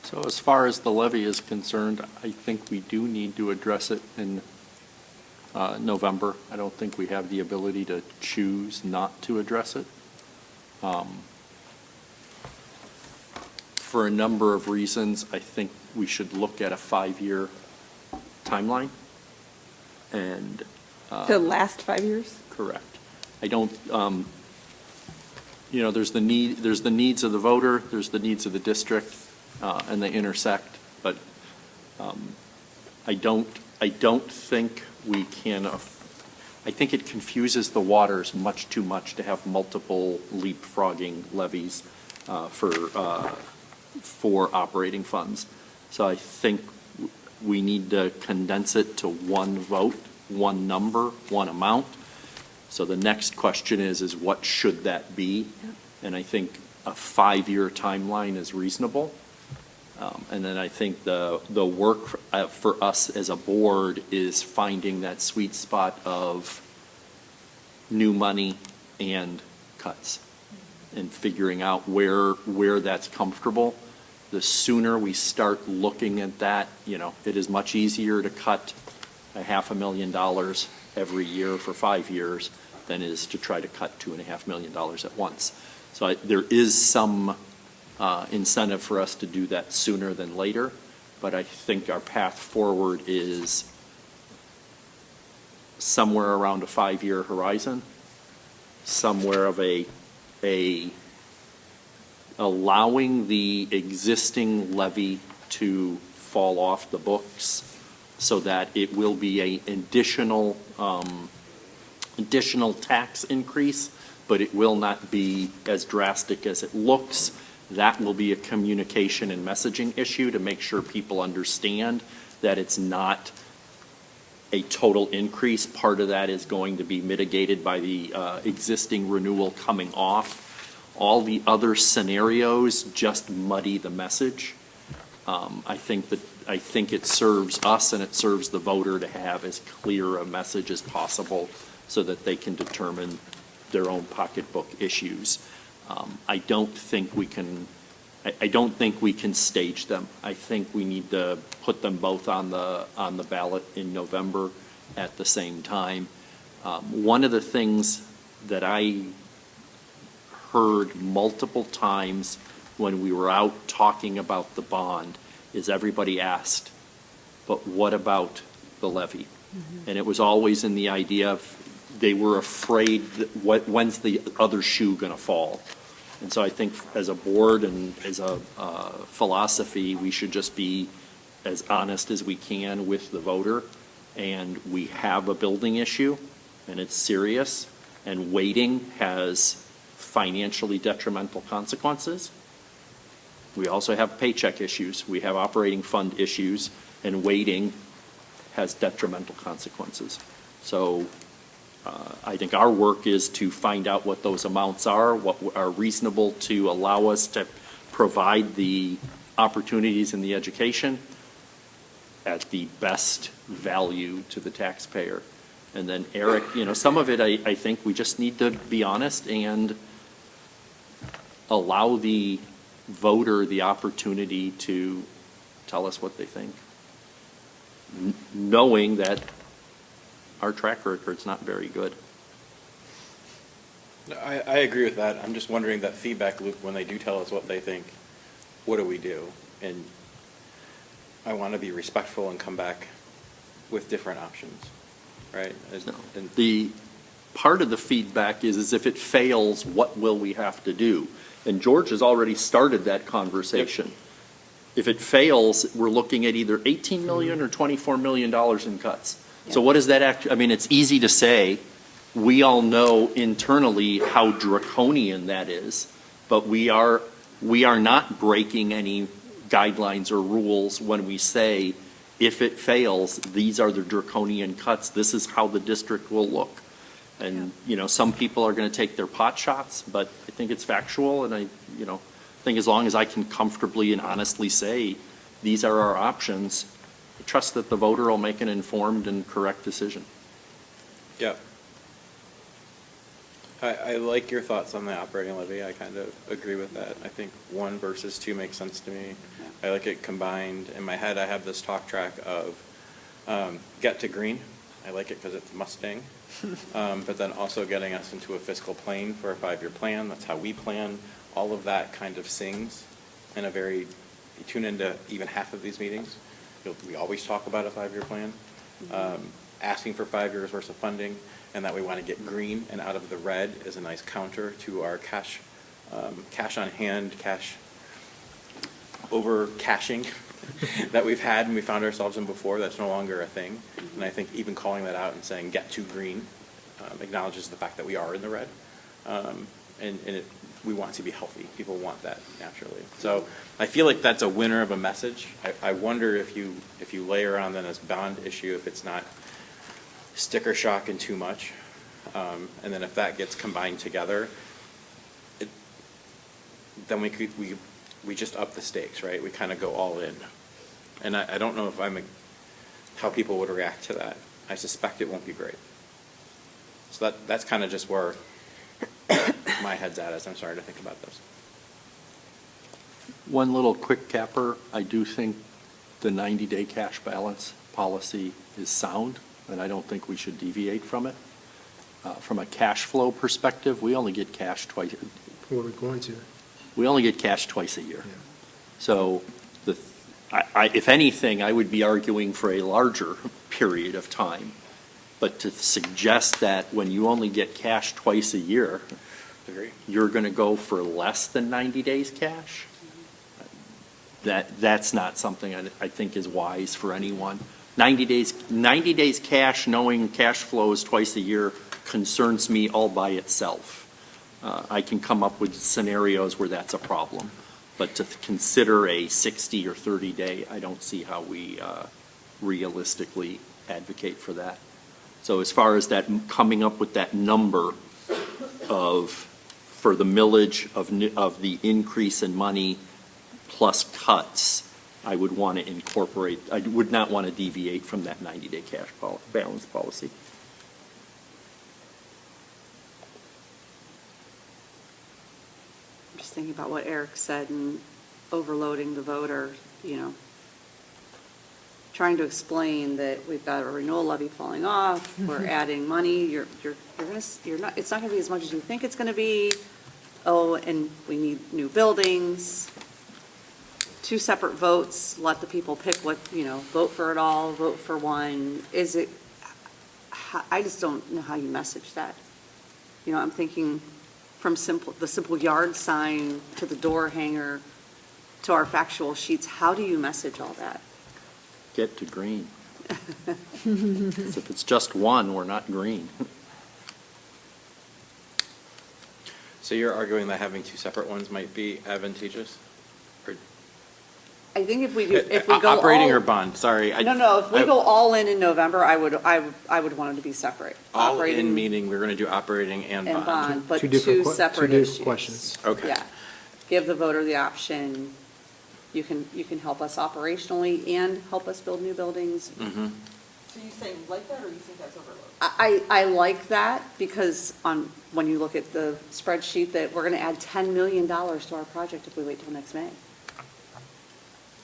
So as far as the levy is concerned, I think we do need to address it in November. I don't think we have the ability to choose not to address it. For a number of reasons, I think we should look at a 5-year timeline. And The last 5 years? correct. I don't, there's the needs of the voter, there's the needs of the district, and they intersect. But I don't think we can. I think it confuses the waters much too much to have multiple leapfrogging levies for operating funds. So I think we need to condense it to one vote, one number, one amount. So the next question is what should that be? And I think a 5-year timeline is reasonable. And then I think the work for us as a board is finding that sweet spot of new money and cuts and figuring out where that's comfortable. The sooner we start looking at that, it is much easier to cut $500,000 every year for 5 years than it is to try to cut $2.5 million at once. So there is some incentive for us to do that sooner than later, but I think our path forward is somewhere around a 5-year horizon, somewhere of a allowing the existing levy to fall off the books so that it will be an additional tax increase, but it will not be as drastic as it looks. That will be a communication and messaging issue to make sure people understand that it's not a total increase. Part of that is going to be mitigated by the existing renewal coming off. All the other scenarios just muddy the message. I think it serves us and it serves the voter to have as clear a message as possible so that they can determine their own pocketbook issues. I don't think we can stage them. I think we need to put them both on the ballot in November at the same time. One of the things that I heard multiple times when we were out talking about the bond is everybody asked, but what about the levy? Mm-hmm. And it was always in the idea of they were afraid that when's the other shoe going to fall? And so I think as a board and as a philosophy, we should just be as honest as we can with the voter. And we have a building issue, and it's serious, and waiting has financially detrimental consequences. We also have paycheck issues. We have operating fund issues, and waiting has detrimental consequences. So I think our work is to find out what those amounts are, what are reasonable to allow us to provide the opportunities in the education at the best value to the taxpayer. And then Eric, some of it I think we just need to be honest and allow the voter the opportunity to tell us what they think, knowing that our track record's not very good. I agree with that. I'm just wondering that feedback loop, when they do tell us what they think, what do we do? And I want to be respectful and come back with different options, right? And The part of the feedback is if it fails, what will we have to do? And George has already started that conversation. If it fails, we're looking at either 18 million or $24 million in cuts. So what does that actually, I mean, it's easy to say, we all know internally how draconian that is, but we are not breaking any guidelines or rules when we say, if it fails, these are the draconian cuts, this is how the district will look. And, you know, some people are going to take their pot shots, but I think it's factual, and I think as long as I can comfortably and honestly say, these are our options, I trust that the voter will make an informed and correct decision. yeah. I like your thoughts on the operating levy. I kind of agree with that. I think 1 versus 2 makes sense to me. I like it combined. In my head, I have this talk track of get to green. I like it because it's Mustang. But then also getting us into a fiscal plane for a 5-year plan. That's how we plan. All of that kind of sings in a very, you tune into even half of these meetings, we always talk about a 5-year plan, asking for 5 years worth of funding, and that we want to get green and out of the red is a nice counter to our cash on hand, cash over caching that we've had and we found ourselves in before. That's no longer a thing. And I think even calling that out and saying get to green acknowledges the fact that we are in the red. We want to be healthy. People want that naturally. So I feel like that's a winner of a message. I wonder if you layer on then this bond issue, if it's not sticker shock and too much, and then if that gets combined together, then we just up the stakes, right? We kind of go all in. And I don't know if how people would react to that. I suspect it won't be great. So that's kind of just where my head's at as I'm starting to think about this. One little quick capper, I do think the 90-day cash balance policy is sound, and I don't think we should deviate from it. From a cash flow perspective, we only get cash twice. What are we going to? We only get cash twice a year. So if anything, I would be arguing for a larger period of time. But to suggest that when you only get cash twice a year, you're going to go for less than 90 days cash, that's not something I think is wise for anyone. 90 days cash, knowing cash flows twice a year, concerns me all by itself. I can come up with scenarios where that's a problem, but to consider a 60 or 30 day, I don't see how we realistically advocate for that. So as far as that, coming up with that number for the millage of the increase in money plus cuts, I would want to incorporate, I would not want to deviate from that 90-day cash balance policy. I'm just thinking about what Eric said and overloading the voter, trying to explain that we've got a renewal levy falling off, we're adding money, it's not going to be as much as you think it's going to be. Oh, and we need new buildings, 2 separate votes, let the people pick what, vote for it all, vote for one. I just don't know how you message that. I'm thinking from the simple yard sign to the door hanger to our factual sheets, how do you message all that? Get to green. 'Cause if it's just one, we're not green. So you're arguing that having 2 separate ones might be advantageous? I think if we go operating all, or bond, sorry. No, if we go all in November, I would want it to be separate. All Operating in meaning we're going to do operating and bond. and bond, but Two two different separate two issues. different questions. Okay. Yeah. Give the voter the option. You can help us operationally and help us build new buildings. Mm-hmm. So you saying like that, or you think that's overload? I like that because when you look at the spreadsheet that we're going to add $10 million to our project if we wait till next May.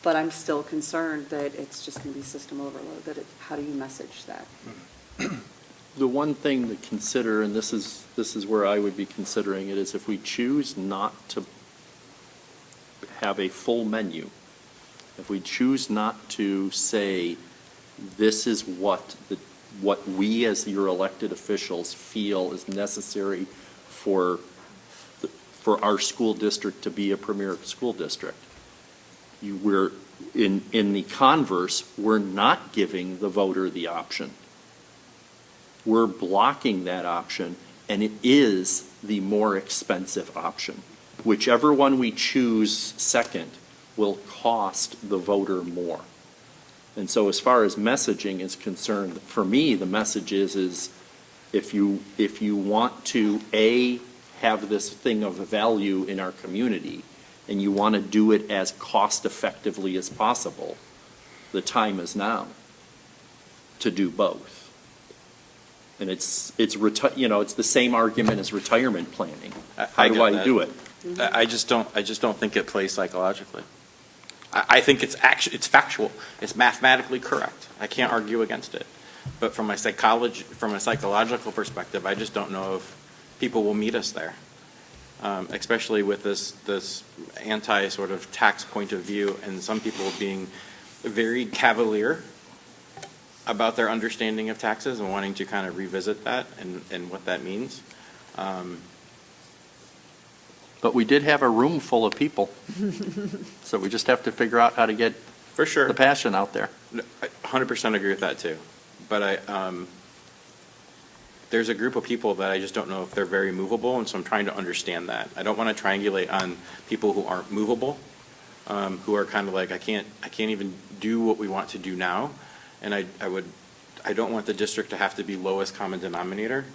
But I'm still concerned that it's just going to be system overload, how do you message that? The one thing to consider, and this is where I would be considering it, is if we choose not to have a full menu, if we choose not to say, this is what we as your elected officials feel is necessary for our school district to be a premier school district. We're in the converse, we're not giving the voter the option. We're blocking that option, and it is the more expensive option. Whichever one we choose second will cost the voter more. And so as far as messaging is concerned, for me, the message is if you want to, A, have this thing of value in our community, and you want to do it as cost effectively as possible, the time is now to do both. And it's the same argument as retirement planning. How do I do it? I just don't think it plays psychologically. I think it's factual. It's mathematically correct. I can't argue against it. But from a psychological perspective, I just don't know if people will meet us there. Especially with this anti sort of tax point of view, and some people being very cavalier about their understanding of taxes and wanting to kind of revisit that and what that means. But we did have a room full of people. So we just have to figure out how to get for sure the passion out there. I 100% agree with that too. But there's a group of people that I just don't know if they're very movable, and so I'm trying to understand that. I don't want to triangulate on people who aren't movable, who are kind of like, I can't even do what we want to do now, and I don't want the district to have to be lowest common denominator,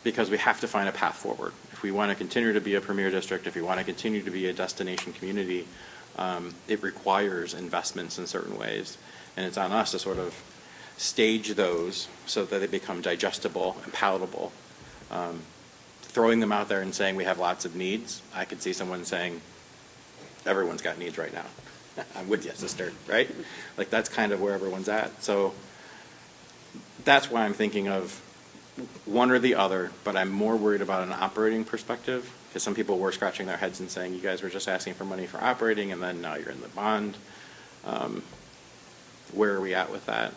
because we have to find a path forward. If we want to continue to be a premier district, if we want to continue to be a destination community, it requires investments in certain ways, and it's on us to sort of stage those so that they become digestible and palatable. Throwing them out there and saying we have lots of needs, I could see someone saying, everyone's got needs right now. I'm with you, sister, right? Like that's kind of where everyone's at. So that's why I'm thinking of one or the other, but I'm more worried about an operating perspective, because some people were scratching their heads and saying, you guys were just asking for money for operating, and then now you're in the bond. Where are we at with that?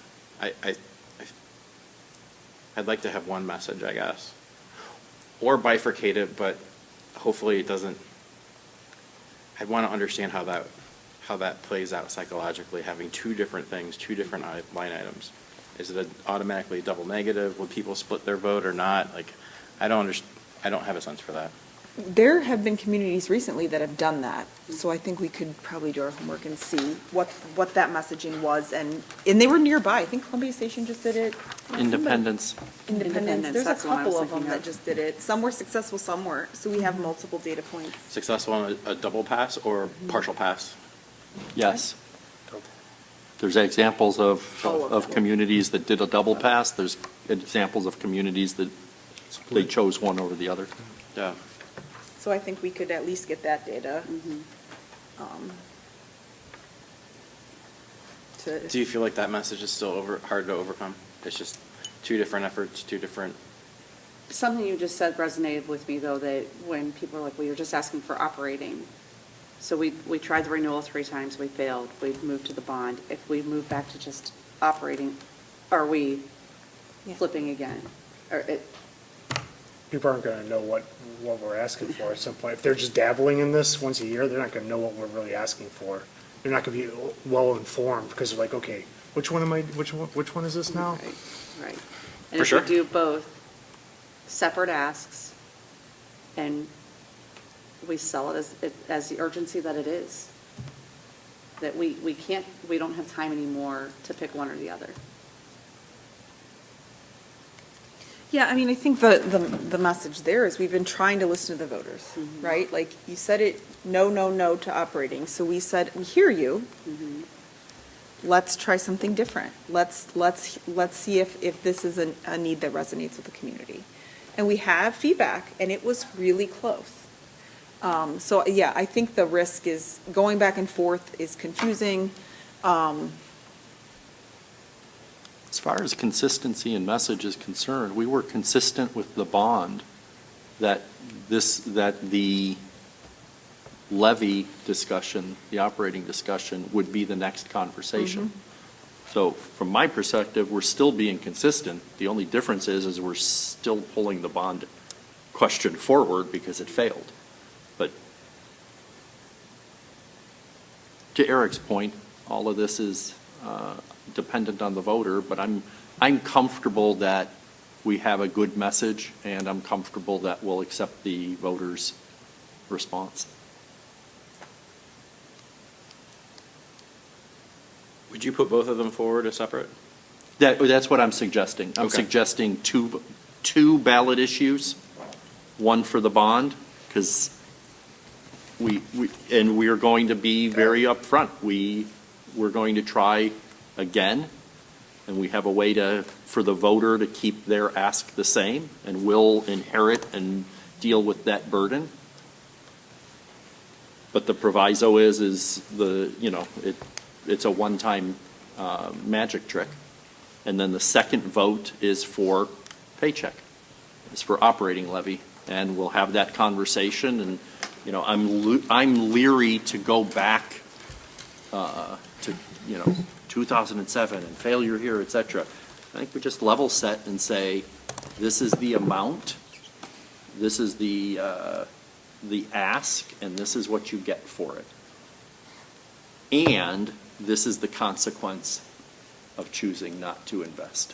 I'd like to have one message, I guess, or bifurcate it, but hopefully it doesn't. I'd want to understand how that plays out psychologically, having two different things, two different line items. Is it automatically a double negative? Would people split their vote or not? Like, I don't have a sense for that. There have been communities recently that have done that, so I think we could probably do our homework and see what that messaging was, and they were nearby. I think Columbia Station just did it. Independence. Independence. There's a that's the one I was couple of them thinking that of. just did it. Some were successful, some weren't, so we have multiple data points. Successful on a double pass or partial pass? Yes. There's examples of communities that did a double pass. There's examples of communities that they chose one over the other. Yeah. So I think we could at least get that data. Do you feel like that message is still hard to overcome? It's just two different efforts, two different. Something you just said resonated with me, though, that when people are like, well, you're just asking for operating. So we tried the renewal 3 times, we failed. We've moved to the bond. If we move back to just operating, are we flipping again? People aren't going to know what we're asking for at some point. If they're just dabbling in this once a year, they're not going to know what we're really asking for. They're not going to be well informed because they're like, okay, which one is this now? Right. For And if sure. we do both separate asks and we sell it as the urgency that it is, that we don't have time anymore to pick one or the other. Yeah, I mean, I think the message there is we've been trying to listen to the voters, right? Like, you said it, no to operating. So we said, we hear you. let's try something different. Let's see if this is a need that resonates with the community. And we have feedback, and it was really close. So, yeah, I think the risk is going back and forth is confusing. As far as consistency and message is concerned, we were consistent with the bond that the levy discussion, the operating discussion, would be the next conversation. So from my perspective, we're still being consistent. The only difference is we're still pulling the bond question forward because it failed. But to Eric's point, all of this is dependent on the voter, but I'm comfortable that we have a good message, and I'm comfortable that we'll accept the voters' response. Would you put both of them forward as separate? That's what I'm suggesting. I'm Okay. suggesting two ballot issues, one for the bond, because we are going to be very upfront. We're going to try again, and we have a way for the voter to keep their ask the same, and we'll inherit and deal with that burden. But the proviso is it's a one-time magic trick. And then the second vote is for paycheck, is for operating levy. And we'll have that conversation, and, I'm leery to go back to, 2007 and failure here, et cetera. I think we just level set and say, this is the amount, this is the ask, and this is what you get for it. And this is the consequence of choosing not to invest.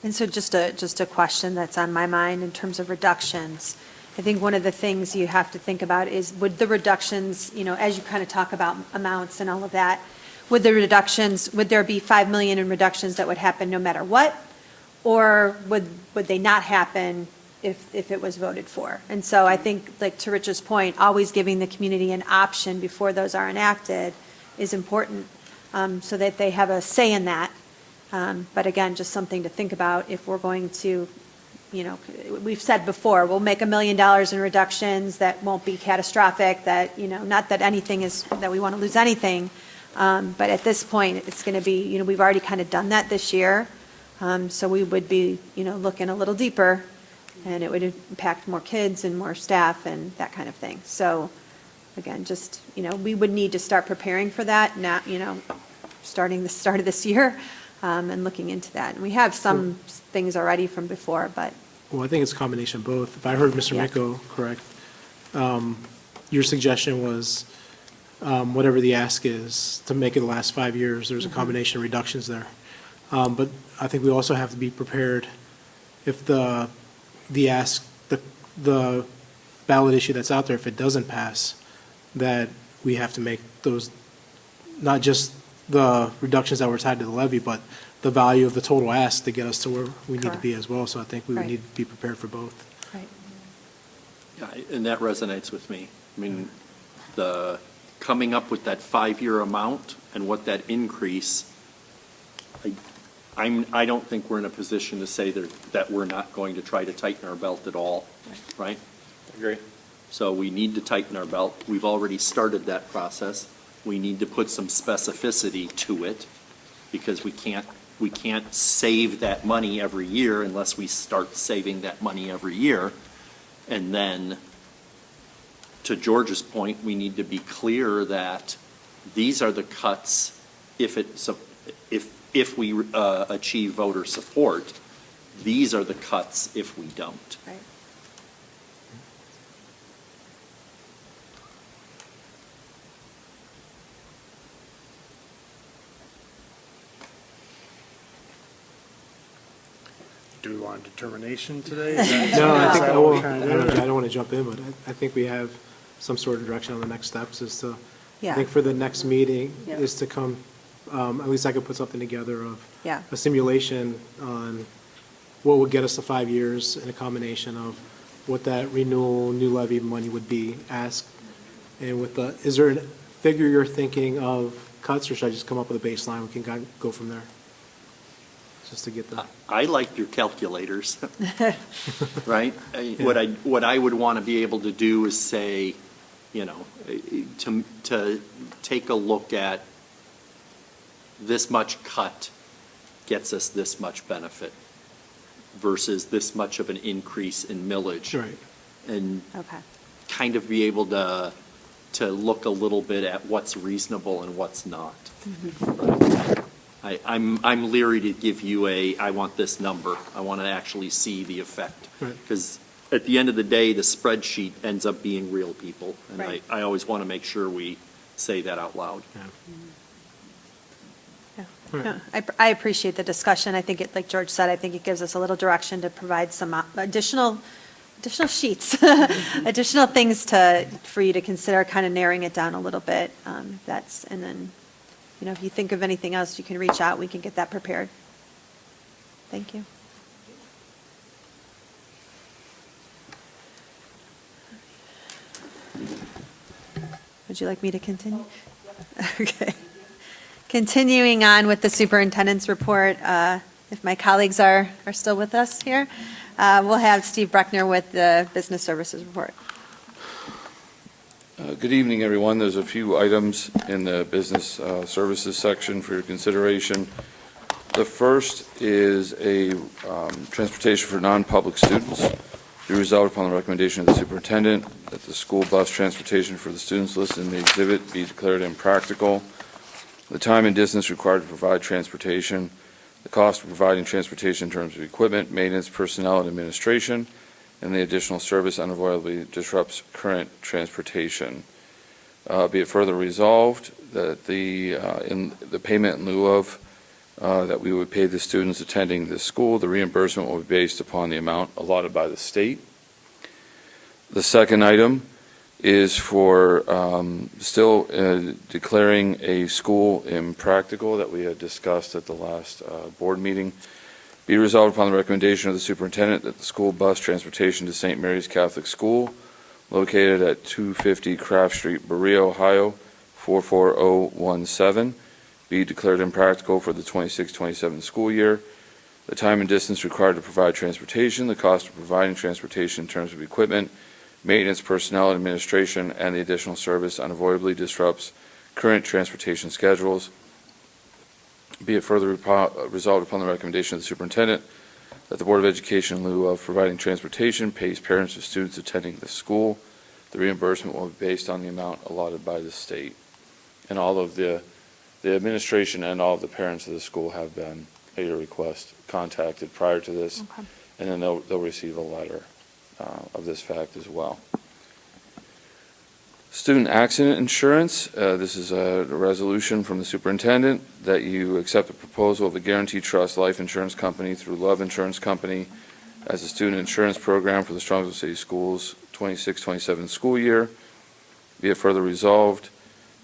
And so just a question that's on my mind in terms of reductions. I think one of the things you have to think about is, would the reductions, as you kind of talk about amounts and all of that, would there be 5 million in reductions that would happen no matter what? Or would they not happen if it was voted for? And so I think, like to Rich's point, always giving the community an option before those are enacted is important, so that they have a say in that. But again, just something to think about if we're going to, we've said before, we'll make $1 million in reductions that won't be catastrophic, that, not that anything is, that we want to lose anything. But at this point, it's going to be, we've already kind of done that this year. So we would be, looking a little deeper, and it would impact more kids and more staff and that kind of thing. So again, just, we would need to start preparing for that now, starting the start of this year, and looking into that. And we have some things already from before, but. Well, I think it's a combination of both. If I heard Mr. Yeah. Micko correct, your suggestion was whatever the ask is, to make it the last 5 years, there's a combination of reductions there. But I think we also have to be prepared if the ask, the ballot issue that's out there, if it doesn't pass, that we have to make those, not just the reductions that were tied to the levy, but the value of the total ask to get us to where we need to be as well. So I think we would Right. need to be prepared for both. Right. Yeah, and that resonates with me. I mean, the coming up with that 5-year amount and what that increase, I don't think we're in a position to say that we're not going to try to tighten our belt at all, right? Agree. So we need to tighten our belt. We've already started that process. We need to put some specificity to it, because we can't save that money every year unless we start saving that money every year. And then, to George's point, we need to be clear that these are the cuts if we achieve voter support. These are the cuts if we don't. Right. Do we want a determination today? No, I think, I I don't want to jump in, but I think we have some sort of direction on the next steps is to, I Yeah. think for the next meeting Yeah. is to come, at least I could put something together of Yeah. a simulation on what would get us to 5 years, and a combination of what that renewal, new levy money would be asked, And with the, is there a figure you're thinking of cuts, or should I just come up with a baseline? We can go from there. Just to get the. I like your calculators, right? What I would want to be able to do is say, you know, to take a look at this much cut gets us this much benefit versus this much of an increase in millage. Right. And Okay. kind of be able to look a little bit at what's reasonable and what's not. I'm leery to give you I want this number. I want to actually see the effect. Because at the end of the day, the spreadsheet ends up being real people. And Right. I always want to make sure we say that out loud. Yeah, I appreciate the discussion. I think it, like George said, I think it gives us a little direction to provide some additional sheets, additional things for you to consider, kind of narrowing it down a little bit. And then, you know, if you think of anything else, you can reach out. We can get that prepared. Thank you. Would you like me to continue? Okay. Continuing on with the superintendent's report, if my colleagues are still with us here, we'll have Steve Bruckner with the business services report. Good evening, everyone. There's a few items in the business services section for your consideration. The first is a transportation for non-public students. Be resolved upon the recommendation of the superintendent that the school bus transportation for the students listed in the exhibit be declared impractical. The time and distance required to provide transportation, the cost of providing transportation in terms of equipment, maintenance, personnel, and administration, and the additional service unavoidably disrupts current transportation. Be it further resolved that in the payment in lieu of that we would pay the students attending this school, the reimbursement will be based upon the amount allotted by the state. The second item is for still declaring a school impractical that we had discussed at the last board meeting. Be resolved upon the recommendation of the superintendent that the school bus transportation to St. Mary's Catholic School, located at 250 Craft Street, Berea, Ohio, 44017, be declared impractical for the 26-27 school year. The time and distance required to provide transportation, the cost of providing transportation in terms of equipment, maintenance, personnel, and administration, and the additional service unavoidably disrupts current transportation schedules. Be it further resolved upon the recommendation of the superintendent that the Board of Education, in lieu of providing transportation, pays parents of students attending the school. The reimbursement will be based on the amount allotted by the state. And all of the administration and all of the parents of the school have been, at your request, contacted prior to this. Okay. And then they'll receive a letter of this fact as well. Student accident insurance, this is a resolution from the superintendent that you accept the proposal of the Guarantee Trust Life Insurance Company through Love Insurance Company as a student insurance program for the Strongsville City Schools 26-27 school year. Be it further resolved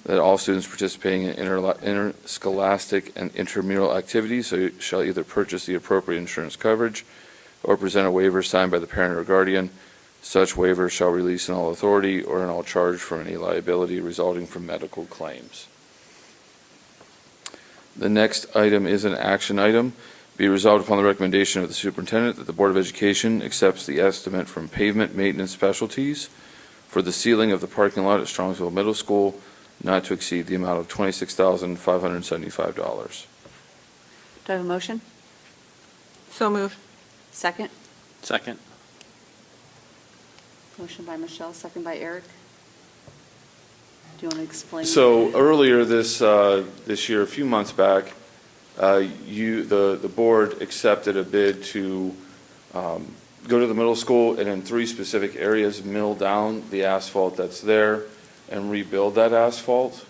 that all students participating in interscholastic and intramural activities shall either purchase the appropriate insurance coverage or present a waiver signed by the parent or guardian. Such waiver shall release in all authority or in all charge from any liability resulting from medical claims. The next item is an action item. Be resolved upon the recommendation of the superintendent that the Board of Education accepts the estimate from Pavement Maintenance Specialties for the sealing of the parking lot at Strongsville Middle School, not to exceed the amount of $26,575. Do I have a motion? So moved. Second? Second. Motion by Michelle, second by Eric. Do you want to explain? So earlier this year, a few months back, the board accepted a bid to go to the middle school and in 3 specific areas mill down the asphalt that's there and rebuild that asphalt.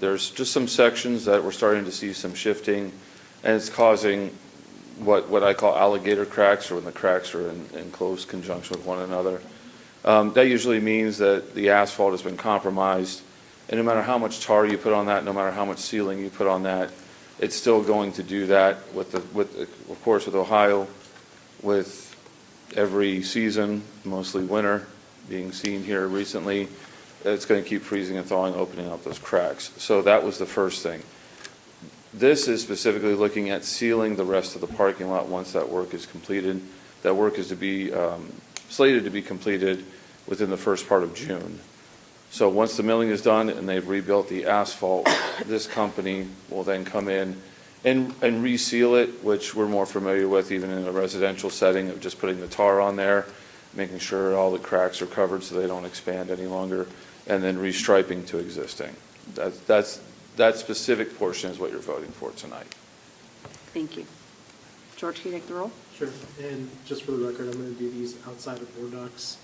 There's just some sections that we're starting to see some shifting, and it's causing what I call alligator cracks, or when the cracks are in close conjunction with one another. That usually means that the asphalt has been compromised, and no matter how much tar you put on that, no matter how much sealing you put on that, it's still going to do that. Of course, with Ohio, with every season, mostly winter, being seen here recently, it's going to keep freezing and thawing, opening up those cracks. So that was the first thing. This is specifically looking at sealing the rest of the parking lot once that work is completed. That work is to be slated to be completed within the first part of June. So once the milling is done and they've rebuilt the asphalt, this company will then come in and reseal it, which we're more familiar with even in a residential setting of just putting the tar on there, making sure all the cracks are covered so they don't expand any longer, and then restriping to existing. That specific portion is what you're voting for tonight. Thank you. George, can you take the roll? Sure. And just for the record, I'm going to do these outside of board docs,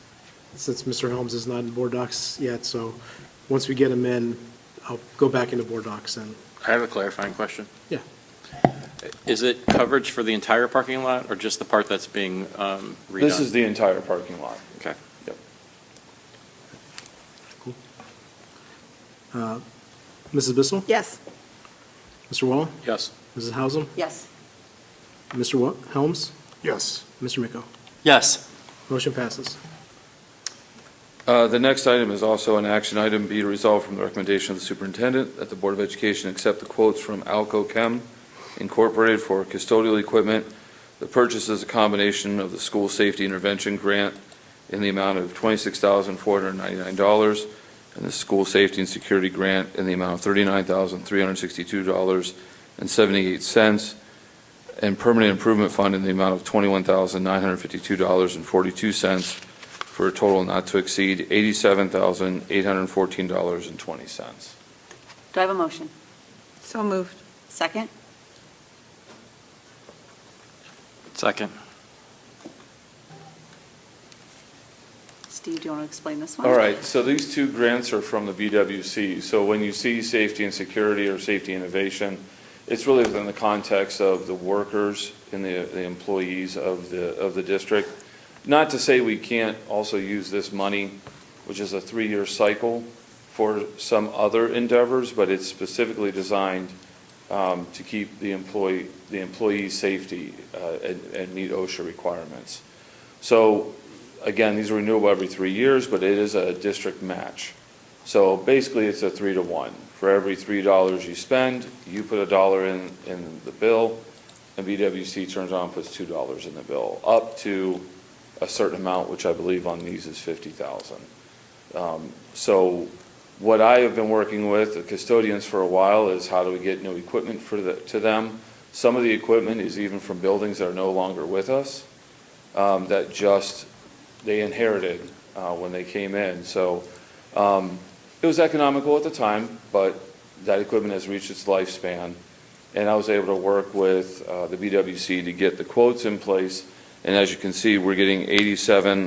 since Mr. Helms is not in board docs yet. So once we get him in, I'll go back into board docs and. I have a clarifying question. Yeah. Is it coverage for the entire parking lot or just the part that's being redone? This is the entire parking lot. Okay. Yep. Cool. Mrs. Bissell? Yes. Mr. Wall? Yes. Mrs. Hausum? Yes. Mr. Helms? Yes. Mr. Miko? Yes. Motion passes. The next item is also an action item, be resolved from the recommendation of the superintendent that the Board of Education accept the quotes from Alco Chem Incorporated for custodial equipment. The purchase is a combination of the school safety intervention grant in the amount of $26,499 and the school safety and security grant in the amount of $39,362.78 and permanent improvement fund in the amount of $21,952.42 for a total not to exceed $87,814.20. Do I have a motion? So moved. Second? Second. Steve, do you want to explain this one? All right, so these two grants are from the BWC. So when you see safety and security or safety innovation, it's really within the context of the workers and the employees of the district. Not to say we can't also use this money, which is a 3-year cycle, for some other endeavors, but it's specifically designed to keep the employee safety and meet OSHA requirements. So again, these are renewable every 3 years, but it is a district match. So basically, it's a 3-to-1. For every $3 you spend, you put $1 in the bill, and BWC turns around and puts $2 in the bill, up to a certain amount, which I believe on these is $50,000. So what I have been working with the custodians for a while is how do we get new equipment to them. Some of the equipment is even from buildings that are no longer with us, that just they inherited when they came in. So it was economical at the time, but that equipment has reached its lifespan. And I was able to work with the BWC to get the quotes in place. And as you can see, we're getting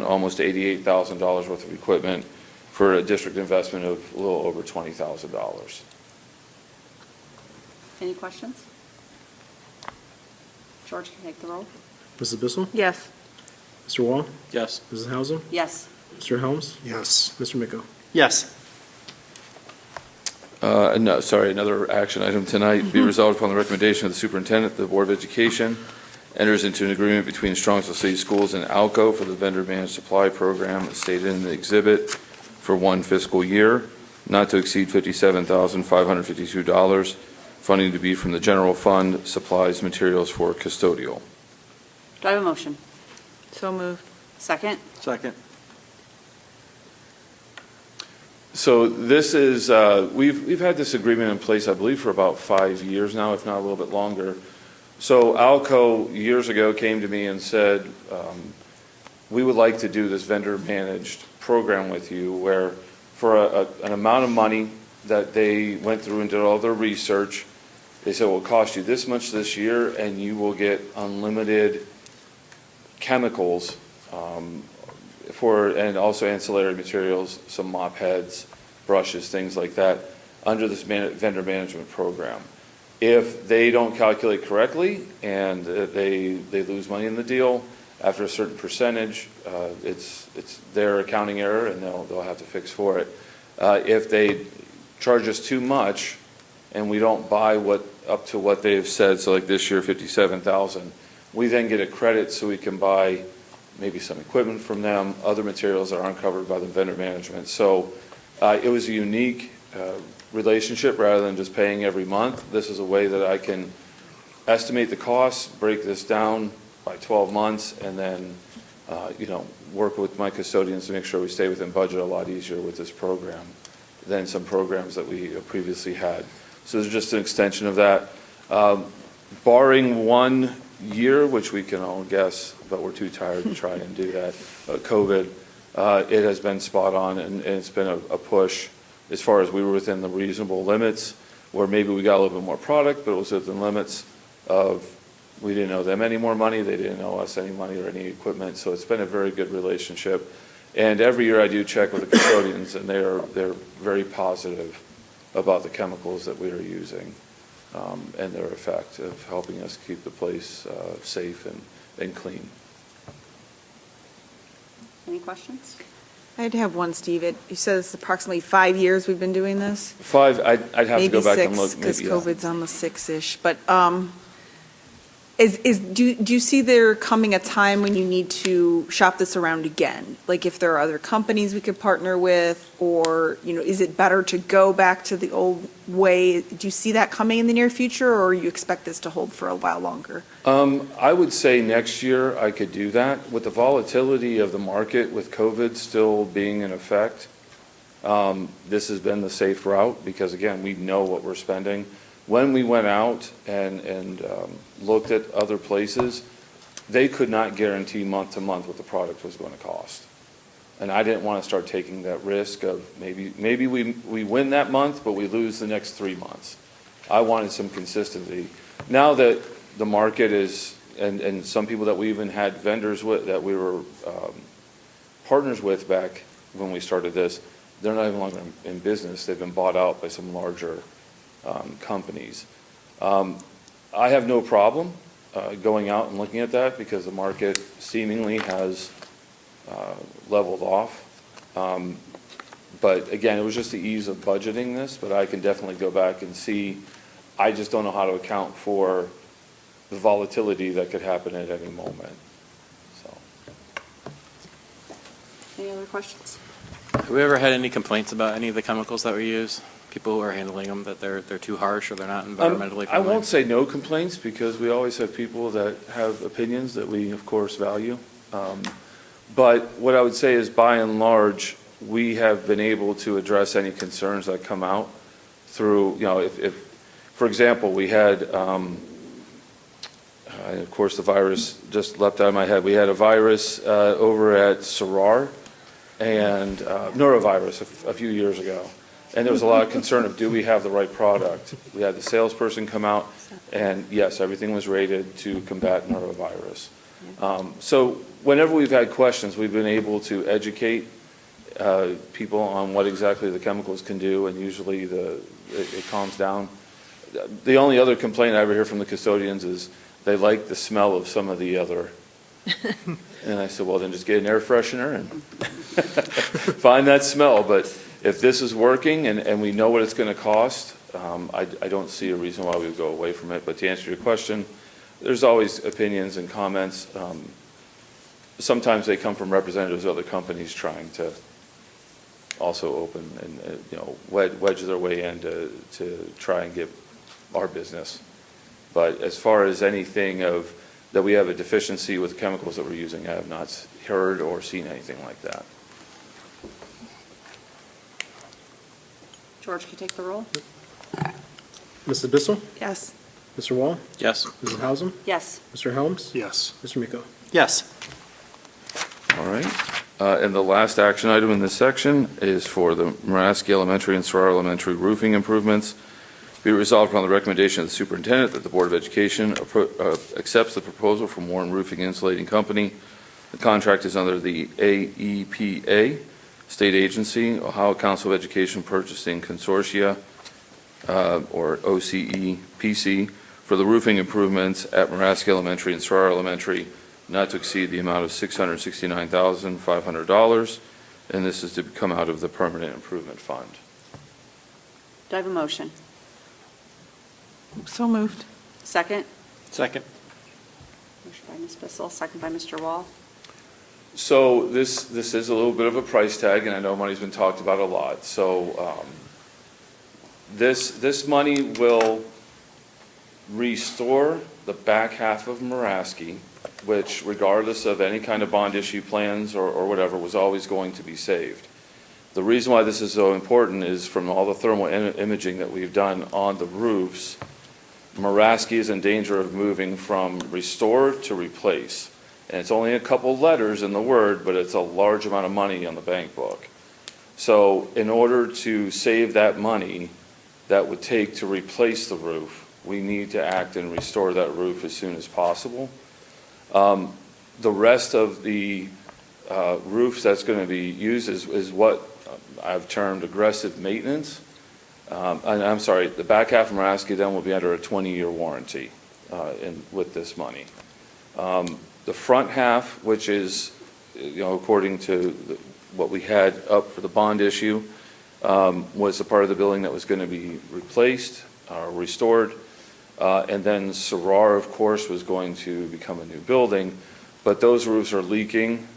almost $88,000 worth of equipment for a district investment of a little over $20,000. Any questions? George, can you take the roll? Mrs. Bissell? Yes. Mr. Wall? Yes. Mrs. Hausum? Yes. Mr. Helms? Yes. Mr. Miko? Yes. No, sorry, another action item tonight. Be resolved upon the recommendation of the superintendent, the Board of Education enters into an agreement between Strongsville City Schools and ALCO for the vendor managed supply program as stated in the exhibit for 1 fiscal year, not to exceed $57,552, funding to be from the general fund, supplies, materials for custodial. Do I have a motion? So moved. Second? Second. So this is, we've had this agreement in place, I believe, for about 5 years now, if not a little bit longer. So ALCO years ago came to me and said, we would like to do this vendor managed program with you where for an amount of money that they went through and did all their research, they said, well, it'll cost you this much this year and you will get unlimited chemicals and also ancillary materials, some mop heads, brushes, things like that, under this vendor management program. If they don't calculate correctly and they lose money in the deal, after a certain percentage, it's their accounting error and they'll have to fix for it. If they charge us too much and we don't buy up to what they've said, so like this year, $57,000, we then get a credit so we can buy maybe some equipment from them, other materials that aren't covered by the vendor management. So It was a unique relationship rather than just paying every month. This is a way that I can estimate the costs, break this down by 12 months, and then, work with my custodians to make sure we stay within budget a lot easier with this program than some programs that we previously had. So it's just an extension of that. Barring 1 year, which we can all guess, but we're too tired to try and do that, COVID, it has been spot on, and it's been a push as far as we were within the reasonable limits, where maybe we got a little bit more product, but it was within limits of, we didn't owe them any more money, they didn't owe us any money or any equipment, so it's been a very good relationship. And every year I do check with the custodians, and they're very positive about the chemicals that we are using and their effect of helping us keep the place safe and clean. Any questions? I'd have one, Steve. You said it's approximately 5 years we've been doing this? 5, I'd have to go back and look. Maybe 6, because maybe, yeah. COVID's on the 6-ish. But do you see there coming a time when you need to shop this around again? Like if there are other companies we could partner with, or, is it better to go back to the old way? Do you see that coming in the near future, or you expect this to hold for a while longer? I would say next year I could do that. With the volatility of the market, with COVID still being in effect, this has been the safe route because, again, we know what we're spending. When we went out and looked at other places, they could not guarantee month to month what the product was going to cost. And I didn't want to start taking that risk of maybe we win that month, but we lose the next 3 months. I wanted some consistency. Now that the market is, and some people that we even had vendors with, that we were partners with back when we started this, they're not even longer in business. They've been bought out by some larger companies. I have no problem going out and looking at that because the market seemingly has leveled off. But again, it was just the ease of budgeting this, but I can definitely go back and see. I just don't know how to account for the volatility that could happen at any moment. So. Any other questions? Have we ever had any complaints about any of the chemicals that we use? People who are handling them, that they're too harsh or they're not environmentally friendly? I won't say no complaints because we always have people that have opinions that we, of course, value. But what I would say is, by and large, we have been able to address any concerns that come out through, if for example, we had, of course, the virus just leapt out of my head. We had a virus over at Sarar, and norovirus a few years ago. And there was a lot of concern of, do we have the right product? We had the salesperson come out, and yes, everything was rated to combat norovirus. So whenever we've had questions, we've been able to educate people on what exactly the chemicals can do, and usually it calms down. The only other complaint I ever hear from the custodians is they like the smell of some of the other. And I said, well, then just get an air freshener and find that smell. But if this is working and we know what it's going to cost, I don't see a reason why we would go away from it. But to answer your question, there's always opinions and comments. Sometimes they come from representatives of other companies trying to also open and wedge their way in to try and get our business. But as far as anything of that we have a deficiency with chemicals that we're using, I have not heard or seen anything like that. George, can you take the roll? Mrs. Bissell? Yes. Mr. Wall? Yes. Mrs. Hausum? Yes. Mr. Helms? Yes. Mr. Miko? Yes. All right. And the last action item in this section is for the Muraski Elementary and Sarar Elementary roofing improvements. Be it resolved upon the recommendation of the superintendent that the Board of Education accepts the proposal from Warren Roofing Insulating Company. The contract is under the AEPA, State Agency, Ohio Council of Education Purchasing Consortia, or OCEPC, for the roofing improvements at Muraski Elementary and Sarar Elementary, not to exceed the amount of $669,500, and this is to come out of the Permanent Improvement Fund. Do I have a motion? So moved. Second? Second. Motion by Ms. Bissell, second by Mr. Wall. So this is a little bit of a price tag, and I know money's been talked about a lot. So this money will restore the back half of Muraski, which regardless of any kind of bond issue plans or whatever, was always going to be saved. The reason why this is so important is from all the thermal imaging that we've done on the roofs, Muraski is in danger of moving from restore to replace. And it's only a couple letters in the word, but it's a large amount of money on the bank book. So in order to save that money that would take to replace the roof, we need to act and restore that roof as soon as possible. The rest of the roofs that's going to be used is what I've termed aggressive maintenance. And I'm sorry, the back half of Muraski then will be under a 20-year warranty with this money. The front half, which is, according to what we had up for the bond issue, was the part of the building that was going to be replaced or restored. And then Sarar, of course, was going to become a new building. But those roofs are leaking.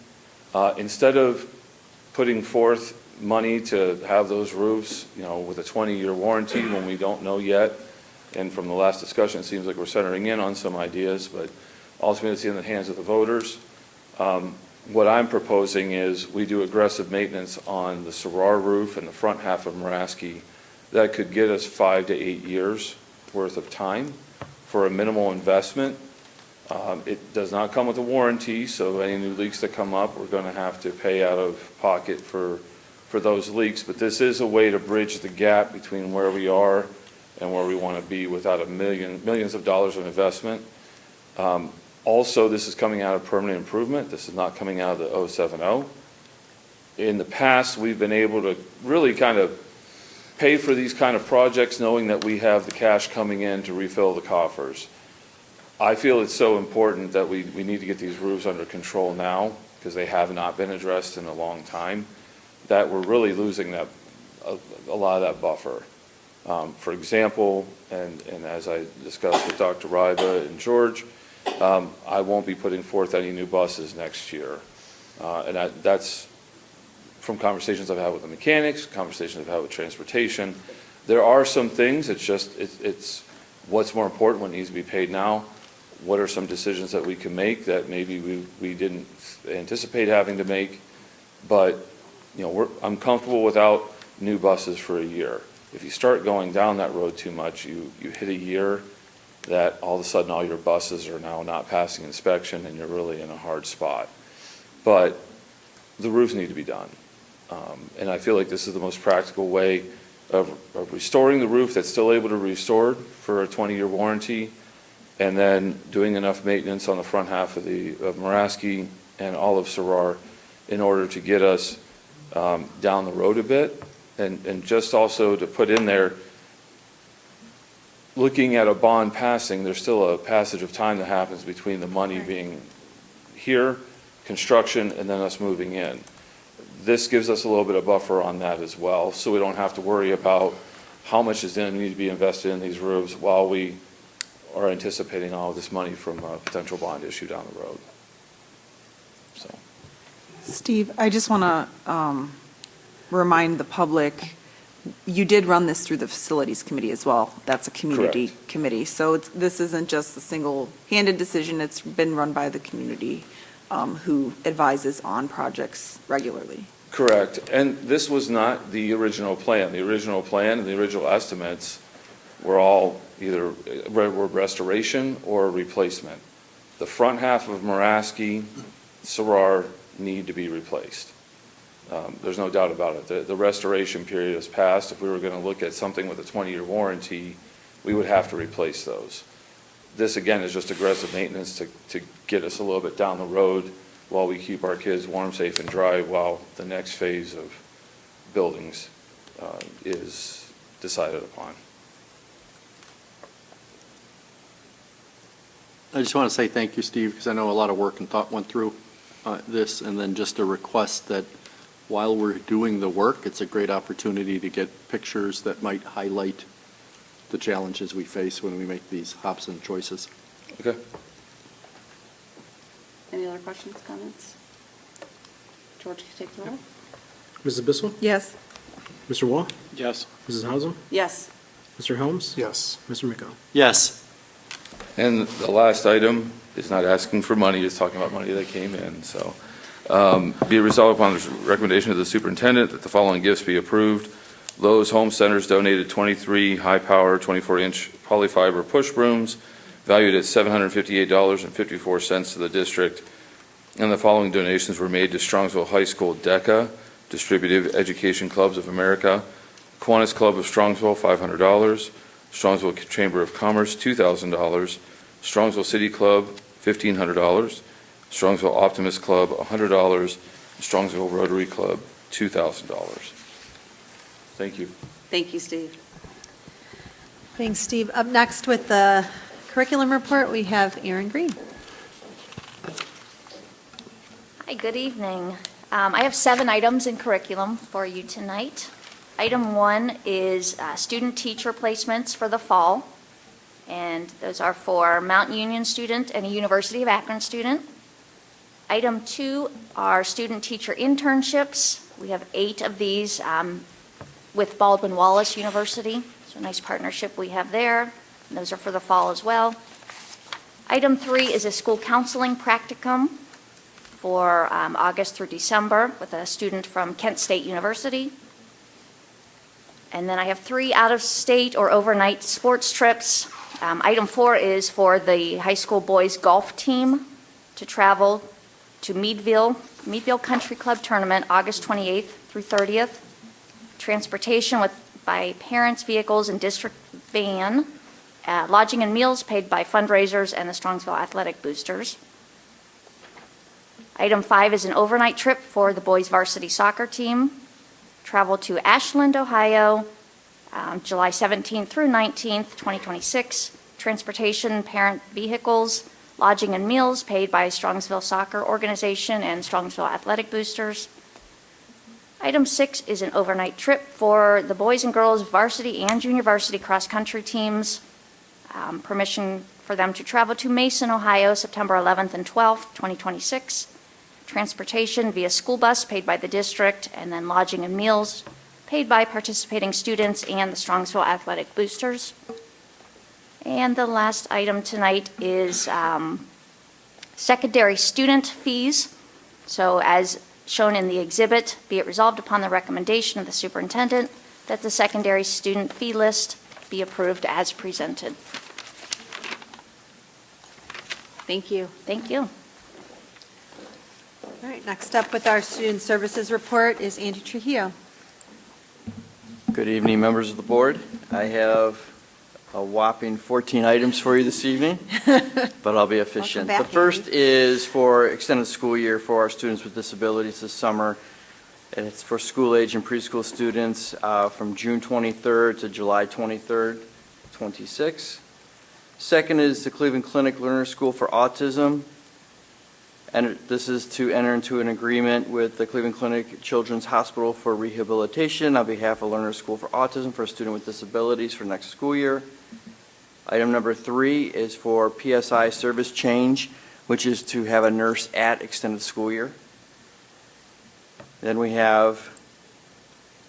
Instead of putting forth money to have those roofs, with a 20-year warranty when we don't know yet, and from the last discussion, it seems like we're centering in on some ideas, but ultimately it's in the hands of the voters. What I'm proposing is we do aggressive maintenance on the Sarar roof and the front half of Muraski that could get us 5 to 8 years worth of time for a minimal investment. It does not come with a warranty, so any new leaks that come up, we're going to have to pay out of pocket for those leaks. But this is a way to bridge the gap between where we are and where we want to be without millions of dollars of investment. Also, this is coming out of permanent improvement. This is not coming out of the 070. In the past, we've been able to really kind of pay for these kind of projects knowing that we have the cash coming in to refill the coffers. I feel it's so important that we need to get these roofs under control now because they have not been addressed in a long time, that we're really losing a lot of that buffer. For example, and as I discussed with Dr. Ryba and George, I won't be putting forth any new buses next year. And that's from conversations I've had with the mechanics, conversations I've had with transportation. There are some things, it's what's more important, what needs to be paid now. What are some decisions that we can make that maybe we didn't anticipate having to make? But, I'm comfortable without new buses for a year. If you start going down that road too much, you hit a year that all of a sudden all your buses are now not passing inspection and you're really in a hard spot. But the roofs need to be done. And I feel like this is the most practical way of restoring the roof that's still able to be restored for a 20-year warranty, and then doing enough maintenance on the front half of Muraski and all of Sarar in order to get us down the road a bit. And just also to put in there, looking at a bond passing, there's still a passage of time that happens between the money being here, construction, and then us moving in. This gives us a little bit of buffer on that as well, so we don't have to worry about how much is going to need to be invested in these roofs while we are anticipating all of this money from a potential bond issue down the road. So, Steve, I just want to remind the public, you did run this through the Facilities Committee as well. That's a community committee. So this isn't just a single-handed decision. It's been run by the community who advises on projects regularly. correct. And this was not the original plan. The original plan and the original estimates were all either were restoration or replacement. The front half of Muraski, Sarar need to be replaced. There's no doubt about it. The restoration period has passed. If we were going to look at something with a 20-year warranty, we would have to replace those. This, again, is just aggressive maintenance to get us a little bit down the road while we keep our kids warm, safe, and dry while the next phase of buildings is decided upon. I just want to say thank you, Steve, because I know a lot of work and thought went through this, and then just a request that while we're doing the work, it's a great opportunity to get pictures that might highlight the challenges we face when we make these Hobson choices. Okay. Any other questions, comments? George, can you take the roll? Mrs. Bissell? Yes. Mr. Wall? Yes. Mrs. Hausum? Yes. Mr. Helms? Yes. Mr. Miko? Yes. And the last item is not asking for money, it's talking about money that came in, so. Be it resolved upon the recommendation of the superintendent that the following gifts be approved. Lowe's Home Centers donated 23 high-power 24-inch polyfiber push brooms valued at $758.54 to the district. And the following donations were made to Strongsville High School DECA, Distributive Education Clubs of America, Kiwanis Club of Strongsville, $500, Strongsville Chamber of Commerce, $2,000, Strongsville City Club, $1,500, Strongsville Optimist Club, $100, and Strongsville Rotary Club, $2,000. Thank you. Thank you, Steve. Thanks, Steve. Up next with the curriculum report, we have Aaron Green. Hi, good evening. I have 7 items in curriculum for you tonight. Item 1 is student teacher placements for the fall, and those are for Mount Union student and a University of Akron student. Item 2 are student teacher internships. We have 8 of these with Baldwin Wallace University, so a nice partnership we have there. And those are for the fall as well. Item 3 is a school counseling practicum for August through December with a student from Kent State University. And then I have 3 out-of-state or overnight sports trips. Item 4 is for the high school boys golf team to travel to Meadville Country Club Tournament, August 28th through 30th. Transportation by parents, vehicles, and district van. Lodging and meals paid by fundraisers and the Strongsville Athletic Boosters. Item 5 is an overnight trip for the boys varsity soccer team. Travel to Ashland, Ohio, July 17th through 19th, 2026. Transportation, parent vehicles, lodging and meals paid by Strongsville Soccer Organization and Strongsville Athletic Boosters. Item 6 is an overnight trip for the boys and girls varsity and junior varsity cross-country teams. Permission for them to travel to Mason, Ohio, September 11th and 12th, 2026. Transportation via school bus paid by the district, and then lodging and meals paid by participating students and the Strongsville Athletic Boosters. And the last item tonight is secondary student fees. So as shown in the exhibit, be it resolved upon the recommendation of the superintendent that the secondary student fee list be approved as presented. Thank you. Thank you. All right, next up with our student services report is Andy Trujillo. Good evening, members of the board. I have a whopping 14 items for you this evening, but I'll be efficient. Welcome back, The first Andy. is for extended school year for our students with disabilities this summer, and it's for school age and preschool students from June 23rd to July 23rd, 26. Second is the Cleveland Clinic Learner School for Autism, and this is to enter into an agreement with the Cleveland Clinic Children's Hospital for rehabilitation on behalf of Learner School for Autism for a student with disabilities for next school year. Item number 3 is for PSI service change, which is to have a nurse at extended school year. Then we have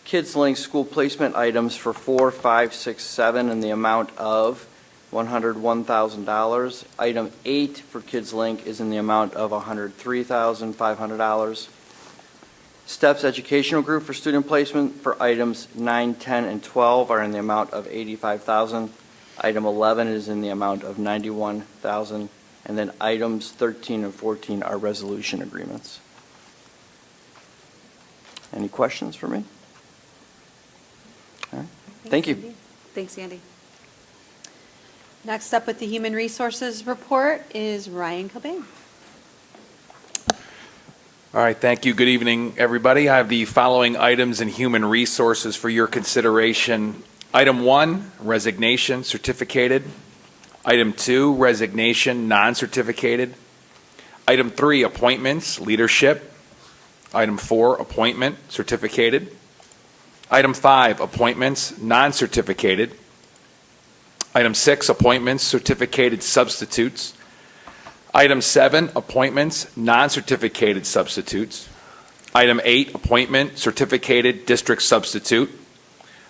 Kids Link school placement items for 4, 5, 6, 7 in the amount of $101,000. Item 8 for Kids Link is in the amount of $103,500. STEPS Educational Group for student placement for items 9, 10, and 12 are in the amount of $85,000. Item 11 is in the amount of $91,000. And then items 13 and 14 are resolution agreements. Any questions for me? All right. Thank you. Andy. Thanks, Andy. Next up with the human resources report is Ryan Cobain. All right, thank you. Good evening, everybody. I have the following items in human resources for your consideration. Item 1, resignation, certificated. Item 2, resignation, non-certificated. Item 3, appointments, leadership. Item 4, appointment, certificated. Item 5, appointments, non-certificated. Item 6, appointments, certificated substitutes. Item 7, appointments, non-certificated substitutes. Item 8, appointment, certificated district substitute.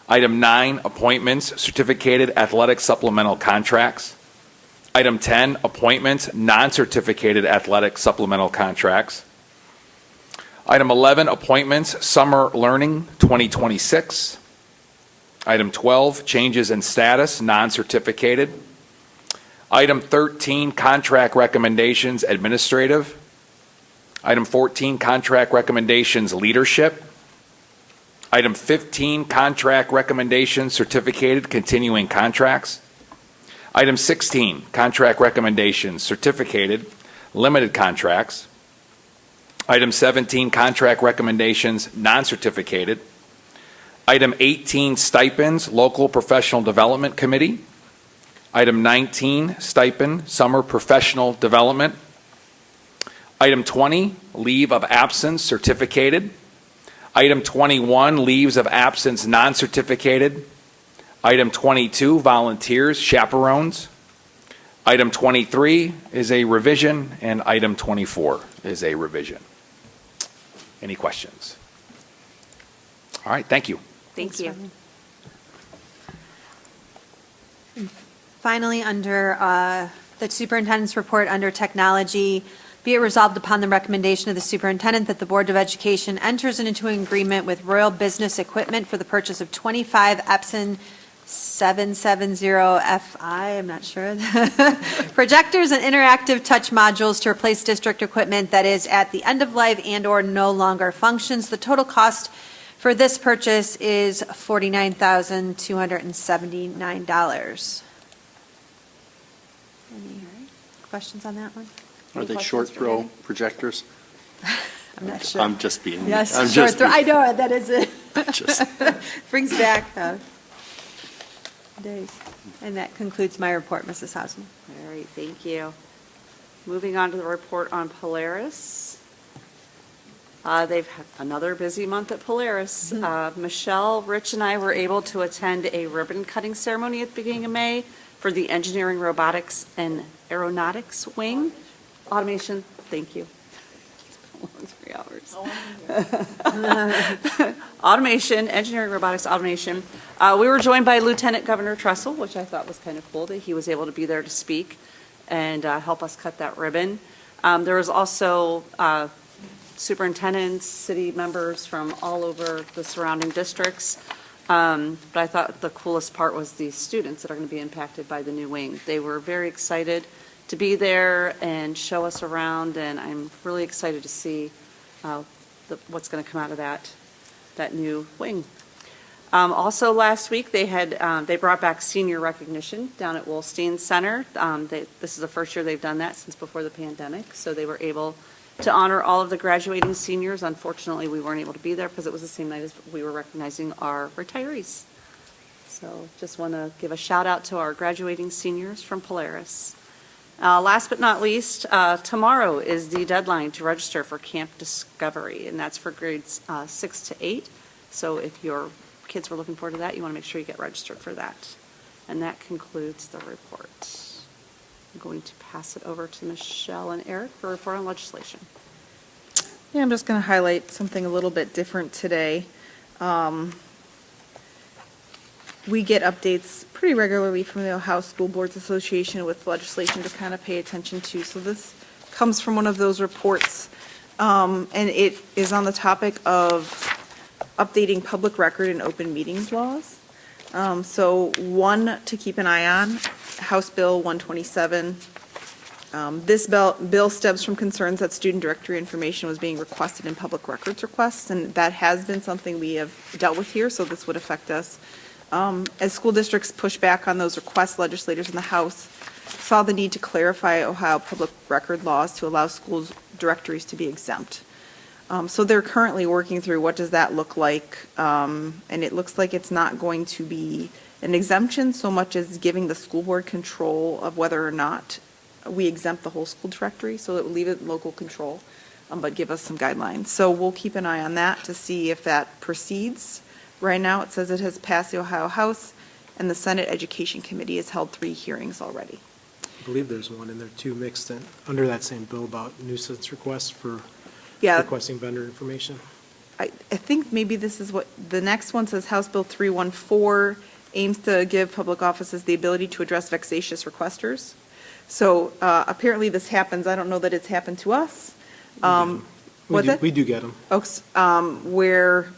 Item 9, appointments, certificated athletic supplemental contracts. Item 10, appointments, non-certificated athletic supplemental contracts. Item 11, appointments, summer learning 2026. Item 12, changes in status, non-certificated. Item 13, contract recommendations, administrative. Item 14, contract recommendations, leadership. Item 15, contract recommendations, certificated, continuing contracts. Item 16, contract recommendations, certificated, limited contracts. Item 17, contract recommendations, non-certificated. Item 18, stipends, local professional development committee. Item 19, stipend, summer professional development. Item 20, leave of absence, certificated. Item 21, leaves of absence, non-certificated. Item 22, volunteers, chaperones. Item 23 is a revision, and item 24 is a revision. Any questions? All right, thank you. Thank you. Finally, under the superintendent's report under technology, be it resolved upon the recommendation of the superintendent that the Board of Education enters into an agreement with Royal Business Equipment for the purchase of 25 Epson 770FI, I'm not sure, projectors and interactive touch modules to replace district equipment that is at the end of life and/or no longer functions. The total cost for this purchase is $49,279. Any questions on that one? Are they Any short questions for throw Annie? projectors? I'm not sure. I'm just being. Yes, I'm short just throw. being- I know, that is it. Just- Brings back days. And that concludes my report, Mrs. Hausman. All right, thank you. Moving on to the report on Polaris. They've had another busy month at Polaris. Michelle, Rich, and I were able to attend a ribbon cutting ceremony at the beginning of May for the Engineering, Robotics, and Aeronautics Wing. Automation, thank you. 3 hours. Automation, engineering, robotics, automation. We were joined by Lieutenant Governor Tressel, which I thought was kind of cool that he was able to be there to speak and help us cut that ribbon. There was also superintendents, city members from all over the surrounding districts. But I thought the coolest part was the students that are going to be impacted by the new wing. They were very excited to be there and show us around, and I'm really excited to see what's going to come out of that new wing. Also last week, they brought back senior recognition down at Wolstein Center. This is the first year they've done that since before the pandemic, so they were able to honor all of the graduating seniors. Unfortunately, we weren't able to be there because it was the same night as we were recognizing our retirees. So just want to give a shout out to our graduating seniors from Polaris. Last but not least, tomorrow is the deadline to register for Camp Discovery, and that's for grades 6 to 8. So if your kids were looking forward to that, you want to make sure you get registered for that. And that concludes the report. I'm going to pass it over to Michelle and Eric for a report on legislation. Yeah, I'm just going to highlight something a little bit different today. We get updates pretty regularly from the Ohio School Boards Association with legislation to kind of pay attention to. So this comes from one of those reports, and it is on the topic of updating public record and open meetings laws. So one to keep an eye on, House Bill 127. This bill stems from concerns that student directory information was being requested in public records requests, and that has been something we have dealt with here, so this would affect us. As school districts push back on those requests, legislators in the House saw the need to clarify Ohio public record laws to allow schools directories to be exempt. So they're currently working through what does that look like, and it looks like it's not going to be an exemption so much as giving the school board control of whether or not we exempt the whole school directory, so it will leave it local control, but give us some guidelines. So we'll keep an eye on that to see if that proceeds. Right now, it says it has passed the Ohio House, and the Senate Education Committee has held 3 hearings already. I believe there's one in there too mixed in, under that same bill about nuisance requests for Yeah. requesting vendor information. I think maybe this is what, the next one says House Bill 314 aims to give public offices the ability to address vexatious requesters. So apparently this happens, I don't know that it's happened to us. What's it? We do get them. Where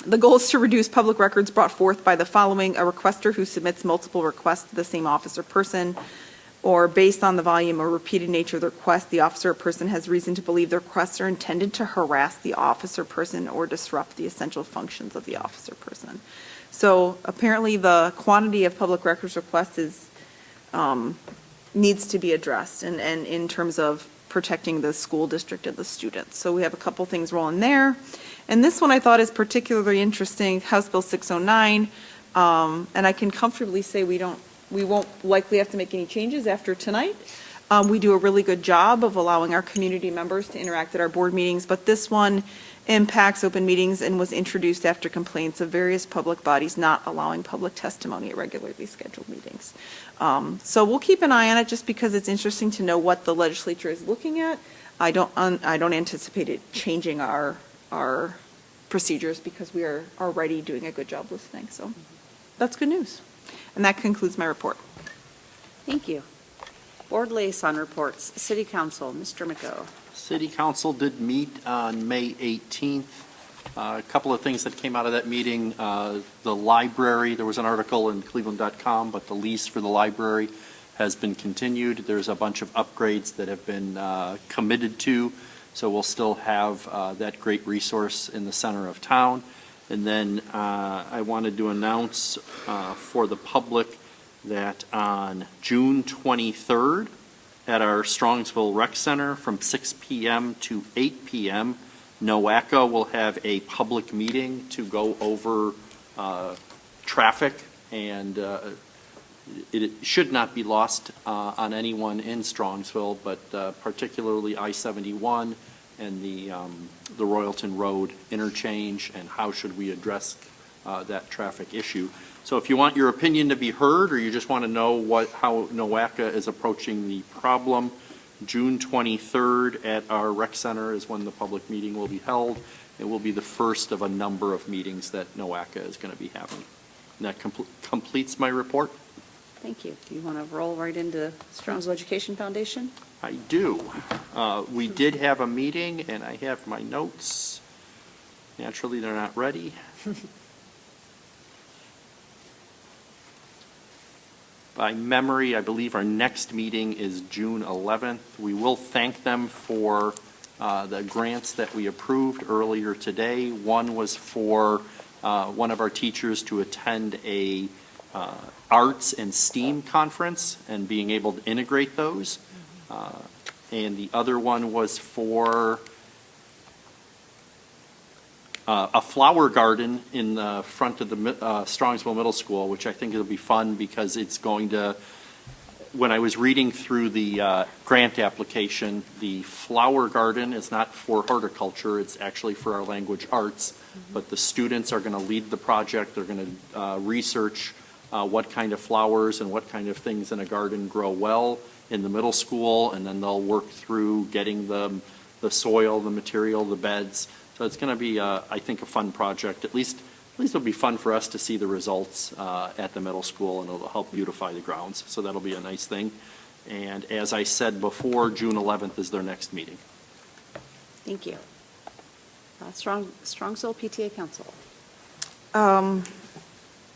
the goal is to reduce public records brought forth by the following: a requester who submits multiple requests to the same office or person, or based on the volume or repeated nature of the request, the officer or person has reason to believe the requests are intended to harass the officer person or disrupt the essential functions of the officer person. So apparently the quantity of public records requests is, needs to be addressed and in terms of protecting the school district and the students. So we have a couple things rolling there. And this one I thought is particularly interesting, House Bill 609. And I can comfortably say we won't likely have to make any changes after tonight. We do a really good job of allowing our community members to interact at our board meetings, but this one impacts open meetings and was introduced after complaints of various public bodies not allowing public testimony at regularly scheduled meetings. So we'll keep an eye on it just because it's interesting to know what the legislature is looking at. I don't anticipate it changing our procedures because we are already doing a good job listening. So that's good news. And that concludes my report. Thank you. Board liaison reports. City Council, Mr. Miko. City Council did meet on May 18th. A couple of things that came out of that meeting. The library, there was an article in cleveland.com, but the lease for the library has been continued. There's a bunch of upgrades that have been committed to, so we'll still have that great resource in the center of town. And then I wanted to announce for the public that on June 23rd at our Strongsville Rec Center from 6 p.m. to 8 p.m., NOACA will have a public meeting to go over traffic, and it should not be lost on anyone in Strongsville, but particularly I-71 and the Royalton Road interchange, and how should we address that traffic issue. So if you want your opinion to be heard, or you just want to know how NOACA is approaching the problem, June 23rd at our rec center is when the public meeting will be held. It will be the first of a number of meetings that NOACA is going to be having. And that completes my report. Thank you. Do you want to roll right into Strongsville Education Foundation? I do. We did have a meeting, and I have my notes. Naturally, they're not ready. By memory, I believe our next meeting is June 11th. We will thank them for the grants that we approved earlier today. One was for one of our teachers to attend a arts and STEAM conference and being able to integrate those. And the other one was for a flower garden in the front of the Strongsville Middle School, which I think it'll be fun because it's going to, when I was reading through the grant application, the flower garden is not for horticulture, it's actually for our language arts, but the students are going to lead the project. They're going to research what kind of flowers and what kind of things in a garden grow well in the middle school, and then they'll work through getting the soil, the material, the beds. So it's going to be, I think, a fun project. At least it'll be fun for us to see the results at the middle school, and it'll help beautify the grounds. So that'll be a nice thing. And as I said before, June 11th is their next meeting. Thank you. Strongsville PTA Council.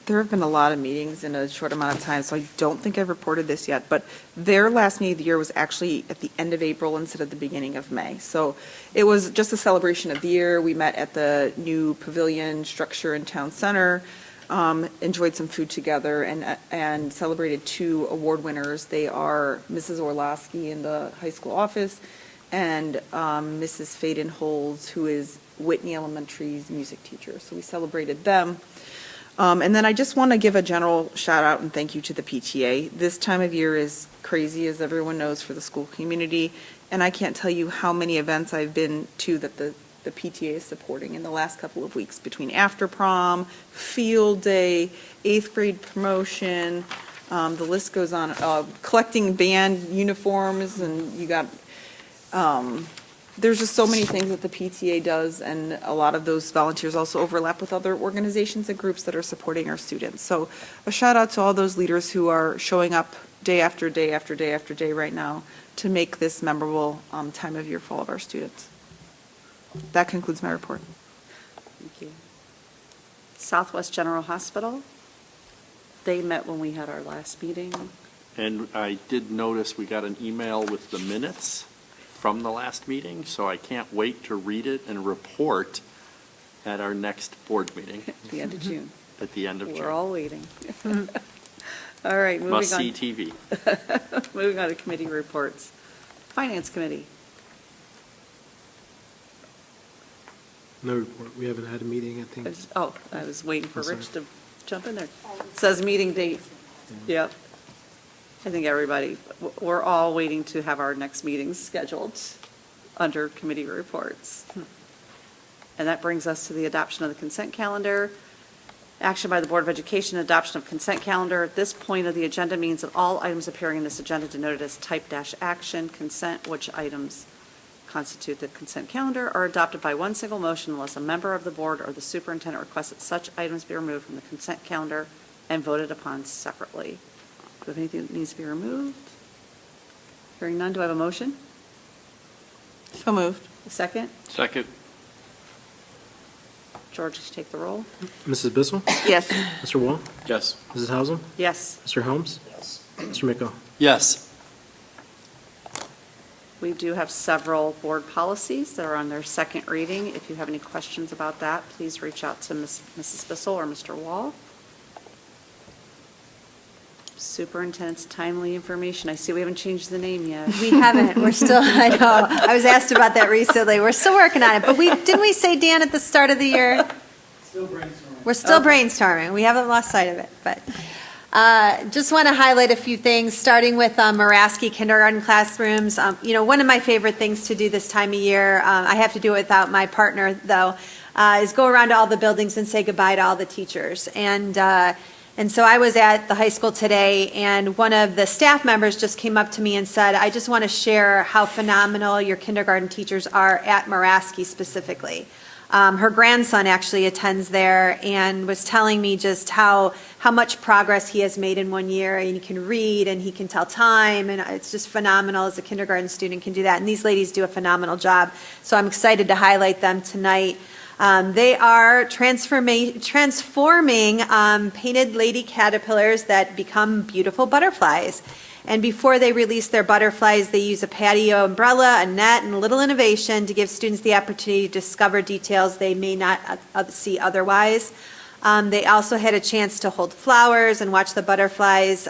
There have been a lot of meetings in a short amount of time, so I don't think I've reported this yet, but their last meeting of the year was actually at the end of April instead of the beginning of May. So it was just a celebration of the year. We met at the new pavilion structure in Town Center, enjoyed some food together, and celebrated 2 award winners. They are Mrs. Orlowski in the high school office and Mrs. Faden Holz, who is Whitney Elementary's music teacher. So we celebrated them. And then I just want to give a general shout out and thank you to the PTA. This time of year is crazy, as everyone knows, for the school community. And I can't tell you how many events I've been to that the PTA is supporting in the last couple of weeks, between after prom, field day, 8th grade promotion, the list goes on, collecting band uniforms, and you got there's just so many things that the PTA does, and a lot of those volunteers also overlap with other organizations and groups that are supporting our students. So a shout out to all those leaders who are showing up day after day after day after day right now to make this memorable time of year for all of our students. That concludes my report. Thank you. Southwest General Hospital, they met when we had our last meeting. And I did notice we got an email with the minutes from the last meeting, so I can't wait to read it and report at our next board meeting At the end of June. at the end of June. We're all waiting. All right, moving on. Must-see TV. Moving on to committee reports. Finance Committee. No report. We haven't had a meeting, I think. I was waiting for I'm sorry. Rich to jump in there. Says meeting date. Yep. I think everybody, we're all waiting to have our next meetings scheduled under committee reports. And that brings us to the adoption of the consent calendar. Action by the Board of Education, adoption of consent calendar. At this point of the agenda means that all items appearing in this agenda denoted as type-action consent, which items constitute the consent calendar, are adopted by one single motion unless a member of the board or the superintendent requests that such items be removed from the consent calendar and voted upon separately. Do we have anything that needs to be removed? Hearing none, do I have a motion? So moved. A second? Second. George, could you take the roll? Mrs. Bissell? Yes. Mr. Wall? Yes. Mrs. Hausum? Yes. Mr. Helms? Yes. Mr. Miko? Yes. We do have several board policies that are on their second reading. If you have any questions about that, please reach out to Mrs. Bissell or Mr. Wall. Superintendent's timely information. I see we haven't changed the name yet. We haven't, we're still, I know, I was asked about that recently, we're still working on it, but didn't we say, Dan, at the start of the year? Still brainstorming. We're still brainstorming, we haven't lost sight of it, but just want to highlight a few things, starting with Muraski kindergarten classrooms. One of my favorite things to do this time of year, I have to do it without my partner, though, is go around to all the buildings and say goodbye to all the teachers. And so I was at the high school today, and one of the staff members just came up to me and said, I just want to share how phenomenal your kindergarten teachers are at Muraski specifically. Her grandson actually attends there and was telling me just how much progress he has made in 1 year, and he can read and he can tell time, and it's just phenomenal as a kindergarten student can do that. And these ladies do a phenomenal job, so I'm excited to highlight them tonight. They are transforming painted lady caterpillars that become beautiful butterflies. And before they release their butterflies, they use a patio umbrella, a net, and a little innovation to give students the opportunity to discover details they may not see otherwise. They also had a chance to hold flowers and watch the butterflies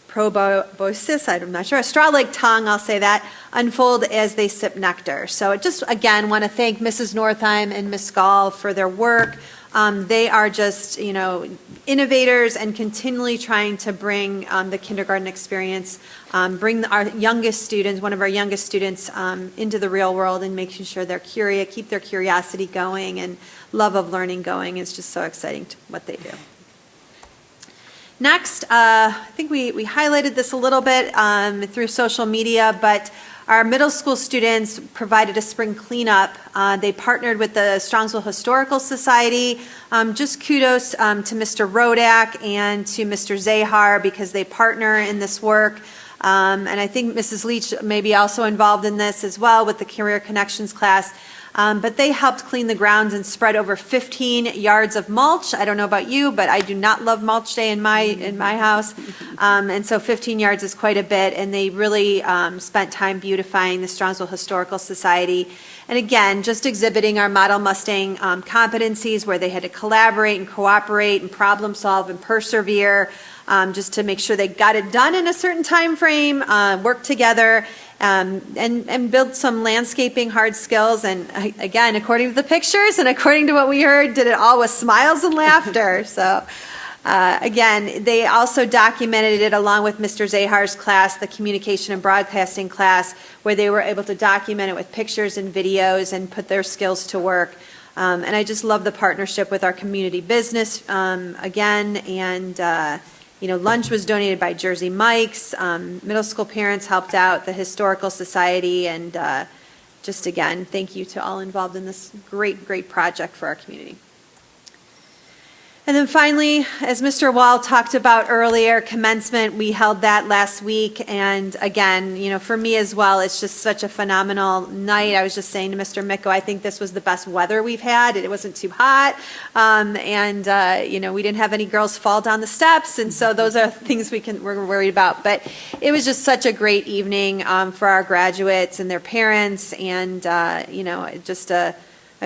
proboscis, I'm not sure, a straw-like tongue, I'll say that, unfold as they sip nectar. So I just, again, want to thank Mrs. Northeim and Ms. Gall for their work. They are just, innovators and continually trying to bring the kindergarten experience, bring our youngest students, one of our youngest students, into the real world and making sure they're curious, keep their curiosity going and love of learning going. It's just so exciting what they do. Next, I think we highlighted this a little bit through social media, but our middle school students provided a spring cleanup. They partnered with the Strongsville Historical Society. Just kudos to Mr. Rodak and to Mr. Zahar because they partner in this work. And I think Mrs. Leach may be also involved in this as well with the Career Connections class. But they helped clean the grounds and spread over 15 yards of mulch. I don't know about you, but I do not love mulch day in my house. And so 15 yards is quite a bit, and they really spent time beautifying the Strongsville Historical Society. And again, just exhibiting our Model Mustang competencies where they had to collaborate and cooperate and problem solve and persevere just to make sure they got it done in a certain time frame, work together, and build some landscaping hard skills. And again, according to the pictures and according to what we heard, did it all with smiles and laughter. So again, they also documented it along with Mr. Zahar's class, the communication and broadcasting class, where they were able to document it with pictures and videos and put their skills to work. And I just love the partnership with our community business again. And lunch was donated by Jersey Mike's. Middle school parents helped out the Historical Society, and just again, thank you to all involved in this great, great project for our community. And then finally, as Mr. Wall talked about earlier, commencement, we held that last week. And again, you know, for me as well, it's just such a phenomenal night. I was just saying to Mr. Micko, I think this was the best weather we've had. It wasn't too hot. You know, we didn't have any girls fall down the steps. And so those are things we're worried about. But it was just such a great evening for our graduates and their parents. And, you know, just a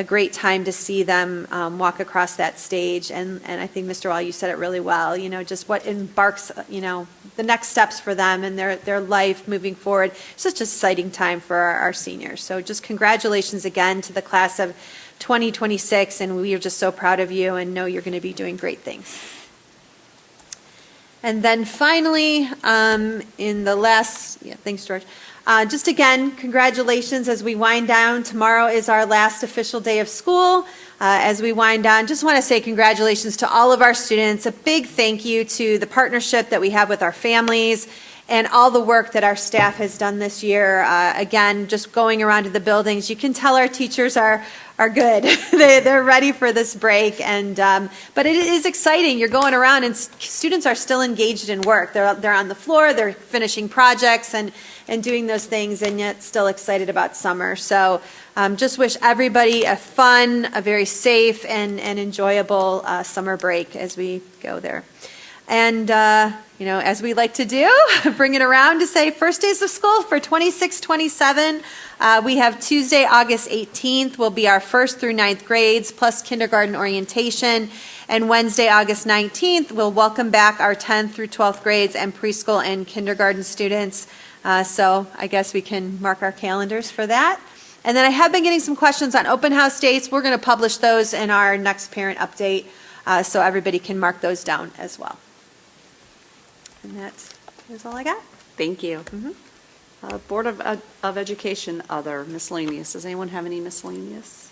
great time to see them walk across that stage. And I think, Mr. Wall, you said it really well, you know, just what embarks, you know, the next steps for them and their life moving forward. Such an exciting time for our seniors. So just congratulations again to the class of 2026, and we are just so proud of you and know you're going to be doing great things. And then finally, in the last, thanks, George. Just again, congratulations as we wind down. Tomorrow is our last official day of school. As we wind down, just want to say congratulations to all of our students. A big thank you to the partnership that we have with our families and all the work that our staff has done this year. Again, just going around to the buildings, you can tell our teachers are good. They're ready for this break. But it is exciting. You're going around and students are still engaged in work. They're on the floor, they're finishing projects and doing those things, and yet still excited about summer. So just wish everybody a fun, a very safe and enjoyable summer break as we go there. And, you know, as we like to do, bring it around to say first days of school for 26-27. We have Tuesday, August 18th will be our 1st through 9th grades plus kindergarten orientation. And Wednesday, August 19th, we'll welcome back our 10th through 12th grades and preschool and kindergarten students. So I guess we can mark our calendars for that. And then I have been getting some questions on open house dates. We're going to publish those in our next parent update so everybody can mark those down as well. And that is all I got. Thank you. Board of Education, other miscellaneous. Does anyone have any miscellaneous?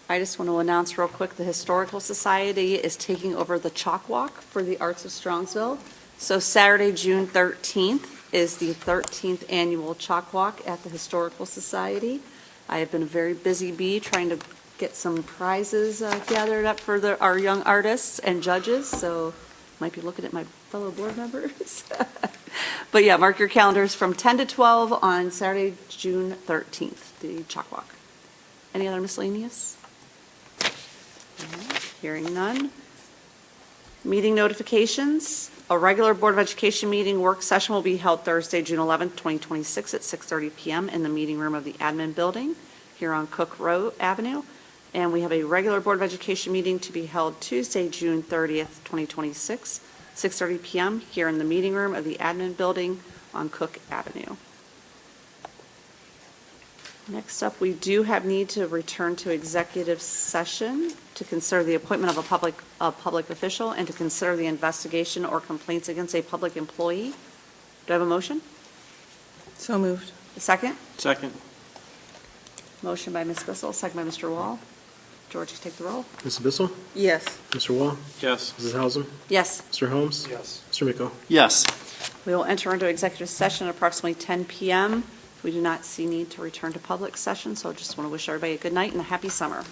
I just want to announce real quick, the Historical Society is taking over the Chalk Walk for the Arts of Strongsville. So Saturday, June 13th is the 13th annual Chalk Walk at the Historical Society. I have been a very busy bee trying to get some prizes gathered up for our young artists and judges, so might be looking at my fellow board members. But yeah, mark your calendars from 10 to 12 on Saturday, June 13th, the Chalk Walk. Any other miscellaneous? Hearing none. Meeting notifications. A regular Board of Education meeting work session will be held Thursday, June 11th, 2026 at 6:30 p.m. in the meeting room of the admin building here on Cook Road Avenue. And we have a regular Board of Education meeting to be held Tuesday, June 30th, 2026, 6:30 p.m. here in the meeting room of the admin building on Cook Avenue. Next up, we do have need to return to executive session to consider the appointment of a public official and to consider the investigation or complaints against a public employee. Do I have a motion? So moved. A second? Second. Motion by Ms. Bissell, second by Mr. Wall. George, you take the roll. Mrs. Bissell? Yes. Mr. Wall? Yes. Mrs. Hausum? Yes. Mr. Holmes? Yes. Mr. Micko? Yes. We will enter into executive session at approximately 10 p.m. We do not see need to return to public session, so I just want to wish everybody a good night and a happy summer.